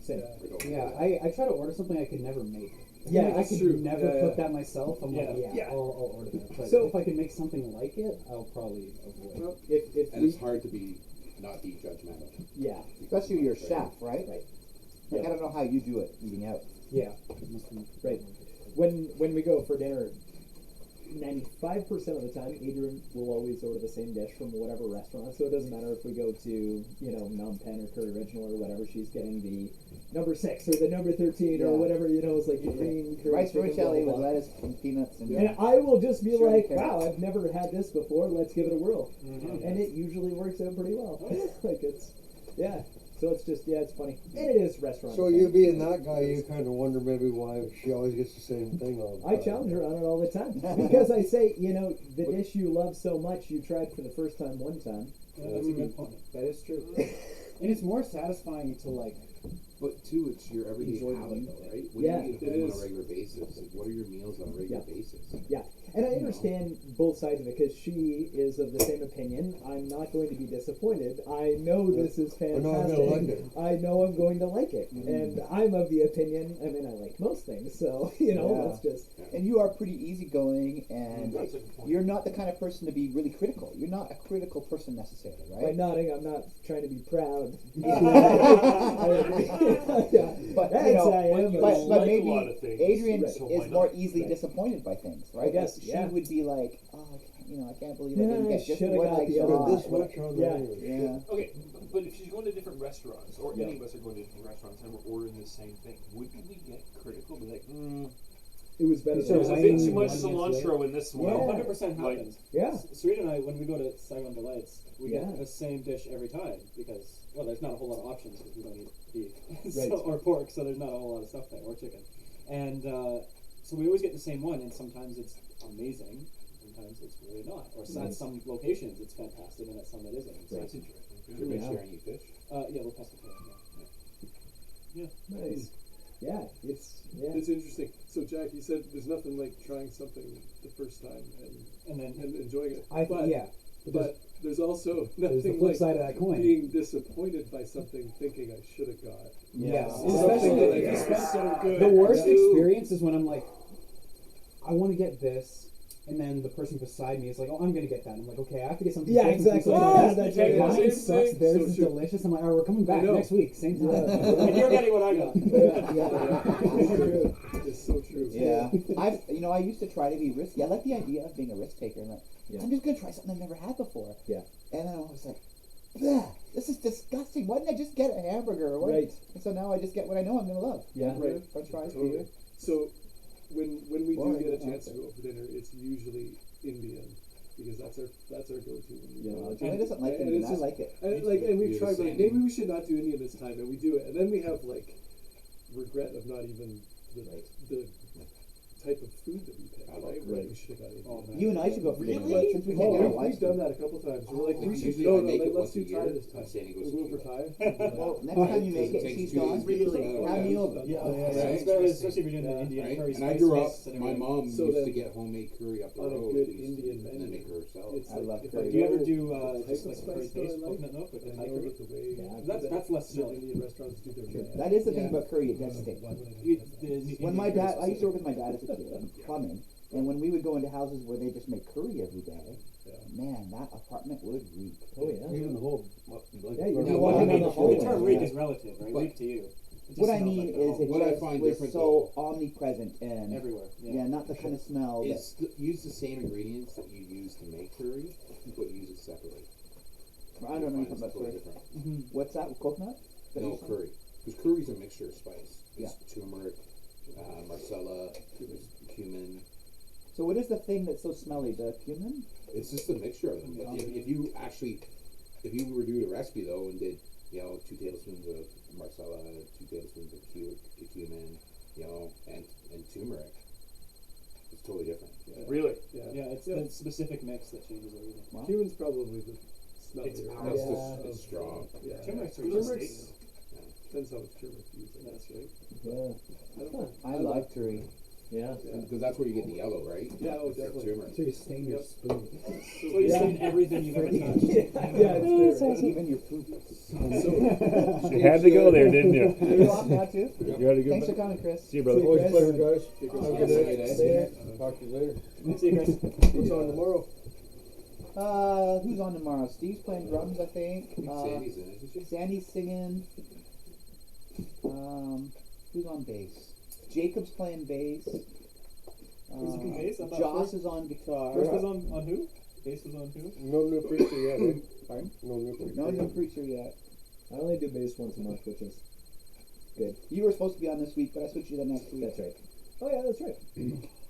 Speaker 3: Same.
Speaker 8: Or don't
Speaker 4: Yeah.
Speaker 8: order.
Speaker 4: I try to order something I could never make.
Speaker 3: Yeah,
Speaker 4: Like, I
Speaker 10: that's
Speaker 4: could
Speaker 10: true.
Speaker 4: never
Speaker 10: Yeah,
Speaker 4: cook
Speaker 10: yeah.
Speaker 4: that myself. I'm like,
Speaker 10: Yeah.
Speaker 4: yeah, I'll order that. But
Speaker 3: So-
Speaker 4: if I can make something like it, I'll probably avoid.
Speaker 10: Well,
Speaker 3: If
Speaker 8: And
Speaker 3: we,
Speaker 8: it's hard to not be judgmental.
Speaker 3: yeah,
Speaker 6: Especially your chef, right?
Speaker 3: Right.
Speaker 6: Like, I don't know how you do it eating out.
Speaker 3: yeah, right. When we go for dinner, 95% of the time, Adrian will always order the same dish from whatever restaurant. So it doesn't matter if we go to, Nom Pen or Curry Original or whatever. She's getting the number 6 or the number 13 or
Speaker 6: Yeah.
Speaker 3: whatever. It's like the green curry
Speaker 6: Rice
Speaker 3: chicken,
Speaker 6: vermicelli
Speaker 3: blah,
Speaker 6: with
Speaker 3: blah, blah.
Speaker 6: lettuce and peanuts and
Speaker 3: And I will just be
Speaker 6: Sure,
Speaker 3: like,
Speaker 6: okay.
Speaker 3: wow, I've never had this before. Let's give it a whirl. And it usually works out pretty well. Like it's, yeah. So it's just, yeah, it's funny. And it is restaurant.
Speaker 7: So you being that guy, you kind of wonder maybe why she always gets the same thing all the time.
Speaker 3: I challenge her on it all the time because I say, the dish you love so much, you tried for the first time one time.
Speaker 9: Yeah, that's a good point.
Speaker 6: That is true.
Speaker 4: And it's more satisfying to like.
Speaker 8: But too, it's your everyday
Speaker 4: Enjoy
Speaker 8: habit,
Speaker 4: eating
Speaker 8: though,
Speaker 4: it.
Speaker 8: right? When
Speaker 3: Yeah,
Speaker 8: you eat
Speaker 10: it
Speaker 8: at home on
Speaker 10: is.
Speaker 8: a regular basis, like, what are your meals on a regular
Speaker 3: Yeah.
Speaker 8: basis?
Speaker 3: Yeah, and I understand both sides of it because she is of the same opinion. I'm not going to be disappointed. I know this is
Speaker 2: We're not
Speaker 3: fantastic.
Speaker 2: gonna like it.
Speaker 3: I know I'm going to like it, and I'm of the opinion. I mean, I like most things, so that's just
Speaker 6: And you are pretty easygoing, and
Speaker 5: That's a good point.
Speaker 6: you're not the kind of person to be really critical. You're not a critical person necessarily,
Speaker 3: by
Speaker 6: right?
Speaker 3: nodding. I'm not trying to be proud. Yeah.
Speaker 6: But
Speaker 3: That's
Speaker 6: you know,
Speaker 3: I am.
Speaker 5: you
Speaker 6: but
Speaker 5: like a
Speaker 6: maybe
Speaker 5: lot of things,
Speaker 6: Adrian
Speaker 5: so
Speaker 6: is
Speaker 5: why
Speaker 6: more
Speaker 5: not?
Speaker 6: easily
Speaker 3: Right.
Speaker 6: disappointed by things, right?
Speaker 3: guess,
Speaker 6: Like,
Speaker 3: yeah.
Speaker 6: she would be like, oh, I can't believe I didn't
Speaker 3: Yeah,
Speaker 6: get just
Speaker 3: shoulda
Speaker 6: what
Speaker 3: got
Speaker 6: I
Speaker 3: the other
Speaker 6: got.
Speaker 3: one.
Speaker 2: This much on
Speaker 3: Yeah.
Speaker 2: the
Speaker 6: Yeah.
Speaker 5: Okay, but if she's going to different restaurants, or
Speaker 3: Yeah.
Speaker 5: any of us are going to different restaurants, and we're ordering the same thing, wouldn't we get critical? Be like,
Speaker 3: It was better.
Speaker 5: there's a
Speaker 3: than
Speaker 5: bit
Speaker 3: mine.
Speaker 5: too much
Speaker 4: one
Speaker 5: cilantro in this one.
Speaker 3: Yeah.
Speaker 9: 100%
Speaker 5: Like-
Speaker 9: happens.
Speaker 3: Yeah.
Speaker 9: Sarita and I, when we go to Saigon Delights, we
Speaker 3: Yeah.
Speaker 9: get the same dish every time because, well, there's not a whole lot of options because we don't eat beef
Speaker 3: Right.
Speaker 9: or pork, so there's not a whole lot of stuff there, or chicken. And so we always get the same one, and sometimes it's amazing, sometimes it's really not. Or at some locations it's fantastic, and at some it isn't. So
Speaker 5: That's interesting.
Speaker 8: You're
Speaker 5: Good.
Speaker 8: vegetarian, you fish?
Speaker 9: yeah, we're pescatarian. Yeah.
Speaker 3: Nice. Yeah, it's
Speaker 10: It's interesting. So Jack, you said there's nothing like trying something the first time
Speaker 9: And then
Speaker 10: and enjoying it.
Speaker 4: I
Speaker 10: but,
Speaker 4: yeah.
Speaker 10: but there's also
Speaker 4: There's the
Speaker 10: nothing
Speaker 4: flip
Speaker 10: like
Speaker 4: side of that coin.
Speaker 10: being disappointed by something, thinking I should have got.
Speaker 4: Yes.
Speaker 10: Something
Speaker 4: Especially
Speaker 10: that I
Speaker 4: the,
Speaker 10: think is so good.
Speaker 4: the worst
Speaker 10: Yeah.
Speaker 4: experience is when I'm like, I want to get this, and then the person beside me is like, oh, I'm gonna get that. And I'm like, okay, I have to get something.
Speaker 3: Yeah,
Speaker 4: different
Speaker 3: exactly.
Speaker 4: from
Speaker 3: Oh,
Speaker 4: somebody
Speaker 3: that's
Speaker 4: else.
Speaker 3: right.
Speaker 4: Mine
Speaker 10: Same
Speaker 4: sucks.
Speaker 10: thing.
Speaker 4: Theirs
Speaker 10: So
Speaker 4: is
Speaker 10: true.
Speaker 4: delicious. I'm like, all right, we're coming back
Speaker 10: know.
Speaker 4: next week, same time.
Speaker 9: and you're getting what I got.
Speaker 10: It's so true.
Speaker 6: Yeah, I used to try to be risky. I like the idea of being a risk taker. I'm like,
Speaker 3: Yeah.
Speaker 6: I'm just gonna try something I've never had before.
Speaker 3: Yeah.
Speaker 6: And then I was like, bleh, this is disgusting. Why didn't I just get a hamburger? Or what?
Speaker 3: Right.
Speaker 6: And so now I just get what I know I'm gonna love.
Speaker 3: Yeah.
Speaker 10: Right.
Speaker 6: French fries,
Speaker 10: Totally.
Speaker 6: beer.
Speaker 10: So when we
Speaker 6: Well,
Speaker 10: do get a
Speaker 6: yeah,
Speaker 10: chance to go for dinner, it's usually Indian because that's our go-to. When we
Speaker 3: Yeah.
Speaker 10: go.
Speaker 6: Julie doesn't like
Speaker 10: And
Speaker 6: it, and
Speaker 10: it's
Speaker 6: I
Speaker 10: just-
Speaker 6: like it.
Speaker 10: And we
Speaker 8: You're
Speaker 10: try,
Speaker 8: the
Speaker 10: like,
Speaker 8: same.
Speaker 10: maybe we should not do Indian this time, and we do it, and then we have like regret of not even the type of food that we picked.
Speaker 8: I love
Speaker 10: Right?
Speaker 8: curry.
Speaker 10: We should have got Indian.
Speaker 6: You and I should go for dinner,
Speaker 5: Really?
Speaker 6: but since we
Speaker 10: Oh,
Speaker 6: can't get our
Speaker 10: we've
Speaker 6: wives
Speaker 10: done
Speaker 6: to.
Speaker 10: that a couple times. We're like, we
Speaker 8: Like,
Speaker 10: should
Speaker 8: usually
Speaker 10: go.
Speaker 8: I make it
Speaker 10: Let's
Speaker 8: once
Speaker 10: do
Speaker 8: a
Speaker 10: Thai
Speaker 8: year,
Speaker 10: this time.
Speaker 8: and Sandy goes
Speaker 10: We'll go for
Speaker 8: to
Speaker 10: Thai.
Speaker 6: Well, next time you make
Speaker 8: Because
Speaker 6: it,
Speaker 8: it
Speaker 6: she's
Speaker 8: takes
Speaker 6: gone.
Speaker 8: two days.
Speaker 6: Have me over.
Speaker 9: Especially if you're doing the Indian
Speaker 8: Right?
Speaker 9: curry
Speaker 8: And I
Speaker 9: spice
Speaker 8: grew
Speaker 9: mix
Speaker 8: up,
Speaker 9: and
Speaker 8: my
Speaker 9: everything.
Speaker 8: mom
Speaker 10: So
Speaker 8: used
Speaker 10: then,
Speaker 8: to get homemade curry up the
Speaker 10: on a
Speaker 8: road.
Speaker 10: good
Speaker 8: and
Speaker 10: Indian
Speaker 8: then
Speaker 10: menu,
Speaker 8: make her herself.
Speaker 10: It's
Speaker 6: I
Speaker 10: like,
Speaker 6: love
Speaker 10: if
Speaker 6: curry.
Speaker 9: Do you ever
Speaker 10: know
Speaker 9: do
Speaker 10: the
Speaker 9: just
Speaker 10: type
Speaker 9: like
Speaker 10: of
Speaker 9: a curry
Speaker 10: spice that I
Speaker 9: paste
Speaker 10: like,
Speaker 9: coconut milk with the
Speaker 10: and
Speaker 9: Thai
Speaker 10: I know
Speaker 9: curry?
Speaker 10: that the way
Speaker 9: That's less
Speaker 10: certain
Speaker 9: smelly.
Speaker 10: Indian restaurants do their bread.
Speaker 6: That is the thing
Speaker 10: Yeah.
Speaker 6: about curry, it does stick. When my dad, I used to work with my dad as a kid, plumbing, and when we would go into houses where they just make curry every day, man, that apartment would reek.
Speaker 3: Oh yeah.
Speaker 2: Even the whole,
Speaker 3: Yeah, you're
Speaker 8: Now,
Speaker 3: walking
Speaker 8: what I
Speaker 3: down
Speaker 8: mean-
Speaker 3: the
Speaker 9: The
Speaker 3: hallway.
Speaker 9: term reek is relative, right?
Speaker 8: But-
Speaker 9: Reek to you. It just
Speaker 6: What I
Speaker 9: smells
Speaker 6: mean
Speaker 9: like the
Speaker 6: is
Speaker 9: home.
Speaker 6: it
Speaker 8: What I
Speaker 6: just
Speaker 8: find
Speaker 6: was
Speaker 8: different,
Speaker 6: so omnipresent and
Speaker 9: everywhere.
Speaker 6: yeah, not the kind of smell that.
Speaker 8: Use the same ingredients that you use to make curry, but use it separately.
Speaker 6: I don't know what you're talking
Speaker 8: It's
Speaker 6: about.
Speaker 8: totally
Speaker 6: Sorry.
Speaker 8: different.
Speaker 6: What's that? Coconut? That
Speaker 8: No,
Speaker 6: you said?
Speaker 8: curry. Because curry's a mixture of spice.
Speaker 6: Yeah.
Speaker 8: It's turmeric, marcella, there's cumin.
Speaker 6: So what is the thing that's so smelly? The cumin?
Speaker 8: It's just a mixture of them. But if you actually, if you were doing a recipe though and did, 2 tablespoons of marcella, 2 tablespoons of cumin, and turmeric, it's totally different.
Speaker 5: Really?
Speaker 10: Yeah.
Speaker 9: Yeah, it's the specific mix that changes everything.
Speaker 6: Wow.
Speaker 10: Cumin's probably the smellier.
Speaker 5: It's
Speaker 8: It's,
Speaker 5: powerful.
Speaker 8: just, it's strong.
Speaker 10: Yeah.
Speaker 9: Turmeric's
Speaker 10: Turmeric's- Depends how much turmeric you use, I guess, right?
Speaker 3: Yeah.
Speaker 10: I don't know.
Speaker 6: I love curry.
Speaker 3: Yeah.
Speaker 8: Because that's where you get the yellow, right?
Speaker 10: Yeah, oh, definitely.
Speaker 8: Turmeric.
Speaker 4: So you stain your spoon.
Speaker 9: So you stain everything you've ever touched.
Speaker 3: Yeah, it's true. Right?
Speaker 6: Even your poop.
Speaker 10: So,
Speaker 11: You had to go there, didn't you?
Speaker 6: You're off now too.
Speaker 11: You had to go.
Speaker 6: Thanks for coming, Chris.
Speaker 11: See you, brother.
Speaker 3: See you,
Speaker 2: always a
Speaker 3: Chris.
Speaker 2: pleasure, guys.
Speaker 10: Take
Speaker 2: Have a
Speaker 10: care.
Speaker 2: good night.
Speaker 8: Night,
Speaker 3: See ya.
Speaker 2: Talk to you later.
Speaker 9: See you, Chris.
Speaker 10: What's on tomorrow?
Speaker 6: Who's on tomorrow? Steve's playing drums, I think.
Speaker 8: I think Sandy's in it, isn't she?
Speaker 6: Sandy's singing. Who's on bass? Jacob's playing bass.
Speaker 9: Who's on bass? I thought
Speaker 6: Joss
Speaker 9: first-
Speaker 6: is on guitar.
Speaker 9: First was on who? Bass was on who?
Speaker 2: No new preacher yet, eh?
Speaker 6: Pardon?
Speaker 2: No new preacher.
Speaker 6: No new preacher yet.
Speaker 3: I only do bass once a month, which is good.
Speaker 6: You were supposed to be on this week, but I switched you to next week.
Speaker 3: That's right. Oh yeah, that's right.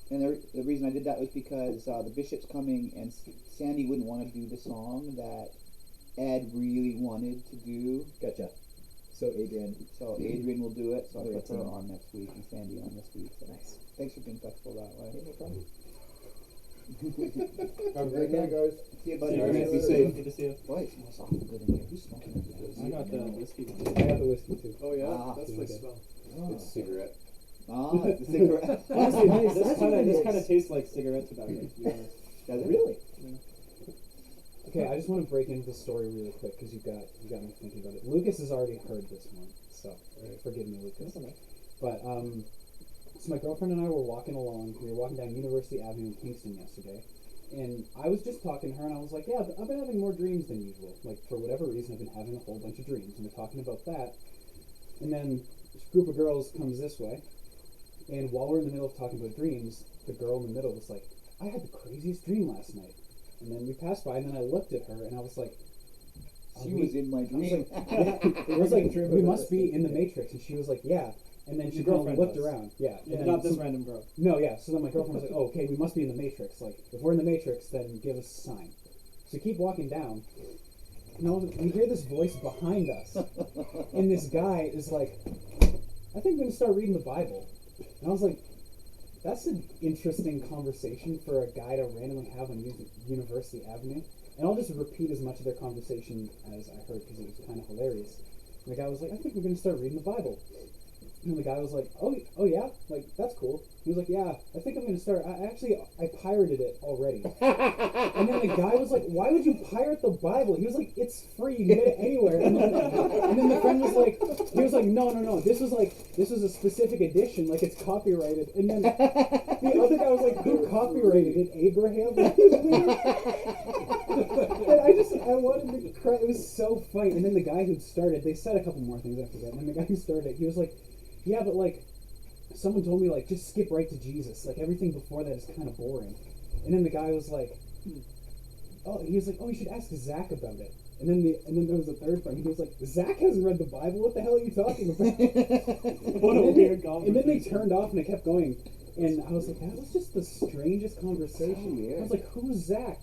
Speaker 6: And the reason I did that was because the bishop's coming, and Sandy wouldn't want to do the song that Ed really wanted to do.
Speaker 3: Gotcha. So Adrian.
Speaker 6: So Adrian will do it. So I
Speaker 3: Great
Speaker 6: put her
Speaker 3: team.
Speaker 6: on next week and Sandy on this week. So
Speaker 3: Nice.
Speaker 6: thanks for being flexible that way.
Speaker 3: No problem.
Speaker 2: Have a great night, guys.
Speaker 6: See you, buddy.
Speaker 8: See you,
Speaker 6: Good
Speaker 8: guys. Be
Speaker 6: to see
Speaker 8: safe.
Speaker 9: Good to see you.
Speaker 6: Boy, it smells awful good in here. Who's smoking?
Speaker 9: I got the whiskey one.
Speaker 4: I got the whiskey too.
Speaker 10: Oh yeah,
Speaker 6: Ah,
Speaker 10: that's
Speaker 4: yeah,
Speaker 10: my
Speaker 4: okay.
Speaker 10: smell.
Speaker 8: It's a cigarette.
Speaker 6: The cigarette.
Speaker 9: Honestly,
Speaker 6: Nice.
Speaker 9: this
Speaker 6: That's
Speaker 9: kind
Speaker 6: what
Speaker 9: of
Speaker 6: it
Speaker 9: this
Speaker 6: is.
Speaker 9: kind of tastes like cigarette tobacco. To be honest.
Speaker 6: Does it?
Speaker 4: Really? Okay, I just want to break into the story really quick because you got me thinking about it. Lucas has already heard this one, so forgive me, Lucas. But so my girlfriend and I were walking along. We were walking down University Avenue in Kingston yesterday, and I was just talking to her, and I was like, "Yeah, I've been having more dreams than usual. Like for whatever reason, I've been having a whole bunch of dreams." And we're talking about that, and then this group of girls comes this way, and while we're in the middle of talking about dreams, the girl in the middle was like, "I had the craziest dream last night." And then we passed by, and then I looked at her, and I was like,
Speaker 6: She was in my dream.
Speaker 4: I was like, we must be in the Matrix. And she was like, yeah. And then she kind of
Speaker 9: girlfriend
Speaker 4: looked
Speaker 9: was.
Speaker 4: around. Yeah.
Speaker 9: Yeah,
Speaker 4: And
Speaker 9: not
Speaker 4: then
Speaker 9: this random girl.
Speaker 4: No, yeah. So then my girlfriend was like, oh, okay, we must be in the Matrix. Like, if we're in the Matrix, then give us a sign. So we keep walking down. And we hear this voice behind us. And this guy is like, I think I'm going to start reading the Bible. And I was like, that's an interesting conversation for a guy to randomly have on University Avenue. And I'll just repeat as much of their conversation as I heard because it was kind of hilarious. And the guy was like, I think we're going to start reading the Bible. And the guy was like, oh yeah? Like, that's cool. He was like, yeah, I think I'm going to start. I pirated it already. And then the guy was like, why would you pirate the Bible? He was like, it's free. You can get it anywhere. And then the friend was like, he was like, no. This was a specific edition. Like, it's copyrighted. And then the other guy was like, who copyrighted it? Abraham? And I wanted to cry. It was so funny. And then the guy who started, they said a couple more things after that. And then the guy who started, he was like, yeah, but like, someone told me like, just skip right to Jesus. Like, everything before that is kind of boring. And then the guy was like, he was like, you should ask Zach about it. And then there was a third friend. He was like, Zach hasn't read the Bible. What the hell are you talking about?
Speaker 9: What a weird conversation.
Speaker 4: And then they turned off and I kept going. And I was like, that was just the strangest conversation. I was like, who's Zach?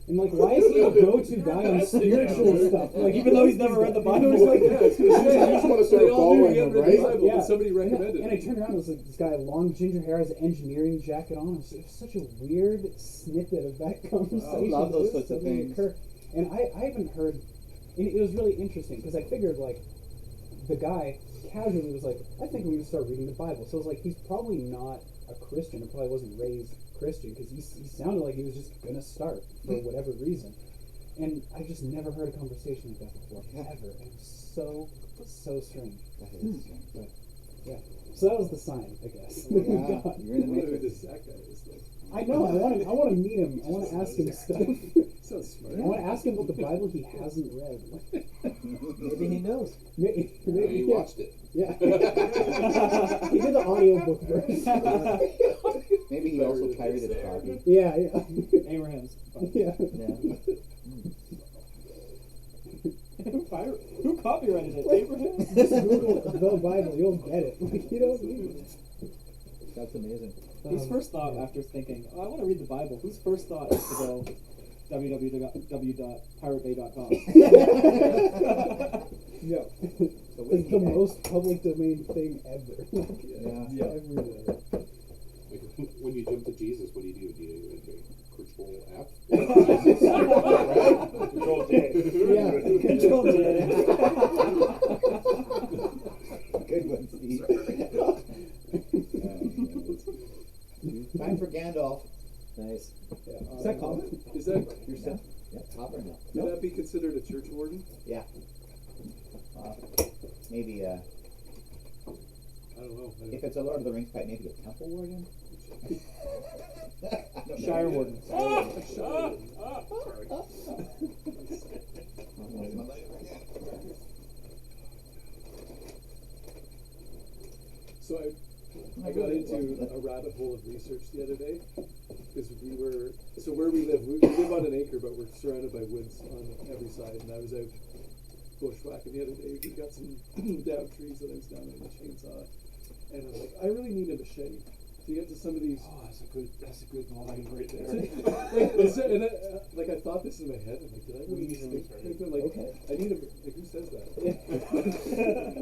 Speaker 4: And like, why is he a go-to guy on spiritual stuff? Like,
Speaker 9: Even though he's never read the Bible.
Speaker 4: Like,
Speaker 10: You just want to start following them, right?
Speaker 4: Yeah.
Speaker 10: Somebody recommended
Speaker 4: And I turned around, it was like this guy, long ginger hair, has an engineering jacket on. It was such a weird snippet of that conversation.
Speaker 6: I love those
Speaker 4: It
Speaker 6: sorts of
Speaker 4: suddenly
Speaker 6: things.
Speaker 4: occurred. And I haven't heard, and it was really interesting because I figured like the guy casually was like, I think I'm going to start reading the Bible. So I was like, he's probably not a Christian, or probably wasn't raised Christian, because he sounded like he was just going to start for whatever reason. And I just never heard a conversation like that before, ever. It was so strange.
Speaker 6: That is strange.
Speaker 4: But, yeah. So that was the sign, I guess.
Speaker 6: Yeah,
Speaker 4: God.
Speaker 6: you're in the
Speaker 10: I wonder who
Speaker 6: Matrix.
Speaker 10: this Zach guy is. Like,
Speaker 4: I know. I want to meet him. I want to ask him stuff.
Speaker 10: sounds smart.
Speaker 4: I want to ask him about the Bible he hasn't read.
Speaker 6: Maybe he knows.
Speaker 4: Maybe
Speaker 8: You
Speaker 4: yeah.
Speaker 8: watched it.
Speaker 4: Yeah. He did the audiobook version.
Speaker 6: Maybe he also pirated a copy.
Speaker 4: Yeah.
Speaker 9: Abraham's.
Speaker 4: Yeah.
Speaker 6: Yeah.
Speaker 9: Who copyrighted it? Abraham?
Speaker 4: Just Google the Bible, you'll get it. Like, you don't need it.
Speaker 6: That's amazing.
Speaker 9: Whose first thought after thinking, I want to read the Bible, whose first thought is to go www.piratebay.com?
Speaker 4: No. It's the most public domain thing ever.
Speaker 6: Yeah.
Speaker 4: Everywhere.
Speaker 8: Like, when you jump to Jesus, what do? Do you control F?
Speaker 11: Control J.
Speaker 4: Yeah.
Speaker 9: Control J.
Speaker 6: Good one, Steve. Time for Gandalf. Nice.
Speaker 4: Yeah. Is that common?
Speaker 10: Is that
Speaker 6: Your son? Yeah, Hopper? No.
Speaker 10: would that be considered a church warden?
Speaker 6: Yeah. Maybe,
Speaker 10: I don't know.
Speaker 6: if it's a Lord of the Rings type, maybe a temple warden? I don't know.
Speaker 9: Shire warden.
Speaker 10: So I got into a rabbit hole of research the other day because where we live on an acre, but we're surrounded by woods on every side. And I was out bushwhacking the other day. We got some down trees that I was down with a chainsaw, and I was like, I really need a machete to get to some of these.
Speaker 5: Oh, that's a good line right there.
Speaker 10: I thought this in my head. I'm like, did I really need a machete? Like,
Speaker 4: Okay.
Speaker 10: I need a. Like, who says that? You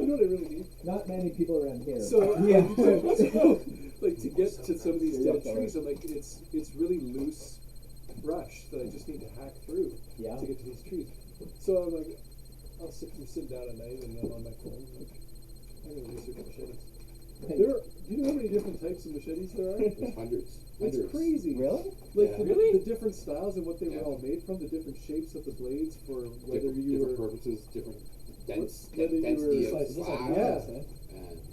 Speaker 10: know what I really need?
Speaker 3: Not many people around here.
Speaker 10: So
Speaker 4: Yeah.
Speaker 10: like to get to some of these dead trees, I'm like, it's really loose brush that I just need to hack through
Speaker 3: Yeah.
Speaker 10: to get to these trees. So I'm like, I'm sitting down at night and I'm on my phone. I'm gonna research machetes. Do you know how many different types of machetes there are?
Speaker 8: There's hundreds.
Speaker 10: It's crazy.
Speaker 6: Really?
Speaker 10: Like
Speaker 8: Yeah.
Speaker 10: the different styles and what they were all made from, the different shapes of the blades for whether you
Speaker 8: different
Speaker 10: were
Speaker 8: purposes, different
Speaker 10: whether you
Speaker 8: density
Speaker 10: were-
Speaker 8: of
Speaker 9: Just like
Speaker 8: slab.
Speaker 10: yeah.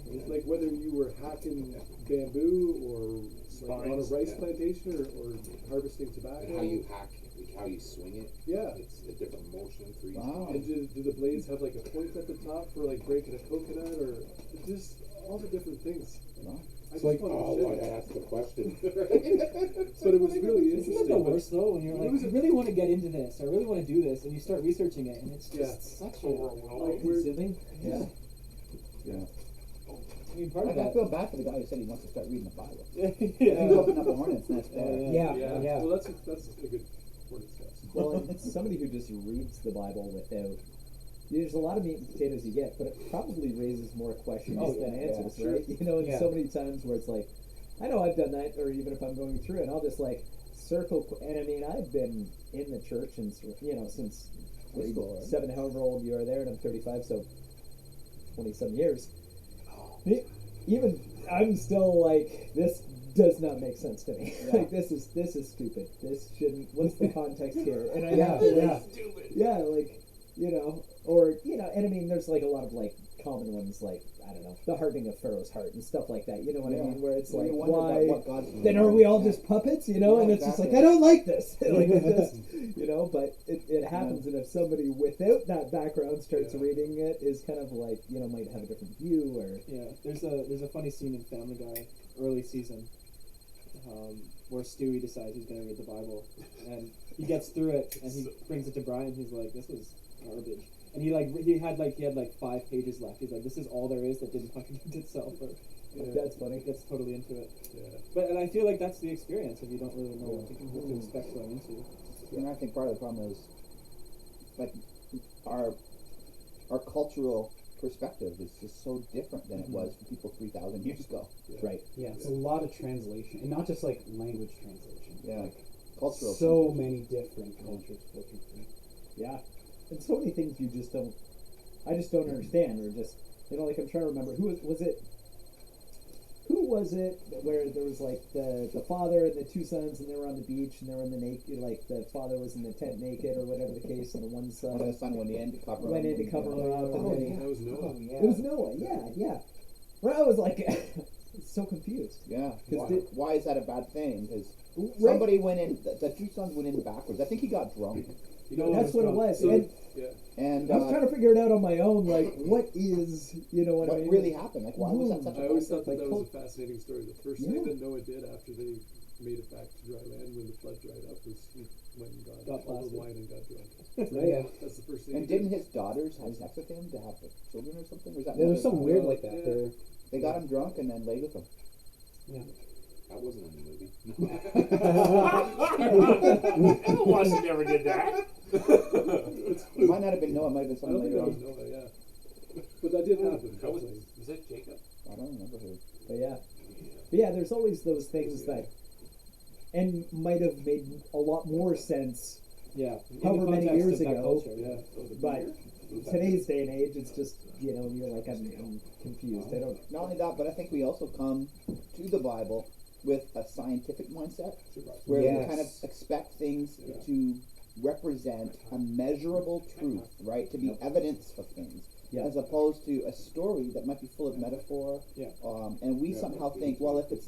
Speaker 8: And
Speaker 10: like whether you were hacking bamboo or like on a
Speaker 5: Spines.
Speaker 10: rice
Speaker 8: Yeah.
Speaker 10: plantation or harvesting tobacco.
Speaker 8: and how you hack, like how you swing it.
Speaker 10: Yeah.
Speaker 8: It's a different motion for each
Speaker 6: Wow.
Speaker 8: time.
Speaker 10: And do the blades have like a point at the top for like breaking a coconut or just all the different things?
Speaker 6: Wow.
Speaker 10: I
Speaker 8: It's
Speaker 10: just
Speaker 8: like,
Speaker 10: wanted to
Speaker 8: oh,
Speaker 10: share
Speaker 8: I
Speaker 10: that.
Speaker 8: asked the question.
Speaker 10: But it was really
Speaker 9: Isn't
Speaker 10: interesting.
Speaker 9: that the
Speaker 10: but-
Speaker 9: worst though? When you're
Speaker 10: It
Speaker 9: like,
Speaker 10: was
Speaker 9: I
Speaker 10: a-
Speaker 9: really want to get into this, I really want to do this, and you start researching it, and it's just
Speaker 10: Yeah.
Speaker 9: such a
Speaker 10: Like we're-
Speaker 9: consuming.
Speaker 6: Yeah. Yeah.
Speaker 9: I mean, part of
Speaker 6: I
Speaker 9: that.
Speaker 6: feel bad for the guy who said he wants to start reading the Bible.
Speaker 9: yeah.
Speaker 6: He's opening up a hornet's nest there.
Speaker 3: Yeah.
Speaker 10: Well, that's a good hornet's nest.
Speaker 3: Well, and somebody who just reads the Bible without. There's a lot of meat and potatoes you get, but it probably raises more questions than answers,
Speaker 10: sure.
Speaker 3: right? You know, and
Speaker 9: Yeah.
Speaker 3: so many times where it's like, I know I've done that, or even if I'm going through it, I'll just like circle. And I mean, I've been in the church and since
Speaker 6: High school, right?
Speaker 3: 7, however old you are there, and I'm 35, so 20-some years. Even I'm still like, this does not make sense to me.
Speaker 6: Yeah.
Speaker 3: Like this is stupid. This shouldn't. What's the context here? And I
Speaker 6: Yeah,
Speaker 3: have to like,
Speaker 6: yeah.
Speaker 3: like or and I mean, there's like a lot of like common ones, like I don't know, the hardening of Pharaoh's heart and stuff like that. You know what I
Speaker 6: Yeah.
Speaker 3: mean? Where it's
Speaker 6: Well,
Speaker 3: like,
Speaker 6: you wonder
Speaker 3: why?
Speaker 6: what God's doing.
Speaker 3: Then are we all
Speaker 6: Yeah.
Speaker 3: just puppets? And
Speaker 6: Yeah,
Speaker 3: it's just like,
Speaker 6: exactly.
Speaker 3: I don't like this. Like it just, but it happens. And if somebody without that background starts reading it, is kind of like might have a different view or.
Speaker 9: Yeah, there's a funny scene in Family Guy, early season, where Stewie decides he's going to read the Bible, and he gets through it, and he brings it to Brian. He's like, "This was garbage," and he had 5 pages left. He's like, "This is all there is that didn't contradict itself." Or,
Speaker 3: That's funny.
Speaker 9: Gets totally into it.
Speaker 10: Yeah.
Speaker 9: And I feel like that's the experience if you don't really know what to expect going into.
Speaker 6: And I think part of the problem is, like, our cultural perspective is just so different than it was for people 3,000 years ago.
Speaker 3: Right.
Speaker 4: Yeah, it's a lot of translation, and not just like language translation.
Speaker 6: Yeah.
Speaker 4: Like,
Speaker 6: Cultural.
Speaker 4: so many different cultures filtered through.
Speaker 3: Yeah. And so many things you just don't. I just don't understand, or just like I'm trying to remember who was it. Who was it where there was like the father and the 2 sons, and they were on the beach and they were in the naked, like the father was in the tent naked or whatever the case, and the one son
Speaker 6: And the son went in to cover
Speaker 3: went
Speaker 6: him.
Speaker 3: in to cover him up. And then
Speaker 10: That was Noah.
Speaker 3: it was Noah. Yeah. Well, I was like, so confused.
Speaker 6: Yeah.
Speaker 3: 'Cause
Speaker 6: Why is that a bad thing? Because
Speaker 3: Right.
Speaker 6: somebody went in. The 2 sons went in backwards. I think he got drunk.
Speaker 3: That's what it was.
Speaker 10: So,
Speaker 3: And
Speaker 10: yeah.
Speaker 6: And
Speaker 3: I was trying to figure it out on my own. Like, what is what I
Speaker 6: what
Speaker 3: mean?
Speaker 6: really happened? Like, why was that such a
Speaker 10: I always
Speaker 6: bad
Speaker 10: thought that
Speaker 3: Like
Speaker 10: was a
Speaker 3: cult-
Speaker 10: fascinating story. The first
Speaker 3: Yeah.
Speaker 10: thing that Noah did after they made it back to dry land when the flood dried up was he went and got all the
Speaker 9: blasted.
Speaker 10: wine and got drunk.
Speaker 3: Right.
Speaker 10: That's the first thing.
Speaker 6: And
Speaker 10: he did.
Speaker 6: didn't his daughters have sex with him to have the children or something? Or was that
Speaker 4: Yeah, there's
Speaker 6: another
Speaker 4: something
Speaker 6: guy?
Speaker 4: weird like that.
Speaker 10: Yeah.
Speaker 4: There.
Speaker 6: They got him drunk and then laid with him.
Speaker 8: That wasn't in the movie.
Speaker 5: Watson never did that.
Speaker 6: It might not have been Noah. It might have been
Speaker 10: I don't
Speaker 6: someone
Speaker 10: think
Speaker 6: later
Speaker 10: that was
Speaker 6: on.
Speaker 10: Noah, yeah. But that did happen.
Speaker 5: That was that Jacob?
Speaker 6: I don't remember who.
Speaker 3: But yeah, there's always those things that, and might have made a lot more sense.
Speaker 9: Yeah.
Speaker 3: However
Speaker 9: in the
Speaker 3: many
Speaker 9: context
Speaker 3: years
Speaker 9: of that
Speaker 3: ago.
Speaker 9: culture, yeah.
Speaker 3: But today's day and age, it's just you're like I'm confused. I don't.
Speaker 6: Not only that, but I think we also come to the Bible with a scientific mindset, where we kind of expect things to represent a measurable truth, right? To be evidence of things, as opposed to a story that might be full of metaphor.
Speaker 9: Yeah.
Speaker 6: And we somehow think, well, if it's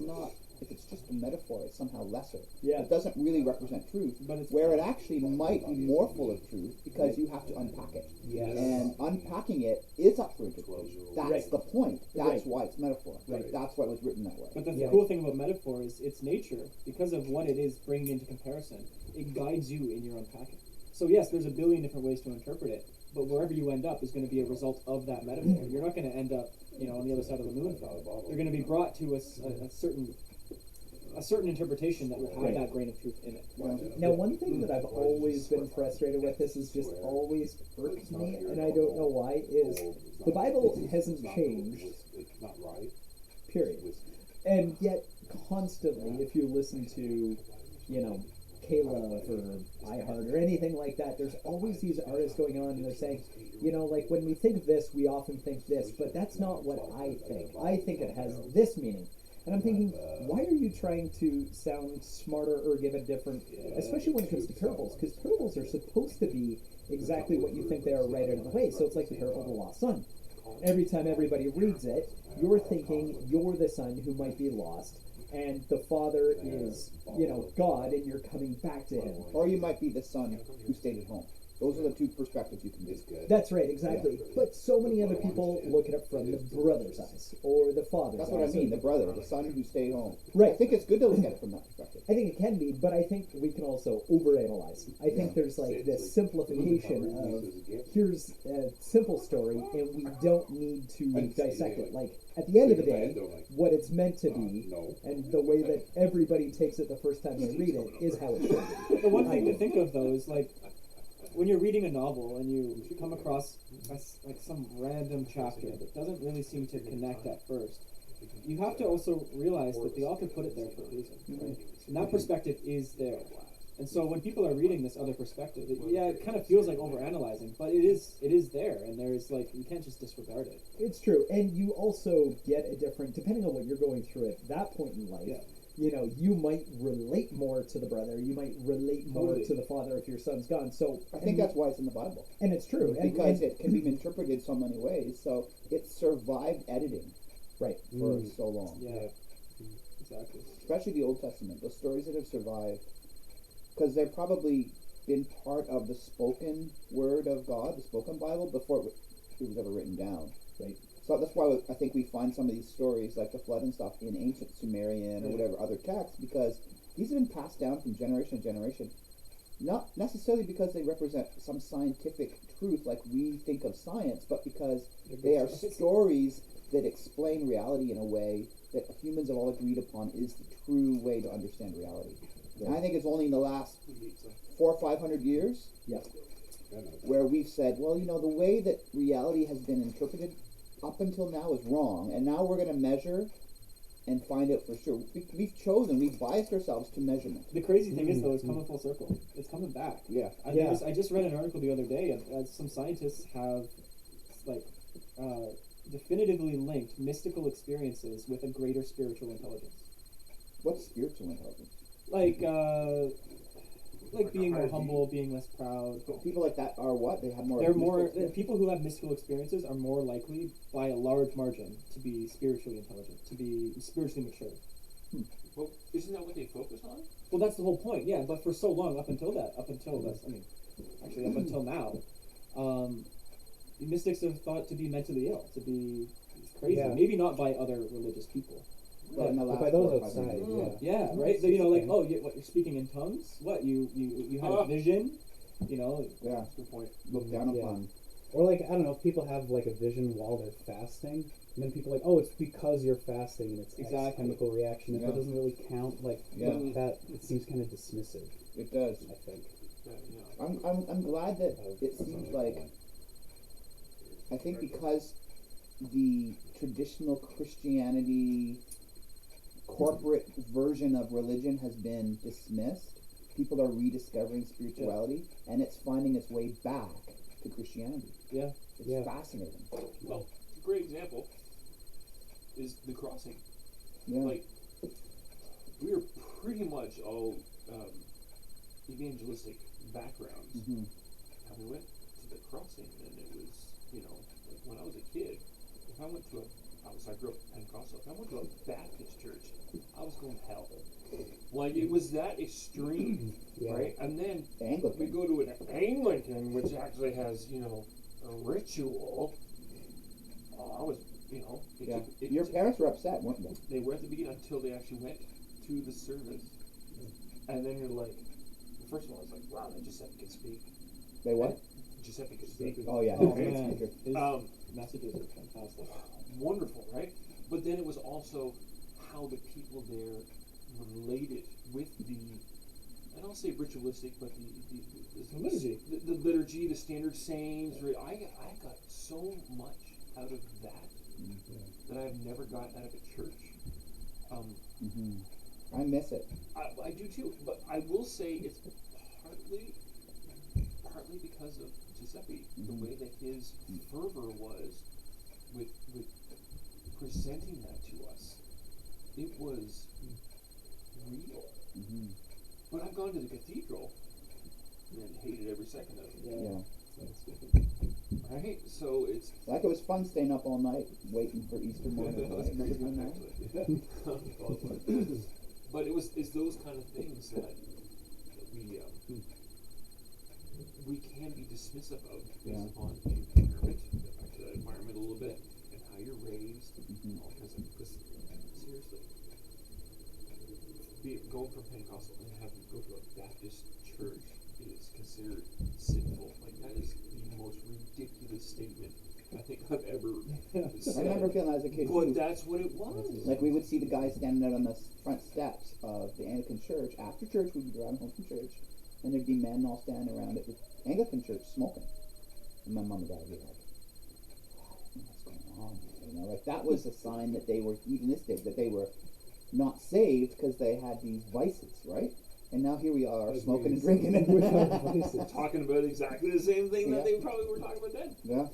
Speaker 6: just a metaphor, it's somehow lesser.
Speaker 3: Yeah.
Speaker 6: It doesn't really represent truth,
Speaker 9: But it's
Speaker 6: where it actually might be more full of truth because you have to unpack it.
Speaker 4: Yes.
Speaker 6: And unpacking it is up for interpretation. That's
Speaker 3: Right.
Speaker 6: the point. That's
Speaker 3: Right.
Speaker 6: why it's metaphor.
Speaker 3: Right.
Speaker 6: That's why it was written that way.
Speaker 9: But the
Speaker 3: Yeah.
Speaker 9: cool thing about metaphor is its nature, because of what it is bringing into comparison, it guides you in your unpacking. So yes, there's a billion different ways to interpret it, but wherever you end up is going to be a result of that metaphor. You're not going to end up, on the other side of the moon. You're going to be brought to a certain interpretation that will have
Speaker 3: Right.
Speaker 9: that grain of truth in it.
Speaker 3: Now, one thing that I've always been frustrated with, this has just always irked me, and I don't know why, is the Bible hasn't changed,
Speaker 8: It's not right.
Speaker 3: period. And yet, constantly, if you listen to, K-Love or iHeart or anything like that, there's always these artists going on and they're saying, you know, like when we think of this, we often think this, but that's not what I think. I think it has this meaning. And I'm thinking, why are you trying to sound smarter or give a different, especially when it comes to parables, because parables are supposed to be exactly what you think they are right out of the way. So it's like the parable of the lost son. Every time everybody reads it, you're thinking you're the son who might be lost, and the father is, you know, God, and you're coming back to him.
Speaker 6: Or you might be the son who stayed at home. Those are the two perspectives you can do.
Speaker 3: That's right, exactly. Yeah. But so many other people look at it from the brother's eyes or the father's eyes.
Speaker 6: That's what I mean, the brother, the son who stayed home.
Speaker 3: Right.
Speaker 6: I think it's good to look at it from that perspective.
Speaker 3: I think it can be, but I think we can also overanalyze. I think there's like this simplification of here's a simple story and we don't need to dissect it. Like at the end of the day, what it's meant to be and the way that everybody takes it the first time they read it is how it should be.
Speaker 9: The one thing to think of though is like when you're reading a novel and you come across like some random chapter that doesn't really seem to connect at first, you have to also realize that the author put it there for a reason, right? And that perspective is there. And so when people are reading this other perspective, it kind of feels like overanalyzing, but it is there, and there's like, you can't just disregard it.
Speaker 3: It's true, and you also get a different, depending on what you're going through at that point in life, you know, you might relate more to the brother, you might relate more to the father if your son's gone. So
Speaker 6: I think that's why it's in the Bible.
Speaker 3: And it's true.
Speaker 6: Because it can be interpreted so many ways, so it survived editing for so long.
Speaker 9: Yeah, exactly.
Speaker 6: Especially the Old Testament, the stories that have survived, because they've probably been part of the spoken word of God, the spoken Bible, before it was ever written down, right? So that's why I think we find some of these stories, like the flood and stuff, in ancient Sumerian or whatever other texts, because these have been passed down from generation to generation, not necessarily because they represent some scientific truth like we think of science, but because they are stories that explain reality in a way that humans have all agreed upon is the true way to understand reality. And I think it's only in the last 400 or 500 years where we've said, well, you know, the way that reality has been interpreted up until now is wrong, and now we're going to measure and find out for sure. We've biased ourselves to measurement.
Speaker 9: The crazy thing is, though, it's coming full circle. It's coming back.
Speaker 6: Yeah.
Speaker 9: I just read an article the other day of some scientists have, like, definitively linked mystical experiences with a greater spiritual intelligence.
Speaker 6: What's spiritual intelligence?
Speaker 9: Like being more humble, being less proud.
Speaker 6: People like that are what? They have more.
Speaker 9: They're more. People who have mystical experiences are more likely, by a large margin, to be spiritually intelligent, to be spiritually mature.
Speaker 5: Well, isn't that what they focus on?
Speaker 9: Well, that's the whole point. Yeah, but for so long, up until now, the mystics have thought to be mentally ill, to be crazy. Yeah. Maybe not by other religious people.
Speaker 3: But by those outside,
Speaker 9: yeah, right. You know, like, oh, you're speaking in tongues. What you had a vision? You know,
Speaker 6: yeah, that's a good point. Look down upon.
Speaker 4: Or like, I don't know, if people have like a vision while they're fasting, and then people are like, oh, it's because you're fasting and it's X chemical reaction. If it doesn't really count, like that, it seems kind of dismissive.
Speaker 6: It does,
Speaker 4: I think.
Speaker 6: I'm glad that it seems like. I think because the traditional Christianity corporate version of religion has been dismissed, people are rediscovering spirituality, and it's finding its way back to Christianity.
Speaker 9: Yeah.
Speaker 6: It's fascinating.
Speaker 5: Well, a great example is the crossing.
Speaker 6: Yeah.
Speaker 5: Like, we are pretty much all evangelistic backgrounds.
Speaker 6: Mm-hmm.
Speaker 5: And we went to the crossing, and it was, you know, like when I was a kid, if I went to I grew up Pentecostal. If I went to a Baptist church, I was going to hell. Like, it was that extreme, right? And then we go to an Anglican, which actually has, you know, a ritual. I was, you know.
Speaker 6: Your parents were upset, weren't they?
Speaker 5: They were at the beginning until they actually went to the service. And then you're like, first of all, it's like, wow, that Giuseppe can speak.
Speaker 6: They what?
Speaker 5: Giuseppe can speak.
Speaker 6: Oh, yeah.
Speaker 9: Oh, man. His messages are fantastic.
Speaker 5: Wonderful, right? But then it was also how the people there related with the, and I'll say ritualistic, but the
Speaker 9: liturgy,
Speaker 5: the liturgy, the standard sayings. Right? I got so much out of that that I've never got out of a church.
Speaker 6: I miss it.
Speaker 5: I do too, but I will say it's partly because of Giuseppe, the way that his fervor was with presenting that to us. It was real. But I've gone to the cathedral and hated every second of it.
Speaker 6: Yeah.
Speaker 5: Right? So it's
Speaker 6: Like it was fun staying up all night waiting for Easter morning. Right? Remember doing that?
Speaker 5: But it's those kind of things that we can be dismissive of based upon the environment, get back to that environment a little bit, and how you're raised, all kinds of, because seriously, going from Pentecostal and having to go to a Baptist church is considered sinful. Like, that is the most ridiculous statement I think I've ever said.
Speaker 6: I remember feeling as a kid
Speaker 5: But
Speaker 6: too.
Speaker 5: that's what it was.
Speaker 6: Like we would see the guys standing out on the front steps of the Anglican church. After church, we'd be driving home from church, and there'd be men all standing around at the Anglican church smoking. And my mom and dad would be like, what's going on? You know, like that was a sign that they were hedonistic, that they were not saved because they had these vices, right? And now here we are, smoking and drinking.
Speaker 5: Talking about exactly the same thing that they probably were talking about then.
Speaker 6: Yeah.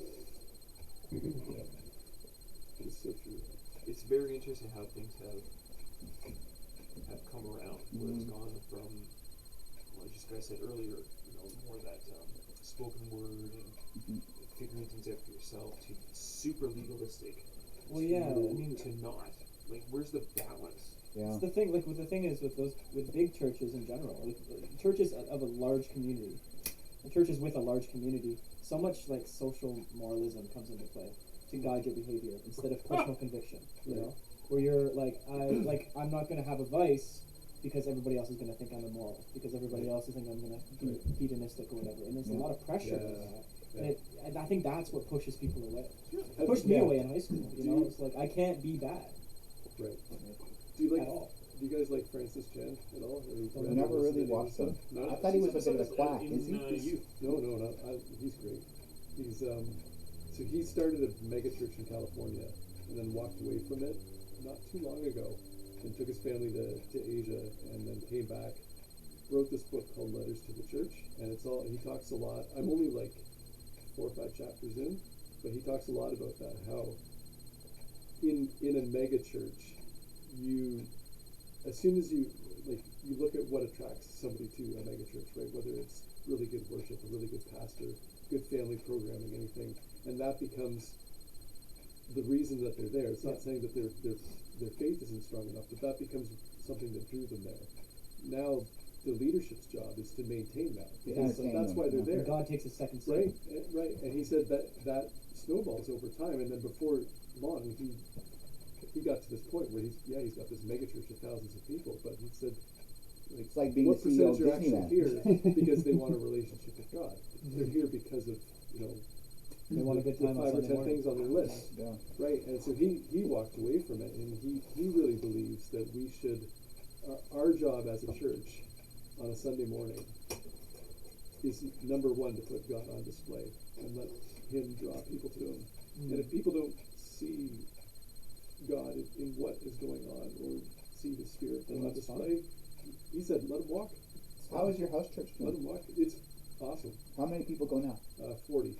Speaker 5: It's so true. It's very interesting how things have come around, where it's gone from, well, just guys said earlier, more that spoken word and figuring things out for yourself, to super legalistic.
Speaker 9: Well, yeah, I mean,
Speaker 5: to not. Like, where's the balance?
Speaker 6: Yeah.
Speaker 9: It's the thing. Like, the thing is with big churches in general, like churches of a large community, churches with a large community, so much like social moralism comes into play to guide your behavior instead of personal conviction. You know, where you're like, I'm not going to have a vice because everybody else is going to think I'm immoral, because everybody else is thinking I'm going to be hedonistic or whatever, and there's a lot of pressure in that. And I think that's what pushes people away. It pushed me away in high school. You know, it's like I can't be bad.
Speaker 10: Right. Do you
Speaker 9: at all.
Speaker 10: Do you guys like Francis Chan at all?
Speaker 6: I never really watched him. I thought he was a bit of a quack. Is he?
Speaker 10: No, he's great. He's so he started a mega church in California and then walked away from it not too long ago and took his family to Asia and then came back, wrote this book called Letters to the Church, and he talks a lot. I'm only like 4 or 5 chapters in, but he talks a lot about that, how in a mega church, as soon as you look at what attracts somebody to a mega church, right? Whether it's really good worship, a really good pastor, good family programming, anything, and that becomes the reason that they're there. It's not saying that their faith isn't strong enough, but that becomes something that drew them there. Now, the leadership's job is to maintain that. Because that's why they're there.
Speaker 9: And God takes a second step.
Speaker 10: Right. And he said that snowballs over time, and then before long, he got to this point where he's got this mega church of thousands of people, but he said,
Speaker 6: it's like being
Speaker 10: what
Speaker 6: the CEO
Speaker 10: percentage
Speaker 6: of
Speaker 10: are actually
Speaker 6: Disneyland.
Speaker 10: here because they want a relationship with God? They're here because of
Speaker 9: they want a good time
Speaker 10: the 5 or 10
Speaker 9: morning.
Speaker 10: things on their list, right? And so he walked away from it, and he really believes that we should our job as a church on a Sunday morning is number 1 to put God on display and let Him draw people to Him. And if people don't see God in what is going on or see the Spirit on display, he said, let Him walk.
Speaker 6: How is your house church doing?
Speaker 10: Let Him walk. It's awesome.
Speaker 6: How many people go now?
Speaker 10: 40.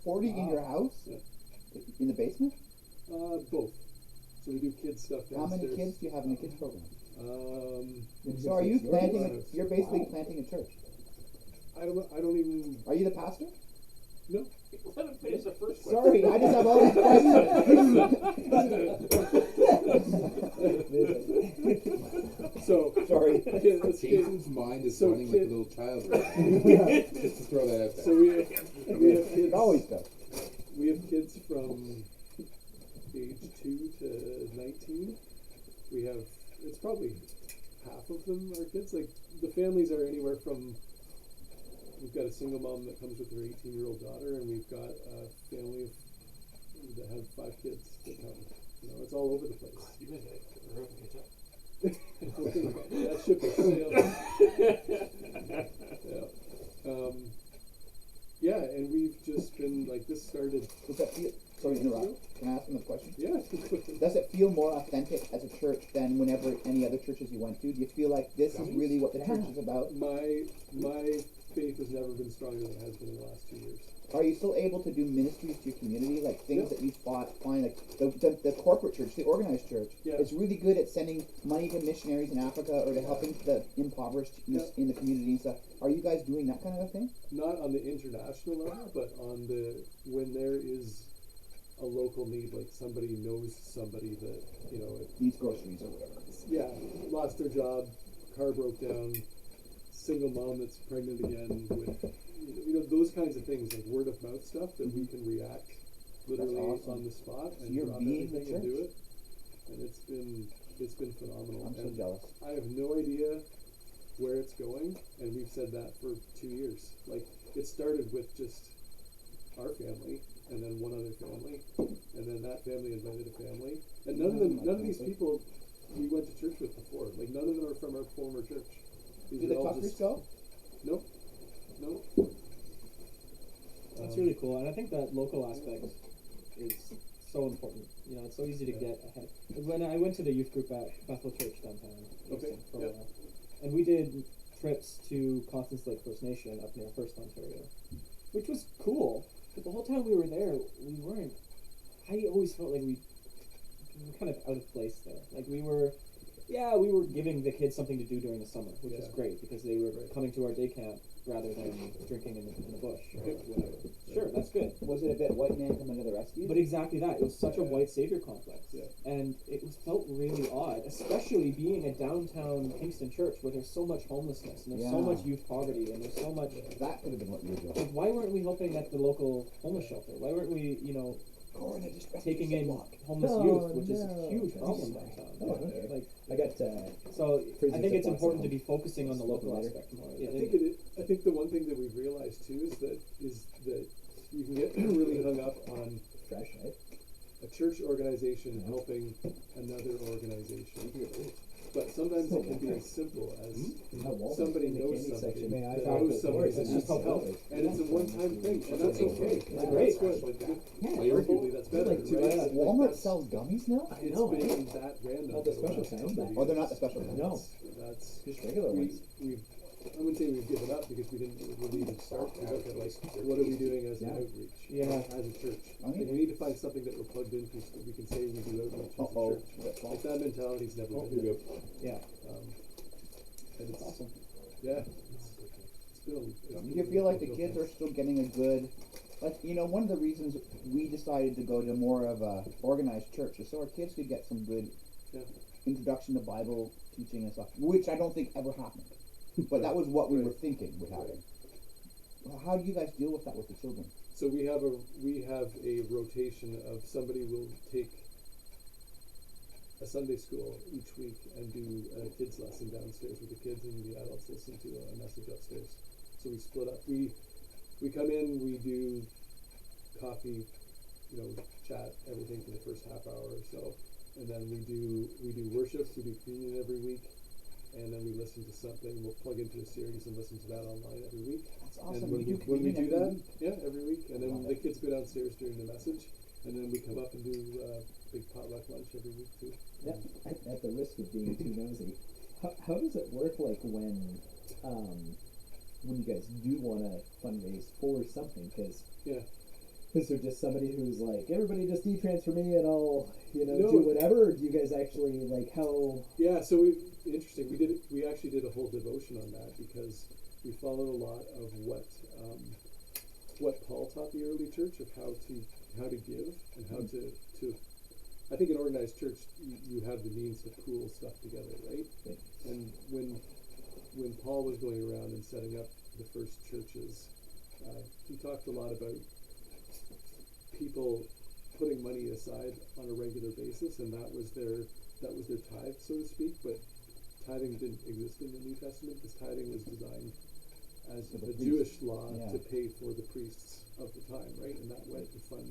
Speaker 6: 40 in your house?
Speaker 10: Yeah.
Speaker 6: In the basement?
Speaker 10: Both. So we do kids stuff downstairs.
Speaker 6: How many kids do you have in the kids program?
Speaker 10: So
Speaker 6: are you planting? You're basically planting a church.
Speaker 10: I don't even.
Speaker 6: Are you the pastor?
Speaker 10: No.
Speaker 5: Let him finish the first question.
Speaker 6: Sorry, I just have all these questions.
Speaker 10: So
Speaker 6: sorry.
Speaker 8: Jason's mind is running like a little child right now. Just to throw that out there.
Speaker 10: So we have kids.
Speaker 6: It always does.
Speaker 10: We have kids from age 2 to 19. We have. It's probably half of them are kids. Like the families are anywhere from. We've got a single mom that comes with her 18-year-old daughter, and we've got a family that have 5 kids that come. It's all over the place.
Speaker 5: You guys are up to catch up.
Speaker 10: That ship is sailing. And we've just been like this started.
Speaker 6: Does that feel? Sorry to interrupt. Can I ask another question?
Speaker 10: Yeah.
Speaker 6: Does it feel feel more authentic as a church than whenever any other churches you went to? Do you feel like this is really what the church is about?
Speaker 10: My faith has never been stronger than it has been in the last 2 years.
Speaker 6: Are you still able to do ministries to your community, like things that you find like the corporate church, the organized church, is really good at sending money to missionaries in Africa or to helping the impoverished in the community and stuff. Are you guys doing that kind of a thing?
Speaker 10: Not on the international level, but on the when there is a local need, like somebody knows somebody that
Speaker 6: needs groceries or whatever.
Speaker 10: Yeah, lost their job, car broke down, single mom that's pregnant again with. Those kinds of things, like word of mouth stuff that we can react literally on the spot and drop everything and do it. And it's been phenomenal.
Speaker 6: I'm so jealous.
Speaker 10: I have no idea where it's going, and we've said that for 2 years. Like, it started with just our family, and then one other family, and then that family invited a family. And none of these people we went to church with before. Like, none of them are from our former church.
Speaker 6: Do the Tuckers go?
Speaker 10: Nope.
Speaker 9: That's really cool, and I think that local aspect is so important. It's so easy to get ahead. When I went to the youth group at Bethel Church downtown, for a while, and we did trips to Constance Lake First Nation up near First Ontario, which was cool. But the whole time we were there, we weren't. I always felt like we were kind of out of place there. Like we were giving the kids something to do during the summer, which is great because they were coming to our day camp rather than drinking in the bush or whatever. Sure, that's good.
Speaker 6: Was it a bit white man coming to the rescue?
Speaker 9: But exactly that. It was such a white savior complex. And it felt really odd, especially being a downtown Kingston church where there's so much homelessness and there's so much youth poverty and there's so much...
Speaker 6: That could have been what you were doing.
Speaker 9: Like, why weren't we helping at the local homeless shelter? Why weren't we, taking in homeless youth, which is a huge problem downtown. Like, so I think it's important to be focusing on the local aspect more.
Speaker 10: I think the one thing that we've realized too is that you can get really hung up on a church organization helping another organization. But sometimes it can be as simple as somebody knows somebody that knows somebody that needs help, and it's a one-time thing, and that's okay. That's good. Arguably, that's better. Right?
Speaker 6: Walmart sells gummies now?
Speaker 10: It's been that random.
Speaker 3: Not the special kind.
Speaker 6: Oh, they're not the special kind.
Speaker 3: No,
Speaker 10: that's
Speaker 3: just regular ones.
Speaker 10: I wouldn't say we've given up because we didn't really even start to look at what are we doing as an outreach, as a church. Like we need to find something that we're plugged into so that we can say we do outreach as a church. Like that mentality's never been good. And it's awesome. Yeah.
Speaker 6: Do you feel like the kids are still getting a good, one of the reasons we decided to go to more of a organized church is so our kids could get some good introduction to Bible teaching and stuff, which I don't think ever happened. But that was what we were thinking would happen. How do you guys deal with that with the children?
Speaker 10: So we have a rotation of somebody will take a Sunday school each week and do a kids lesson downstairs with the kids, and the adults listen to a message upstairs. So we split up. We come in, we do coffee, chat, everything for the first half hour or so, and then we do worship. We do communion every week. And then we listen to something. We'll plug into a series and listen to that online every week.
Speaker 6: That's awesome.
Speaker 10: And when we do that, every week. And then the kids go downstairs during the message, and then we come up and do big potluck lunch every week too.
Speaker 3: Yeah. At the risk of being too nosy, how does it work? Like when you guys do want to fundraise for something, because is there just somebody who's like, everybody just e-trans for me and I'll do whatever? Or do you guys actually like how?
Speaker 10: Yeah. So interesting. We actually did a whole devotion on that because we followed a lot of what Paul taught the early church of how to give and how to. I think in organized church you have the means to pool stuff together, right? And when Paul was going around and setting up the first churches, he talked a lot about people putting money aside on a regular basis, and that was their tithe, so to speak. But tithing didn't exist in the New Testament because tithing was designed as a Jewish law to pay for the priests of the time, right? And that went to fund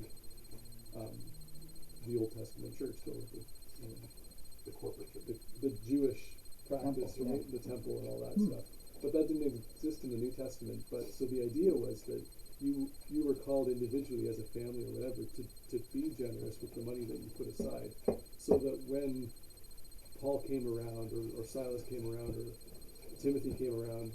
Speaker 10: the Old Testament church, the corporate church, the Jewish practice, right? The temple and all that stuff. But that didn't exist in the New Testament. But so the idea was that you were called individually as a family or whatever to be generous with the money that you put aside, so that when Paul came around or Silas came around or Timothy came around,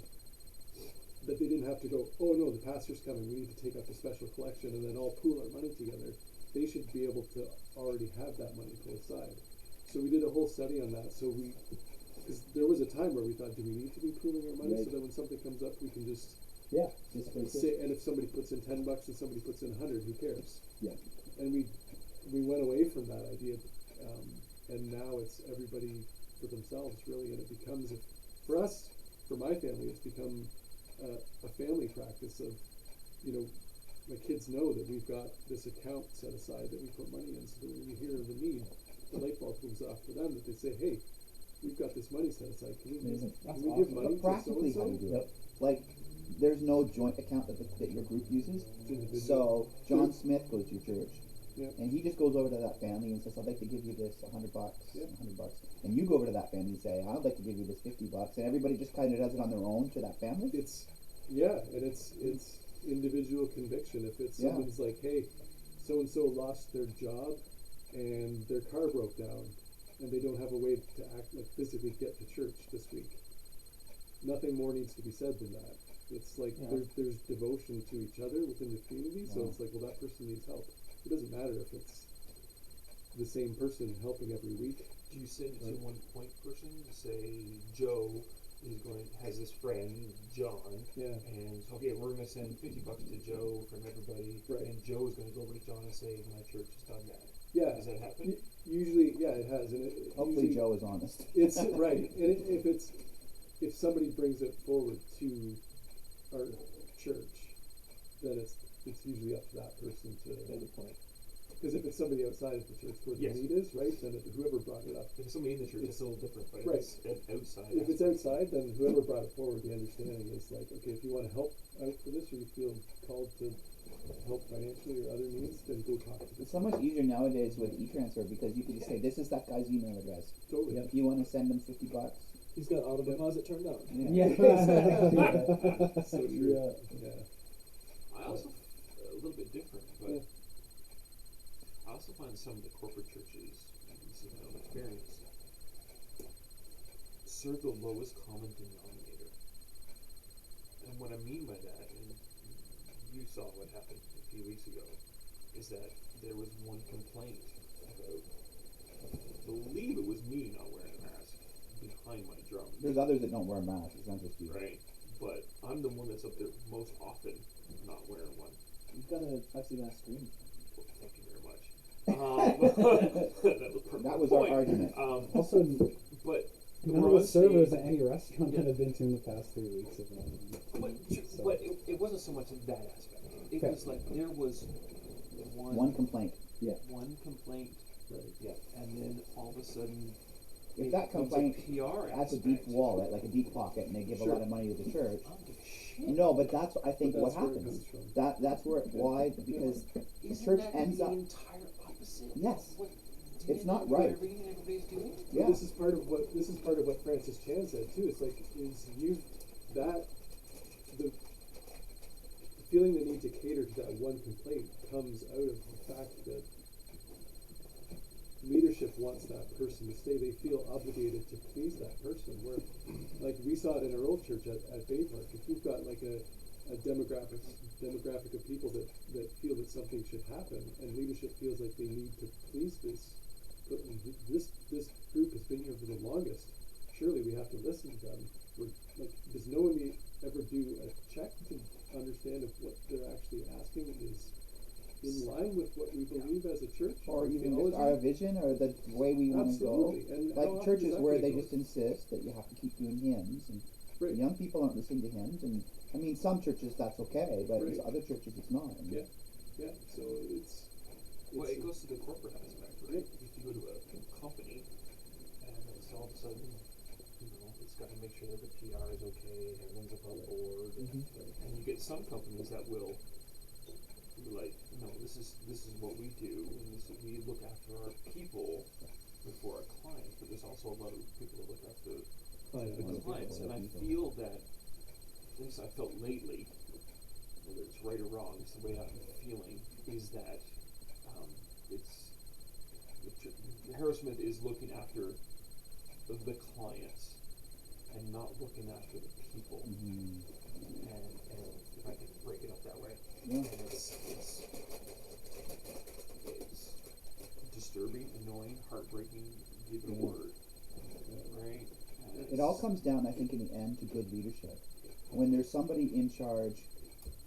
Speaker 10: that they didn't have to go, oh no, the pastor's coming, we need to take up a special collection and then all pool our money together. They should be able to already have that money put aside. So we did a whole study on that. So because there was a time where we thought, do we need to be pooling our money so that when something comes up, we can just say, and if somebody puts in $10 and somebody puts in 100, who cares?
Speaker 3: Yeah.
Speaker 10: And we went away from that idea, and now it's everybody for themselves really, and it becomes for us, for my family, it's become a family practice of, my kids know that we've got this account set aside that we put money in, so that when we hear of a need, the light bulb goes off for them, that they say, hey, we've got this money set aside, can we give money to
Speaker 6: Practically how
Speaker 10: so-and-so?
Speaker 6: you do it. Like, there's no joint account that your group uses. So John Smith goes to your church, and he just goes over to that family and says, I'd like to give you this $100, $100. And you go over to that family and say, I'd like to give you this $50, and everybody just kind of does it on their own to that family.
Speaker 10: It's individual conviction. If it's someone's like, hey, so and so lost their job and their car broke down and they don't have a way to physically get to church this week, nothing more needs to be said than that. It's like there's devotion to each other within the community, so it's like, well, that person needs help. It doesn't matter if it's the same person helping every week.
Speaker 5: Do you send it to one point person? Say Joe has this friend John, and okay, we're gonna send $50 to Joe from everybody, and Joe is gonna go over to John and say, my church has done that.
Speaker 10: Yeah,
Speaker 5: has that happened?
Speaker 10: Usually, it has, and
Speaker 6: hopefully Joe is honest.
Speaker 10: It's right, and if somebody brings it forward to our church, then it's usually up to that person to make a point. Because if it's somebody outside of the church where the need is, right, then whoever brought it up.
Speaker 5: If it's somebody in the church, it's a little different, but if it's outside.
Speaker 10: If it's outside, then whoever brought it forward, the understanding is like, okay, if you want to help out for this, or you feel called to help financially or other needs, then go talk to them.
Speaker 6: It's so much easier nowadays with e-transfer because you can just say, this is that guy's email address.
Speaker 10: Totally.
Speaker 6: If you want to send him $50,
Speaker 9: he's got auto deposit turned on.
Speaker 6: Yeah.
Speaker 10: So true. Yeah.
Speaker 5: I also a little bit different, but I also find some of the corporate churches, this is my own experience, serve the lowest common denominator. And what I mean by that, and you saw what happened a few weeks ago, is that there was one complaint about, I believe it was me not wearing a mask behind my drum.
Speaker 6: There's others that don't wear masks, it's not just you.
Speaker 5: Right, but I'm the one that's up there most often not wearing one.
Speaker 9: You've got a plexiglass screen.
Speaker 5: Thank you very much. That
Speaker 6: was our argument.
Speaker 3: Also,
Speaker 5: but
Speaker 3: none of the servers at any restaurant that I've been to in the past 3 weeks have
Speaker 5: but it wasn't so much in that aspect. It was like there was
Speaker 6: one complaint.
Speaker 5: Yeah. One complaint. Right. Yeah. And then all of a sudden,
Speaker 6: if that complaint adds a deep
Speaker 5: aspect.
Speaker 6: wallet, like a deep pocket, and they give a lot of money to the church.
Speaker 5: I don't give a shit.
Speaker 6: No, but that's I think what
Speaker 10: where it
Speaker 6: happens.
Speaker 10: comes from.
Speaker 6: That's where why because the
Speaker 5: Isn't
Speaker 6: church
Speaker 5: that
Speaker 6: ends
Speaker 5: the
Speaker 6: up.
Speaker 5: entire opposite?
Speaker 6: Yes.
Speaker 5: What,
Speaker 6: It's not right.
Speaker 5: Everybody's doing?
Speaker 6: Yeah.
Speaker 10: This is part of what Francis Chan said too. It's like the feeling the need to cater to that one complaint comes out of the fact that leadership wants that person to stay. They feel obligated to please that person. Where, like we saw it in our old church at Bay Park. If you've got like a demographic of people that feel that something should happen, and leadership feels like they need to please this group has been here for the longest. Surely we have to listen to them. Does no one ever do a check to understand if what they're actually asking is in line with what we believe as a church,
Speaker 6: or even just our vision or the way we want to go?
Speaker 10: And
Speaker 6: like churches where they just insist that you have to keep doing hymns, and the young people aren't listening to hymns. And I mean, some churches that's okay, but there's other churches it's not.
Speaker 10: Yeah. So it's
Speaker 5: it goes to the corporate aspect, right? If you go to a company, and it's all of a sudden, it's got to make sure that the PR is okay, everyone's above board, and you get some companies that will be like, no, this is what we do, and we look after our people before our clients, but there's also a lot of people that look after the clients, and I feel that, at least I felt lately, whether it's right or wrong, it's the way I'm feeling, is that it's the harassment is looking after the clients and not looking after the people. And if I can break it up that way, and it's disturbing, annoying, heartbreaking, give it a word, right?
Speaker 6: It all comes down, I think, in the end, to good leadership. When there's somebody in charge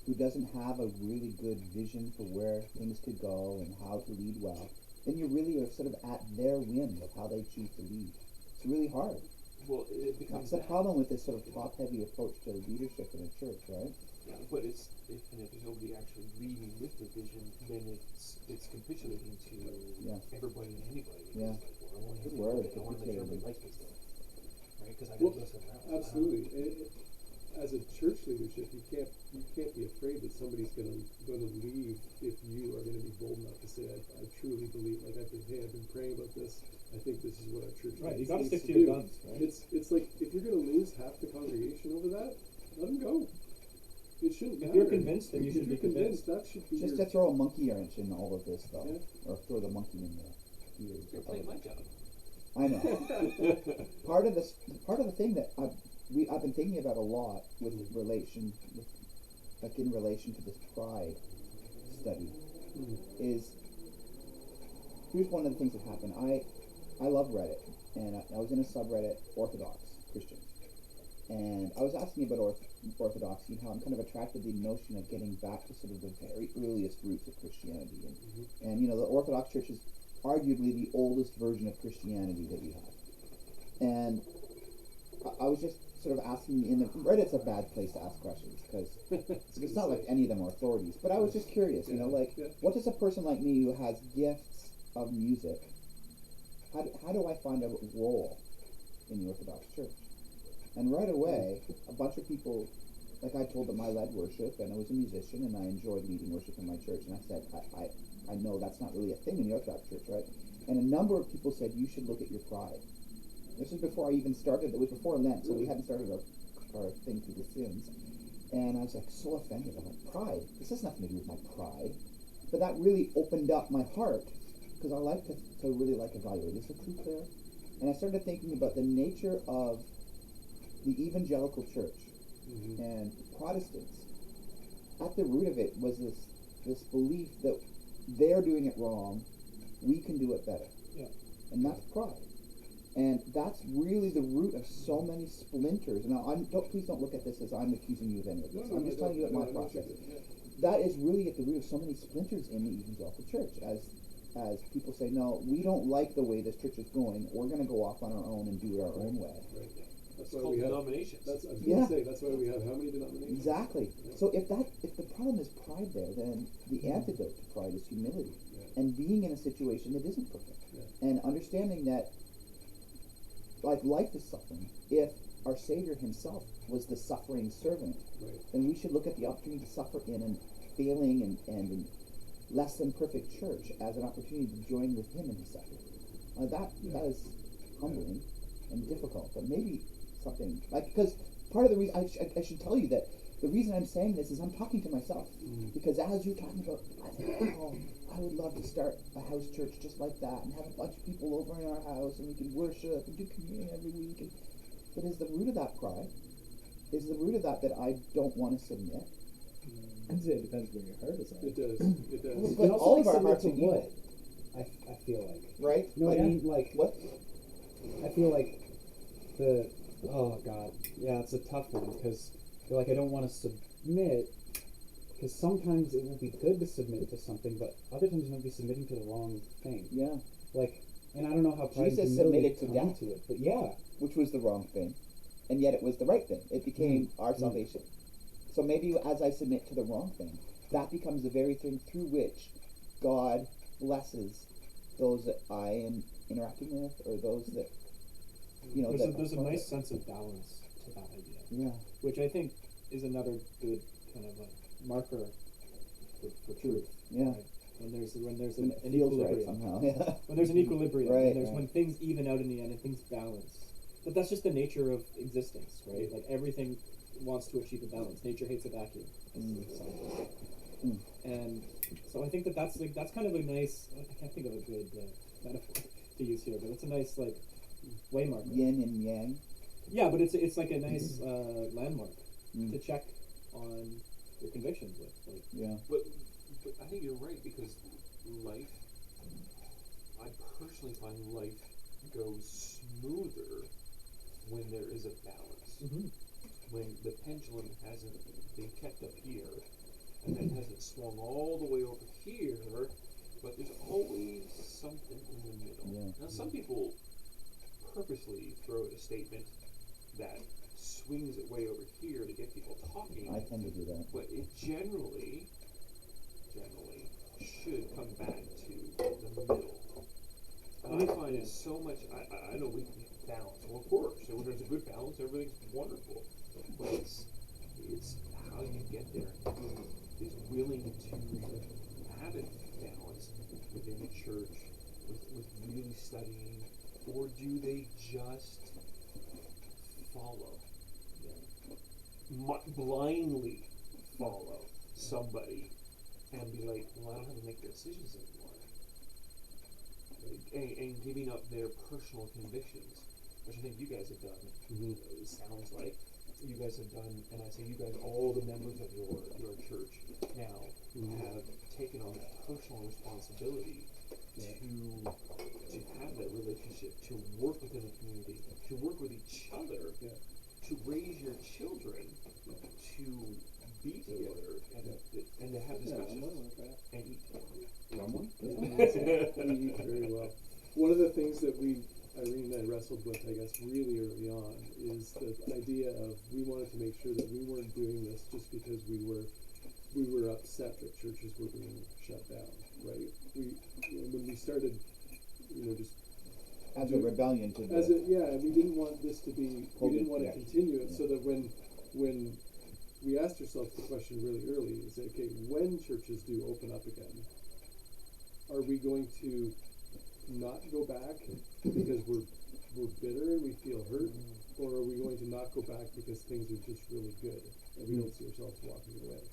Speaker 6: who doesn't have a really good vision for where things could go and how to lead well, then you really are sort of at their whim of how they choose to lead. It's really hard.
Speaker 5: Well, it becomes
Speaker 6: That's the problem with this sort of top-heavy approach to leadership in a church, right?
Speaker 5: Yeah, but if there's nobody actually leading with the vision, then it's capitulating to everybody and anybody.
Speaker 6: Yeah.
Speaker 5: Good
Speaker 6: word,
Speaker 5: I want to make sure everybody likes me still, right? Because I
Speaker 10: Well,
Speaker 5: got this and that.
Speaker 10: absolutely. As a church leadership, you can't be afraid that somebody's gonna leave if you are gonna be bold enough to say, I truly believe, like I've been praying about this. I think this is what our church
Speaker 9: Right, you
Speaker 10: needs
Speaker 9: gotta stick to
Speaker 10: do.
Speaker 9: your guns, right?
Speaker 10: It's like if you're gonna lose half the congregation over that, let them go. It shouldn't matter.
Speaker 9: If you're convinced, then you
Speaker 10: If
Speaker 9: should be
Speaker 10: you're
Speaker 9: convinced.
Speaker 10: That should be
Speaker 6: Just
Speaker 10: your,
Speaker 6: to throw a monkey wrench in all of this, though,
Speaker 10: Yeah.
Speaker 6: or throw the monkey in the gears.
Speaker 5: You're playing my job.
Speaker 6: I know. part of the thing that I've been thinking about a lot with relation to this pride study is, here's one of the things that happened. I love Reddit, and I was in a subreddit, Orthodox Christians, and I was asking about Orthodoxy and how I'm kind of attracted to the notion of getting back to sort of the very earliest roots of Christianity, and the Orthodox Church is arguably the oldest version of Christianity that we have. And I was just sort of asking, Reddit's a bad place to ask questions, because it's not like any of them are authorities, but I was just curious, what does a person like me who has gifts of music, how do I find a role in the Orthodox Church? And right away, a bunch of people, like I told them I led worship, and I was a musician, and I enjoyed leading worship in my church, and I said, I know that's not really a thing in the Orthodox Church, right? And a number of people said, you should look at your pride. This was before I even started, it was before Lent, so we hadn't started our thing through the sins. And I was like so offended. I'm like, pride? This has nothing to do with my pride. But that really opened up my heart, because I like to really evaluate, is the truth there? And I started thinking about the nature of the evangelical church and Protestants. At the root of it was this belief that they're doing it wrong, we can do it better.
Speaker 9: Yeah.
Speaker 6: And that's pride. And that's really the root of so many splinters. Now, please don't look at this as I'm accusing you of any of this. I'm just telling you about my process. That is really at the root of so many splinters in the evangelical church. As people say, no, we don't like the way this church is going. We're going to go off on our own and do it our own way.
Speaker 10: Right. That's
Speaker 5: It's
Speaker 10: why
Speaker 5: called
Speaker 10: we have
Speaker 5: denominations.
Speaker 10: I was going to say, that's why we have how many denominations?
Speaker 6: Exactly. So if the problem is pride there, then the antidote to pride is humility. And being in a situation that isn't perfect. And understanding that life is suffering. If our Savior himself was the suffering servant, then we should look at the opportunity to suffer in a failing and less than perfect church as an opportunity to join with him in his suffering. That is humbling and difficult, but maybe something because part of the reason I should tell you that the reason I'm saying this is I'm talking to myself, because as you're talking about, I think, I would love to start a house church just like that and have a bunch of people over in our house and we can worship and do communion every week. But is the root of that pride? Is the root of that I don't want to submit?
Speaker 3: I'd say it depends where your heart is at.
Speaker 10: It does.
Speaker 6: But all of our hearts are
Speaker 3: what?
Speaker 6: evil.
Speaker 3: I feel like.
Speaker 6: Right?
Speaker 3: No, I mean,
Speaker 6: what?
Speaker 3: I feel like it's a tough one, because I don't want to submit, because sometimes it will be good to submit to something, but other times you might be submitting to the wrong thing.
Speaker 6: Yeah.
Speaker 3: And I don't know how pride
Speaker 6: Jesus
Speaker 3: and humility
Speaker 6: submitted to
Speaker 3: come
Speaker 6: death.
Speaker 3: into it, but yeah.
Speaker 6: Which was the wrong thing, and yet it was the right thing. It became our salvation. So maybe as I submit to the wrong thing, that becomes the very thing through which God blesses those that I am interacting with, or those that
Speaker 9: There's a nice sense of balance to that idea.
Speaker 6: Yeah.
Speaker 9: Which I think is another good kind of a marker for truth.
Speaker 6: Yeah.
Speaker 9: Right? When there's
Speaker 6: When
Speaker 9: an
Speaker 6: it feels right
Speaker 9: equilibrium.
Speaker 6: somehow. Yeah.
Speaker 9: When there's an equilibrium.
Speaker 6: Right,
Speaker 9: When things even out in the end and things balance. But that's just the nature of existence, right? Like everything wants to achieve a balance. Nature hates a vacuum. And so I think that's kind of a nice. I can't think of a good metaphor to use here, but it's a nice waymark.
Speaker 6: Yin and yang.
Speaker 9: Yeah, but it's like a nice landmark to check on your convictions with.
Speaker 5: But I think you're right, because life, I personally find life goes smoother when there is a balance. When the pendulum hasn't been kept up here, and then hasn't swung all the way over here, but there's always something in the middle. Now, some people purposely throw out a statement that swings it way over here to get people talking.
Speaker 6: I tend to do that.
Speaker 5: But it generally should come back to the middle. And I find it so much. I know we can balance. Well, of course, when there's a good balance, everything's wonderful. But it's how you get there. Who is willing to have it balanced within the church, with really studying, or do they just follow? Blindly follow somebody and be like, well, I don't have to make decisions anymore. And giving up their personal convictions, which I think you guys have done. It sounds like you guys have done, and I say you guys, all the members of your church now have taken on that personal responsibility to have that relationship, to work within the community, to work with each other, to raise your children, to be together, and to have discussions and eat.
Speaker 10: Eat very well. One of the things that Irene and I wrestled with, I guess, really early on, is the idea of we wanted to make sure that we weren't doing this just because we were upset that churches were being shut down, right? When we started, just
Speaker 6: as a rebellion to
Speaker 10: we didn't want this to be. We didn't want to continue it, so that when we asked ourselves the question really early, is okay, when churches do open up again, are we going to not go back because we're bitter and we feel hurt, or are we going to not go back because things are just really good and we don't see ourselves walking away?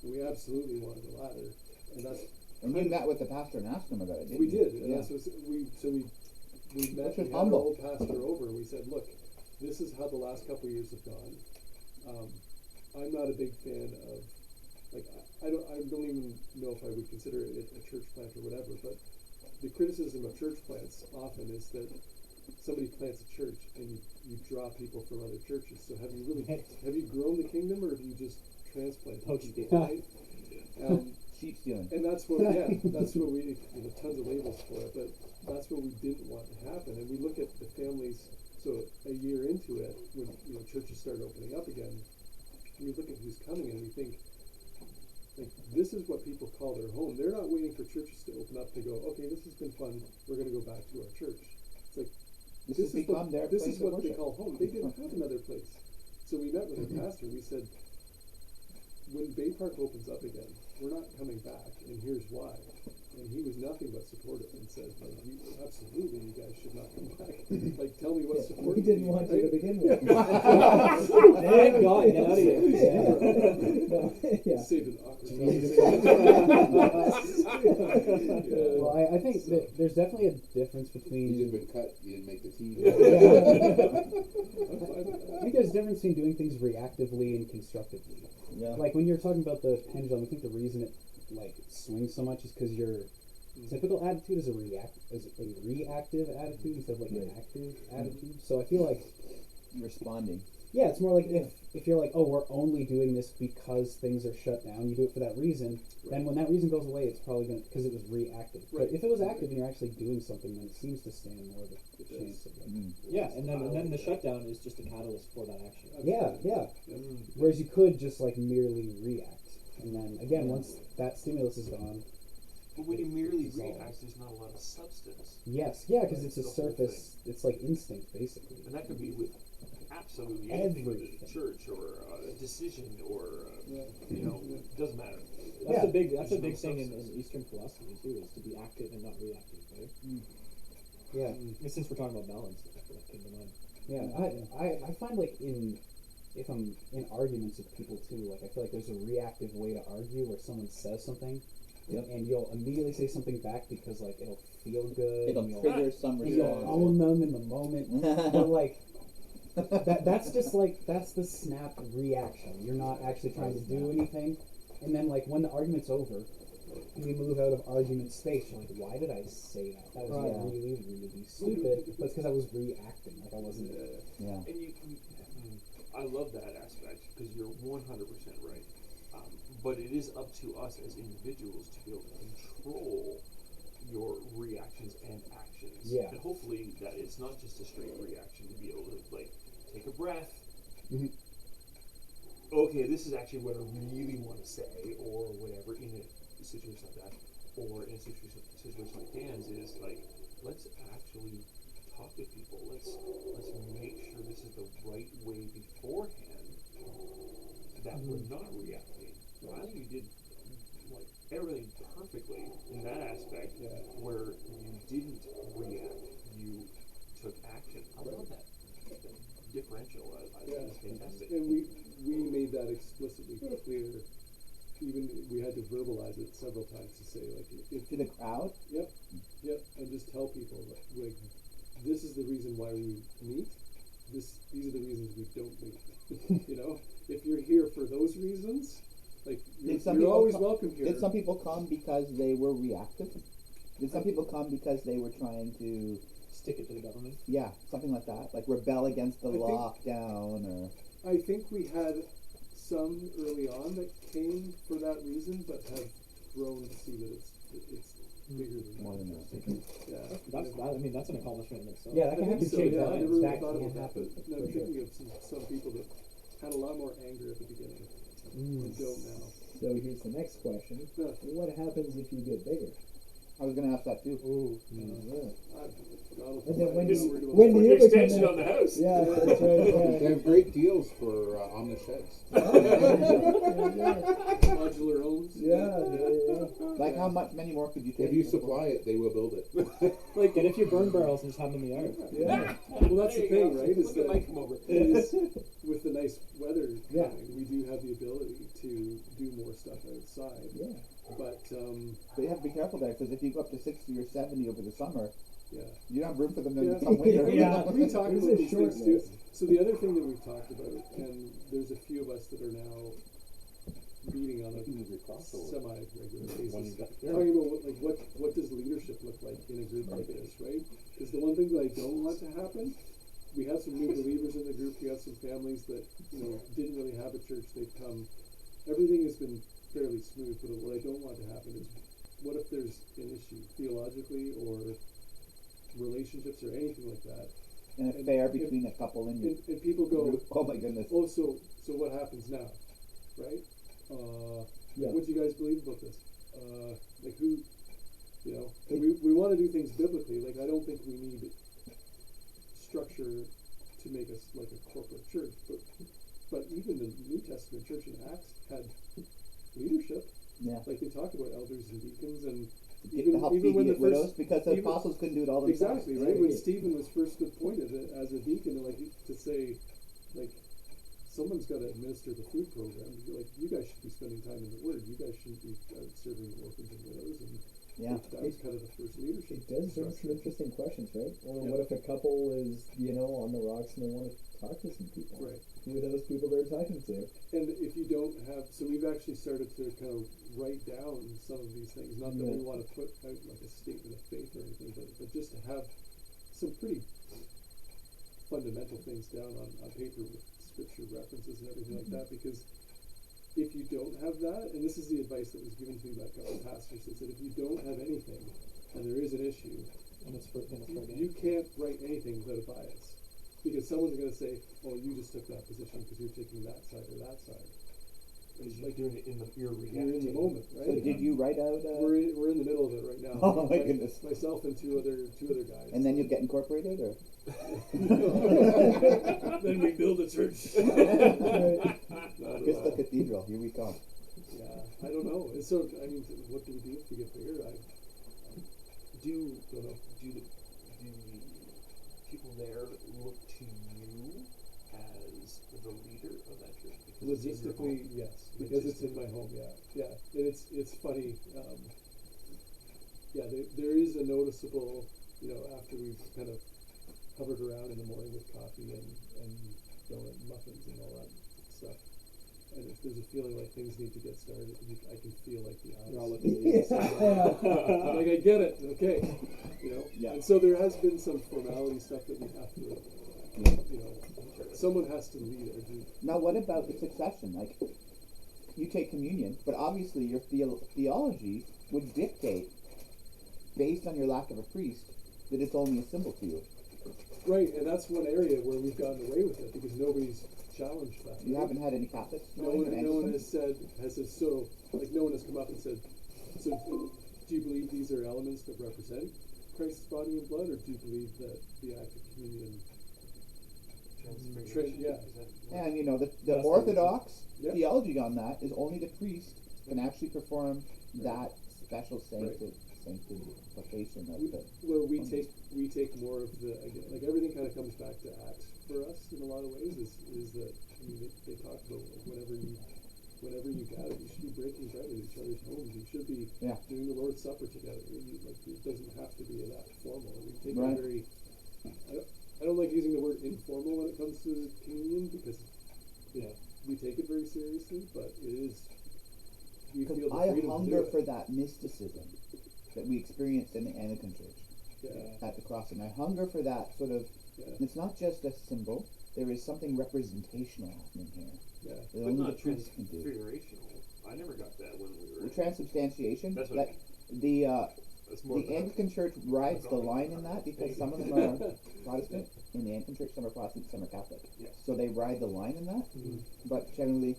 Speaker 10: And we absolutely wanted the latter, and that's.
Speaker 6: And you met with the pastor and asked him about it, didn't
Speaker 10: we
Speaker 6: you?
Speaker 10: did, and that's what we met and had our old pastor over, and we said, look, this is how the last couple of years have gone. I'm not a big fan of, I don't even know if I would consider it a church plant or whatever, but the criticism of church plants often is that somebody plants a church and you draw people from other churches. So have you grown the kingdom, or have you just transplanted people, right?
Speaker 6: Sheep stealing.
Speaker 10: And that's what we tons of labels for it, but that's what we didn't want to happen. And we look at the families. So a year into it, when churches start opening up again, we look at who's coming and we think, this is what people call their home. They're not waiting for churches to open up to go, okay, this has been fun, we're going to go back to our church. It's like, this is what they call home. They didn't have another place. So we met with the pastor and we said, when Bay Park opens up again, we're not coming back, and here's why. And he was nothing but supportive and said, absolutely, you guys should not come back. Tell me what's supportive.
Speaker 3: He didn't want you to begin with.
Speaker 9: Thank God, get out of here.
Speaker 10: Saved an awkward
Speaker 4: Well, I think that there's definitely a difference between.
Speaker 8: You didn't cut. You didn't make the team.
Speaker 4: I think there's a difference between doing things reactively and constructively.
Speaker 6: Yeah.
Speaker 4: Like when you're talking about the pendulum, I think the reason it swings so much is because your typical attitude is a reactive attitude instead of an active attitude. So I feel like
Speaker 6: responding.
Speaker 4: Yeah, it's more like if you're like, oh, we're only doing this because things are shut down, you do it for that reason, then when that reason goes away, it's probably going to, because it was reactive. Right. But if it was active and you're actually doing something, then it seems to stand more of a chance of
Speaker 9: Yeah, and then the shutdown is just a catalyst for that action.
Speaker 4: Yeah. Whereas you could just merely react. And then again, once that stimulus is gone.
Speaker 5: But when you merely react, there's not a lot of substance.
Speaker 4: Yes, yeah, because it's a surface, it's like instinct, basically.
Speaker 5: And that could be with absolutely anything, with a church or a decision or, it doesn't matter.
Speaker 9: That's a big thing in Eastern philosophy too, is to be active and not reactive, right?
Speaker 4: Yeah.
Speaker 9: Since we're talking about balance, that came to mind.
Speaker 4: Yeah, I find in if I'm in arguments with people too, like I feel like there's a reactive way to argue where someone says something, and you'll immediately say something back because like it'll feel good.
Speaker 6: It'll
Speaker 4: and you'll,
Speaker 6: trigger some
Speaker 4: and you'll
Speaker 6: response.
Speaker 4: own them in the moment. But like that's just like that's the snap reaction. You're not actually trying to do anything, and then like when the argument's over, and you move out of argument space, you're like, why did I say that? That was really, really stupid. But it's because I was reacting, like I wasn't.
Speaker 6: Yeah.
Speaker 5: And I love that aspect because you're 100% right. But it is up to us as individuals to be able to control your reactions and actions.
Speaker 4: Yeah.
Speaker 5: And hopefully that it's not just a straight reaction to be able to like take a breath.
Speaker 4: Mm-hmm.
Speaker 5: Okay, this is actually what I really want to say, or whatever in a situation like that, or in a situation like Dan's is like, let's actually talk to people. Let's make sure this is the right way beforehand. That we're not reacting. I think you did like everything perfectly in that aspect, where you didn't react, you took action. I love that differential. I think it's fantastic.
Speaker 10: And we made that explicitly clear. Even we had to verbalize it several times to say like if
Speaker 6: To the crowd?
Speaker 10: Yep, and just tell people that, like this is the reason why we meet. These are the reasons we don't meet. You know, if you're here for those reasons, like you're always welcome here.
Speaker 6: Did some people come because they were reactive? Did some people come because they were trying to
Speaker 9: stick it to the government?
Speaker 6: Yeah, something like that, like rebel against the lockdown, or.
Speaker 10: I think we had some early on that came for that reason, but have grown to see that it's bigger than
Speaker 6: More than that.
Speaker 10: Yeah,
Speaker 9: I mean, that's an accomplishment in itself.
Speaker 4: Yeah, that can happen. Change
Speaker 10: I
Speaker 4: minds.
Speaker 10: never really
Speaker 4: That
Speaker 10: thought
Speaker 4: can
Speaker 10: about that,
Speaker 4: happen.
Speaker 10: but I'm thinking of some people that had a lot more anger at the beginning and don't now.
Speaker 3: So here's the next question. What happens if you get bigger?
Speaker 6: I was going to ask that too.
Speaker 3: Ooh.
Speaker 5: When
Speaker 3: do you
Speaker 5: extension on the house?
Speaker 3: Yeah, that's right.
Speaker 8: They have great deals for on the sheds.
Speaker 10: Modular homes.
Speaker 3: Yeah.
Speaker 6: Like how many more could you take?
Speaker 8: If you supply it, they will build it.
Speaker 9: Like, get a few burn barrels and just have them in the yard.
Speaker 10: Yeah. Well, that's the thing, right? Is that
Speaker 5: Mike come over.
Speaker 10: with the nice weather
Speaker 3: Yeah.
Speaker 10: coming, we do have the ability to do more stuff outside.
Speaker 3: Yeah.
Speaker 10: But
Speaker 6: you have to be careful there, because if you go up to 60 or 70 over the summer,
Speaker 10: yeah.
Speaker 6: you don't have room for them to come winter.
Speaker 10: We talk about these things too. So the other thing that we've talked about, and there's a few of us that are now meeting on a semi-regular basis, talking about what does leadership look like in a group like this, right? Because the one thing that I don't want to happen, we have some new believers in the group. We have some families that didn't really have a church. They've come. Everything has been fairly smooth, but what I don't want to happen is, what if there's an issue theologically or relationships or anything like that,
Speaker 6: An affair between a couple in you.
Speaker 10: And people go,
Speaker 6: oh my goodness.
Speaker 10: oh, so what happens now, right? What do you guys believe about this? Like who, and we want to do things biblically. Like I don't think we need structure to make us like a corporate church, but even the New Testament church in Acts had leadership.
Speaker 6: Yeah.
Speaker 10: Like they talk about elders and deacons and
Speaker 6: to help
Speaker 10: even when the
Speaker 6: widows,
Speaker 10: first,
Speaker 6: because the apostles couldn't do it all themselves.
Speaker 10: Exactly, right? When Stephen was first appointed as a deacon, like to say, like, someone's got to administer the food program. Like, you guys should be spending time in the Word. You guys shouldn't be serving orphans and widows. And that was kind of the first leadership.
Speaker 3: It does bring some interesting questions, right? Or what if a couple is, on the rocks and they want to talk to some people?
Speaker 10: Right.
Speaker 3: Who are those people they're talking to?
Speaker 10: And if you don't have, so we've actually started to kind of write down some of these things. Not that we want to put out like a statement of faith or anything, but just to have some pretty fundamental things down on paper with scripture references and everything like that. Because if you don't have that, and this is the advice that was given to me by a couple of pastors, they said if you don't have anything and there is an issue,
Speaker 9: And it's
Speaker 10: you can't write anything without a bias. Because someone's going to say, oh, you just took that position because you're taking that side or that side.
Speaker 5: Because you're doing it you're
Speaker 10: in the moment, right?
Speaker 6: So did you write out?
Speaker 10: We're in the middle of it right now.
Speaker 6: Oh my goodness!
Speaker 10: Myself and two other guys.
Speaker 6: And then you'll get incorporated, or?
Speaker 10: Then we build a church.
Speaker 6: Crystal Cathedral. Here we come.
Speaker 10: Yeah, I don't know. And so, I mean, what do we do if we get bigger?
Speaker 5: Do the people there look to you as the leader
Speaker 10: logistically, yes, because it's in my home. Yeah. And it's funny. There is a noticeable, after we've kind of hovered around in the morning with coffee and donut and muffins and all that stuff. And if there's a feeling like things need to get started, I can feel like the eyes.
Speaker 9: You're all looking at me.
Speaker 10: I'm like, I get it. Okay.
Speaker 6: Yeah.
Speaker 10: And so there has been some formality stuff that we have to, someone has to lead or do.
Speaker 6: Now, what about the succession? Like, you take communion, but obviously your theology would dictate, based on your lack of a priest, that it's only a symbol to you.
Speaker 10: Right, and that's one area where we've gotten away with it because nobody's challenged that.
Speaker 6: You haven't had any Catholics?
Speaker 10: No one has said so. Like, no one has come up and said, so do you believe these are elements that represent Christ's body and blood, or do you believe that the act of communion?
Speaker 6: And the Orthodox theology on that is only the priest can actually perform that special sanctification of the.
Speaker 10: Where we take more of the, again, like everything kind of comes back to Acts for us in a lot of ways. Is that they talk about like whenever you gather, you should be breaking bread at each other's homes. You should be doing the Lord's Supper together. It doesn't have to be that formal. We take it very. I don't like using the word informal when it comes to communion because we take it very seriously, but it is. We feel the
Speaker 6: I
Speaker 10: freedom
Speaker 6: hunger
Speaker 10: to do it.
Speaker 6: for that mysticism that we experienced in the Anglican Church at the crossing. I hunger for that sort of. It's not just a symbol. There is something representational happening here.
Speaker 10: Yeah,
Speaker 6: that
Speaker 5: but
Speaker 6: only
Speaker 5: not
Speaker 6: the priest can do.
Speaker 5: transfigurational. I never got that when we were.
Speaker 6: The transubstantiation.
Speaker 5: That's what
Speaker 6: The Anglican Church rides the line in that because some of them are Protestant in the Anglican Church, some are Protestant, some are Catholic.
Speaker 5: Yes.
Speaker 6: So they ride the line in that.
Speaker 10: Mm-hmm.
Speaker 6: But generally,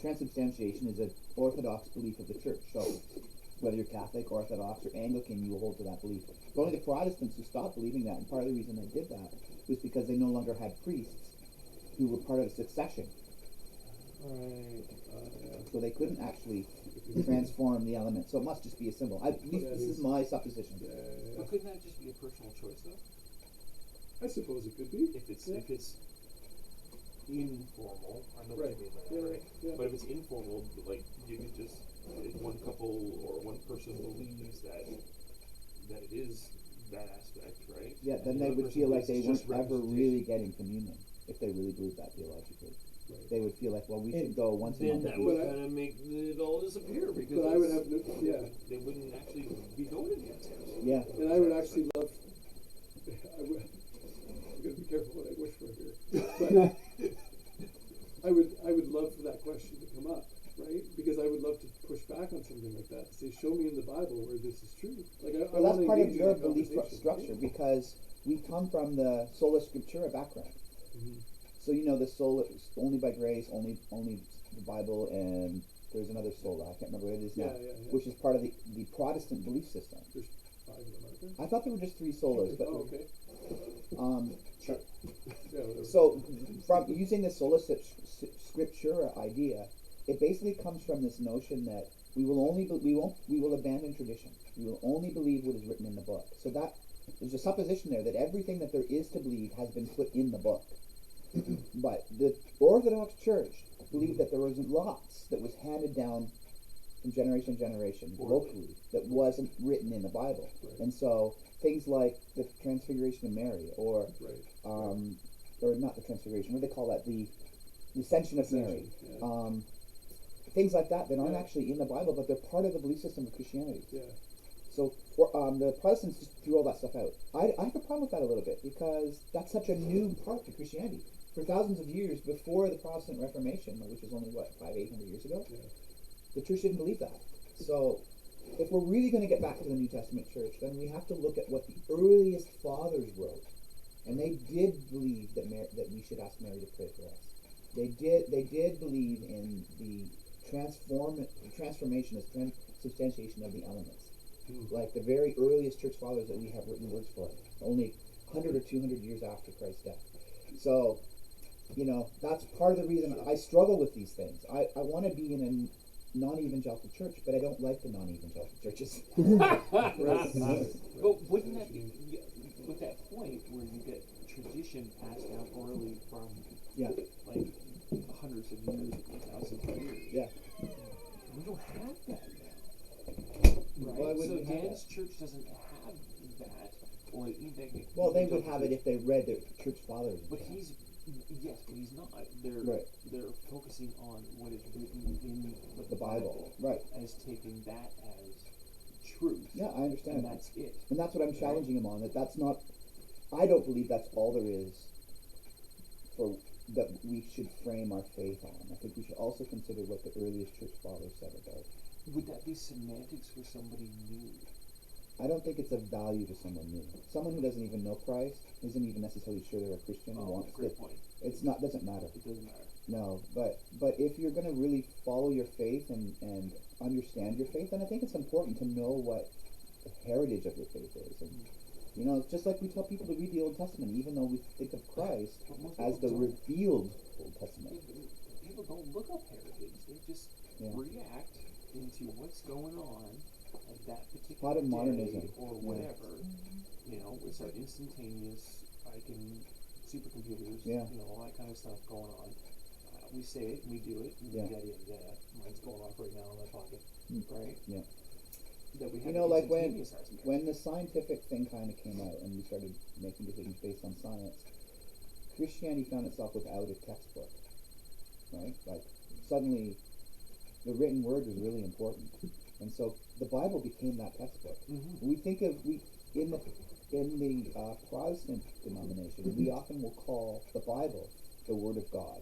Speaker 6: transubstantiation is an Orthodox belief of the Church. So whether you're Catholic, Orthodox, or Anglican, you will hold to that belief. It's only the Protestants who stopped believing that, and part of the reason they did that was because they no longer had priests who were part of the succession. So they couldn't actually transform the element. So it must just be a symbol. This is my supposition.
Speaker 5: But couldn't that just be a personal choice, though?
Speaker 10: I suppose it could be.
Speaker 5: If it's informal, I know what you mean by that, right?
Speaker 10: Yeah.
Speaker 5: But if it's informal, like you could just, if one couple or one person believes that it is that aspect, right?
Speaker 6: Yeah, then
Speaker 5: And
Speaker 6: they
Speaker 5: the other
Speaker 6: would
Speaker 5: person
Speaker 6: feel like
Speaker 5: believes
Speaker 6: they
Speaker 5: it's just
Speaker 6: weren't ever
Speaker 5: representation.
Speaker 6: really getting communion if they really believed that theologically.
Speaker 10: Right.
Speaker 6: They would feel like, well, we should go once a
Speaker 5: Then
Speaker 6: month.
Speaker 5: that would kind of make it all disappear because
Speaker 10: But I would have
Speaker 5: they wouldn't actually be going to the extras.
Speaker 6: Yeah.
Speaker 10: And I would actually love. I'm gonna be careful what I wish for here. But I would love for that question to come up, right? Because I would love to push back on something like that. Say, show me in the Bible where this is true. Like, I
Speaker 6: Well, that's
Speaker 10: wanna
Speaker 6: part of
Speaker 10: engage in
Speaker 6: your
Speaker 10: that
Speaker 6: belief
Speaker 10: conversation.
Speaker 6: structure because we come from the sola scriptura background.
Speaker 10: Mhm.
Speaker 6: So the sola only by grace, only the Bible, and there's another sola. I can't remember what it is now, which is part of the Protestant belief system.
Speaker 10: There's 5 of them, aren't there?
Speaker 6: I thought there were just 3 solas, but
Speaker 10: okay.
Speaker 6: Sure.
Speaker 10: Yeah, whatever.
Speaker 6: So, from using the sola scriptura idea, it basically comes from this notion that we will abandon tradition. We will only believe what is written in the book. So that there's a supposition there that everything that there is to believe has been put in the book. But the Orthodox Church believed that there was lots that was handed down from generation to generation locally that wasn't written in the Bible, and so things like the Transfiguration of Mary, or not the Transfiguration, what do they call that? The Ascension of Mary. Things like that aren't actually in the Bible, but they're part of the belief system of Christianity.
Speaker 10: Yeah.
Speaker 6: So the Protestants just threw all that stuff out. I have a problem with that a little bit because that's such a new part to Christianity. For thousands of years before the Protestant Reformation, which was only 800 years ago, the church didn't believe that. So if we're really going to get back to the New Testament church, then we have to look at what the earliest fathers wrote, and they did believe that we should ask Mary to pray for us. They did believe in the transformation, transubstantiation of the elements. Like the very earliest church fathers that we have written words for, only 100 or 200 years after Christ's death. So, that's part of the reason I struggle with these things. I want to be in a non-evangelical church, but I don't like the non-evangelical churches.
Speaker 5: But wouldn't that be, with that point where you get tradition passed down orally from like 100 hundreds of years, thousands of years.
Speaker 6: Yeah.
Speaker 5: We don't have that now.
Speaker 6: Why
Speaker 5: Right?
Speaker 6: would
Speaker 5: So
Speaker 6: we have
Speaker 5: Dan's church doesn't have that. Or even
Speaker 6: Well, they would have it if they read the church fathers.
Speaker 5: But he's yes, but he's not. They're
Speaker 6: Right.
Speaker 5: they're focusing on what is written in
Speaker 6: The Bible. Right.
Speaker 5: as taking that as truth.
Speaker 6: Yeah, I understand.
Speaker 5: And that's it.
Speaker 6: And that's what I'm challenging him on. That's not. I don't believe that's all there is for that we should frame our faith on. I think we should also consider what the earliest church fathers said about it.
Speaker 5: Would that be semantics for somebody new?
Speaker 6: I don't think it's of value to someone new. Someone who doesn't even know Christ isn't even necessarily sure they're a Christian and wants
Speaker 5: great
Speaker 6: to.
Speaker 5: point.
Speaker 6: It's not doesn't matter.
Speaker 5: It doesn't matter.
Speaker 6: No, but if you're going to really follow your faith and understand your faith, then I think it's important to know what the heritage of your faith is. And you know, it's just like we tell people to read the Old Testament, even though we think of Christ as the revealed Old Testament.
Speaker 5: People don't look up heritage; they just react into what's going on at that particular
Speaker 6: Part of
Speaker 5: day
Speaker 6: modernism.
Speaker 5: or whatever. You know, it's our instantaneous. I can supercomputers.
Speaker 6: Yeah.
Speaker 5: You know, all that kind of stuff going on. We say it, we do it, and
Speaker 6: Yeah.
Speaker 5: yada yada yada. Mine's going off right now in my pocket, right?
Speaker 6: Yeah.
Speaker 5: That we have
Speaker 6: You know, like
Speaker 5: instantaneous aspect.
Speaker 6: when the scientific thing kind of came out and we started making decisions based on science, Christianity found itself without a textbook, right? Like suddenly, the written word was really important, and so the Bible became that textbook.
Speaker 5: Mm-hmm.
Speaker 6: We think of in the Protestant denomination, we often will call the Bible the Word of God,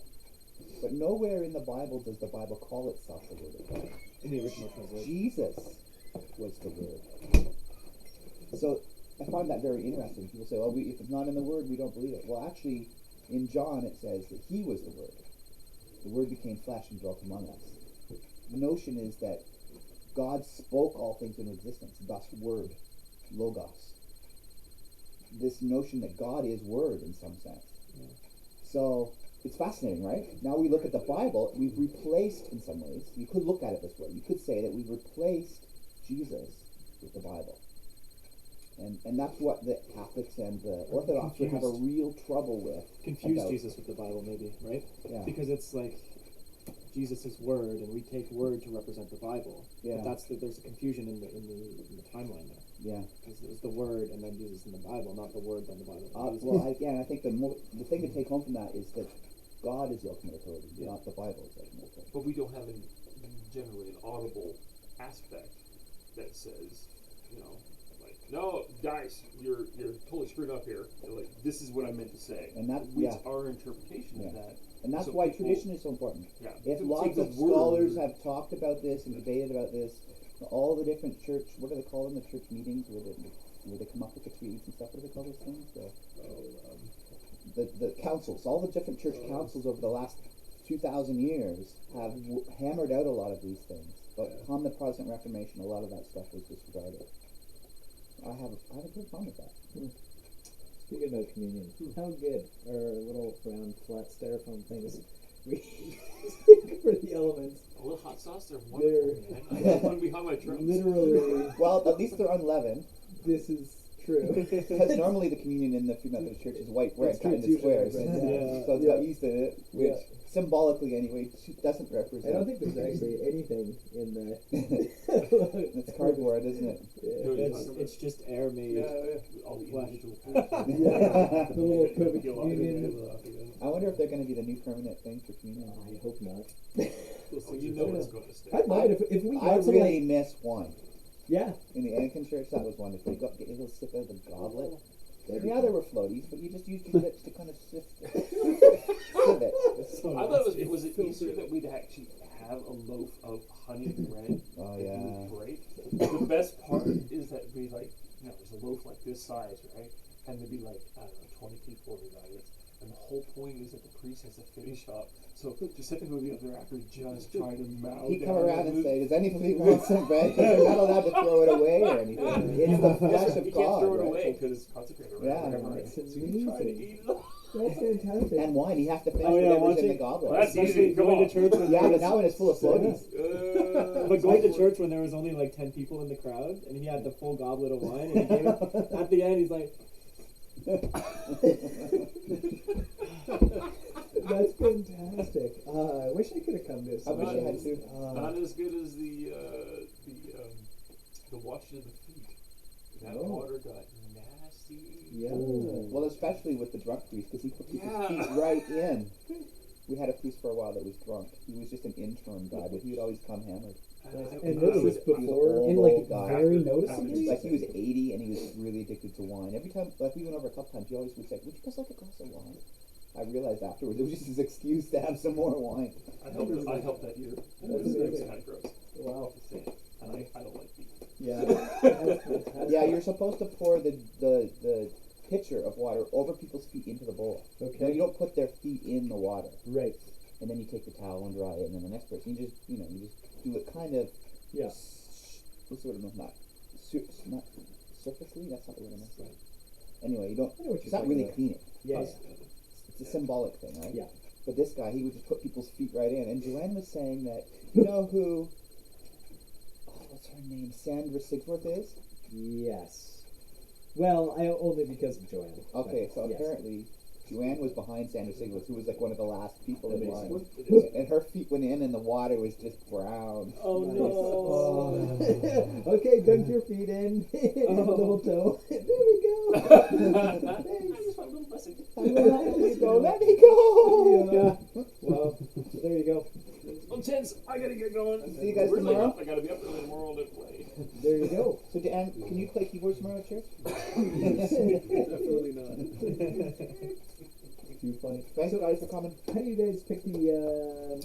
Speaker 6: but nowhere in the Bible does the Bible call itself the Word of God.
Speaker 9: In the original translation.
Speaker 6: Jesus was the Word. So I find that very interesting. People say, "Oh, if it's not in the Word, we don't believe it." Well, actually, in John it says that He was the Word. The Word became flesh and dwelt among us. The notion is that God spoke all things into existence, thus Word, Logos. This notion that God is Word in some sense.
Speaker 5: Yeah.
Speaker 6: So it's fascinating, right? Now we look at the Bible, we've replaced, in some ways, you could look at it this way, you could say that we've replaced Jesus with the Bible. And that's what the Catholics and the Orthodox would have a real trouble with.
Speaker 9: Confuse Jesus with the Bible, maybe, right?
Speaker 6: Yeah.
Speaker 9: Because it's like Jesus' word, and we take word to represent the Bible.
Speaker 6: Yeah.
Speaker 9: But there's a confusion in the timeline there.
Speaker 6: Yeah.
Speaker 9: Because it's the word and then Jesus in the Bible, not the word then the Bible.
Speaker 6: I think the thing to take home from that is that God is the ultimate authority, not the Bible is the ultimate authority.
Speaker 5: But we don't have generally an audible aspect that says, you know, like, no, guys, you're totally screwed up here. Like, this is what I meant to say.
Speaker 6: And that,
Speaker 5: it's our interpretation of that.
Speaker 6: And that's
Speaker 5: So
Speaker 6: why
Speaker 5: people-
Speaker 6: tradition is so important.
Speaker 5: Yeah.
Speaker 6: If
Speaker 5: So
Speaker 6: lots
Speaker 5: take the
Speaker 6: of scholars
Speaker 5: word-
Speaker 6: have talked about this and debated about this, all the different church, what do they call them, the church meetings where they come up with the creeds and stuff, what do they call those things? The councils, all the different church councils over the last 2,000 years have hammered out a lot of these things. But come the Protestant Reformation, a lot of that stuff was disregarded. I have a good fun with that.
Speaker 3: Speaking of communion, how good are little round flat styrofoam things for the elements?
Speaker 5: A little hot sauce, they're wonderful, man. I got one behind my drums.
Speaker 3: Literally.
Speaker 6: Well, at least they're unleavened.
Speaker 3: This is true.
Speaker 6: Because normally the communion in the Free Methodist Church is white bread
Speaker 3: It's
Speaker 6: cut into
Speaker 3: usually
Speaker 6: squares.
Speaker 3: white bread, yeah.
Speaker 6: So it's got yeast in it, which
Speaker 3: Yeah.
Speaker 6: symbolically anyway doesn't represent.
Speaker 3: I don't think there's actually anything in the.
Speaker 6: It's cardboard, isn't it?
Speaker 9: It's just air made.
Speaker 5: All the
Speaker 9: flesh.
Speaker 5: individual
Speaker 3: Yeah. The little Kobe
Speaker 5: Get a lot of
Speaker 3: communion.
Speaker 6: I wonder if they're going to be the new permanent thing for communion.
Speaker 3: I hope not.
Speaker 5: Oh, you know it's going to stay.
Speaker 3: I might if we
Speaker 6: I
Speaker 3: got some,
Speaker 6: really
Speaker 3: like,
Speaker 6: miss wine.
Speaker 3: yeah.
Speaker 6: In the Anglican Church, that was wonderful. You got to get your little sip out of the goblet.
Speaker 3: That'd be
Speaker 6: Yeah,
Speaker 3: fun.
Speaker 6: there were floaties, but you just used your lips to kind of sift it.
Speaker 5: I thought it was easier that we'd actually have a loaf of honey bread.
Speaker 6: Oh,
Speaker 5: that
Speaker 6: yeah.
Speaker 5: we would break. The best part is that it'd be like, you know, there's a loaf like this size, right? And there'd be like, I don't know, 20 people or nuggets. And the whole point is that the priest has to finish up. So Giuseppe would be up there after just trying to mouth
Speaker 6: He'd
Speaker 5: down
Speaker 6: come around
Speaker 5: his
Speaker 6: and say, does anybody want some bread? Because they're not allowed to throw it away or anything. It's the flesh of
Speaker 5: You
Speaker 6: God,
Speaker 5: can't throw it
Speaker 6: right?
Speaker 5: away because it's consecrated, right?
Speaker 6: Yeah.
Speaker 5: Whatever, right? So you try to eat it all.
Speaker 3: That's fantastic.
Speaker 6: And wine, you have to finish
Speaker 9: Oh, yeah,
Speaker 6: whatever's in
Speaker 9: watching-
Speaker 6: the goblet.
Speaker 5: Well, that's
Speaker 9: Especially
Speaker 5: easy, come
Speaker 9: going
Speaker 5: on.
Speaker 9: to church when
Speaker 6: Yeah,
Speaker 9: there
Speaker 6: but
Speaker 9: was,
Speaker 6: now when it's full of floaties.
Speaker 9: but going to church when there was only like 10 people in the crowd and he had the full goblet of wine and he gave it at the end he's like
Speaker 3: That's fantastic. I wish I could have come to
Speaker 6: I
Speaker 3: some
Speaker 6: wish
Speaker 3: of
Speaker 6: I had
Speaker 3: those.
Speaker 6: to.
Speaker 5: Not as good as the washing of the feet. That
Speaker 3: Oh.
Speaker 5: water got nasty.
Speaker 3: Yeah.
Speaker 6: Well, especially with the drunk priest, because he put people's
Speaker 5: Yeah.
Speaker 6: feet right in. We had a priest for a while that was drunk. He was just an interim guy, but he would always come hammered.
Speaker 3: And this is before,
Speaker 6: old,
Speaker 3: and like
Speaker 6: old guy.
Speaker 3: very
Speaker 5: After
Speaker 3: noticeably.
Speaker 6: Like he was 80 and he was really addicted to wine. Every time, like we went over a couple times, he always would say, "Would you guys like a glass of wine?" I realized afterwards it was just his excuse to have some more wine.
Speaker 5: I helped that year. It was kind of gross.
Speaker 3: Wow.
Speaker 5: Just saying. And I don't like feet.
Speaker 3: Yeah. That's fantastic.
Speaker 6: Yeah, you're supposed to pour the pitcher of water over people's feet into the bowl.
Speaker 3: Okay.
Speaker 6: No, you don't put their feet in the water,
Speaker 3: Right.
Speaker 6: and then you take the towel and dry it, and then the next person, you just do it kind of.
Speaker 3: Yeah.
Speaker 6: What's the word I'm not surfacely. That's not the word I'm saying. Anyway, you don't.
Speaker 3: I know what
Speaker 6: It's
Speaker 3: you're
Speaker 6: not really
Speaker 3: talking
Speaker 6: cleaning.
Speaker 3: Yeah.
Speaker 6: It's a symbolic thing, right?
Speaker 3: Yeah.
Speaker 6: But this guy, he would just put people's feet right in. And Joanne was saying that, you know who, what's her name, Sandra Sigsworth is?
Speaker 3: Yes. Well, I only because of Joanne.
Speaker 6: Okay,
Speaker 3: but
Speaker 6: so
Speaker 3: yes.
Speaker 6: apparently Joanne was behind Sandra Sigsworth, who was like one of the last people in line.
Speaker 3: Amazing.
Speaker 6: And her feet went in and the water was just brown.
Speaker 9: Oh
Speaker 3: Oh.
Speaker 9: no.
Speaker 3: Okay, dunk your feet in. Little toe. There we go.
Speaker 5: I just want a little blessing.
Speaker 6: Let me go, let me go!
Speaker 3: Yeah. Well, there you go.
Speaker 5: I'm tense. I gotta get going.
Speaker 6: See you guys
Speaker 5: We're really
Speaker 6: tomorrow.
Speaker 5: up. I gotta be up early tomorrow to play.
Speaker 3: There you go.
Speaker 6: So Dan, can you play keyboards tomorrow at church?
Speaker 10: Definitely not.
Speaker 3: Too funny.
Speaker 6: Thanks guys for coming.
Speaker 3: How do you guys pick the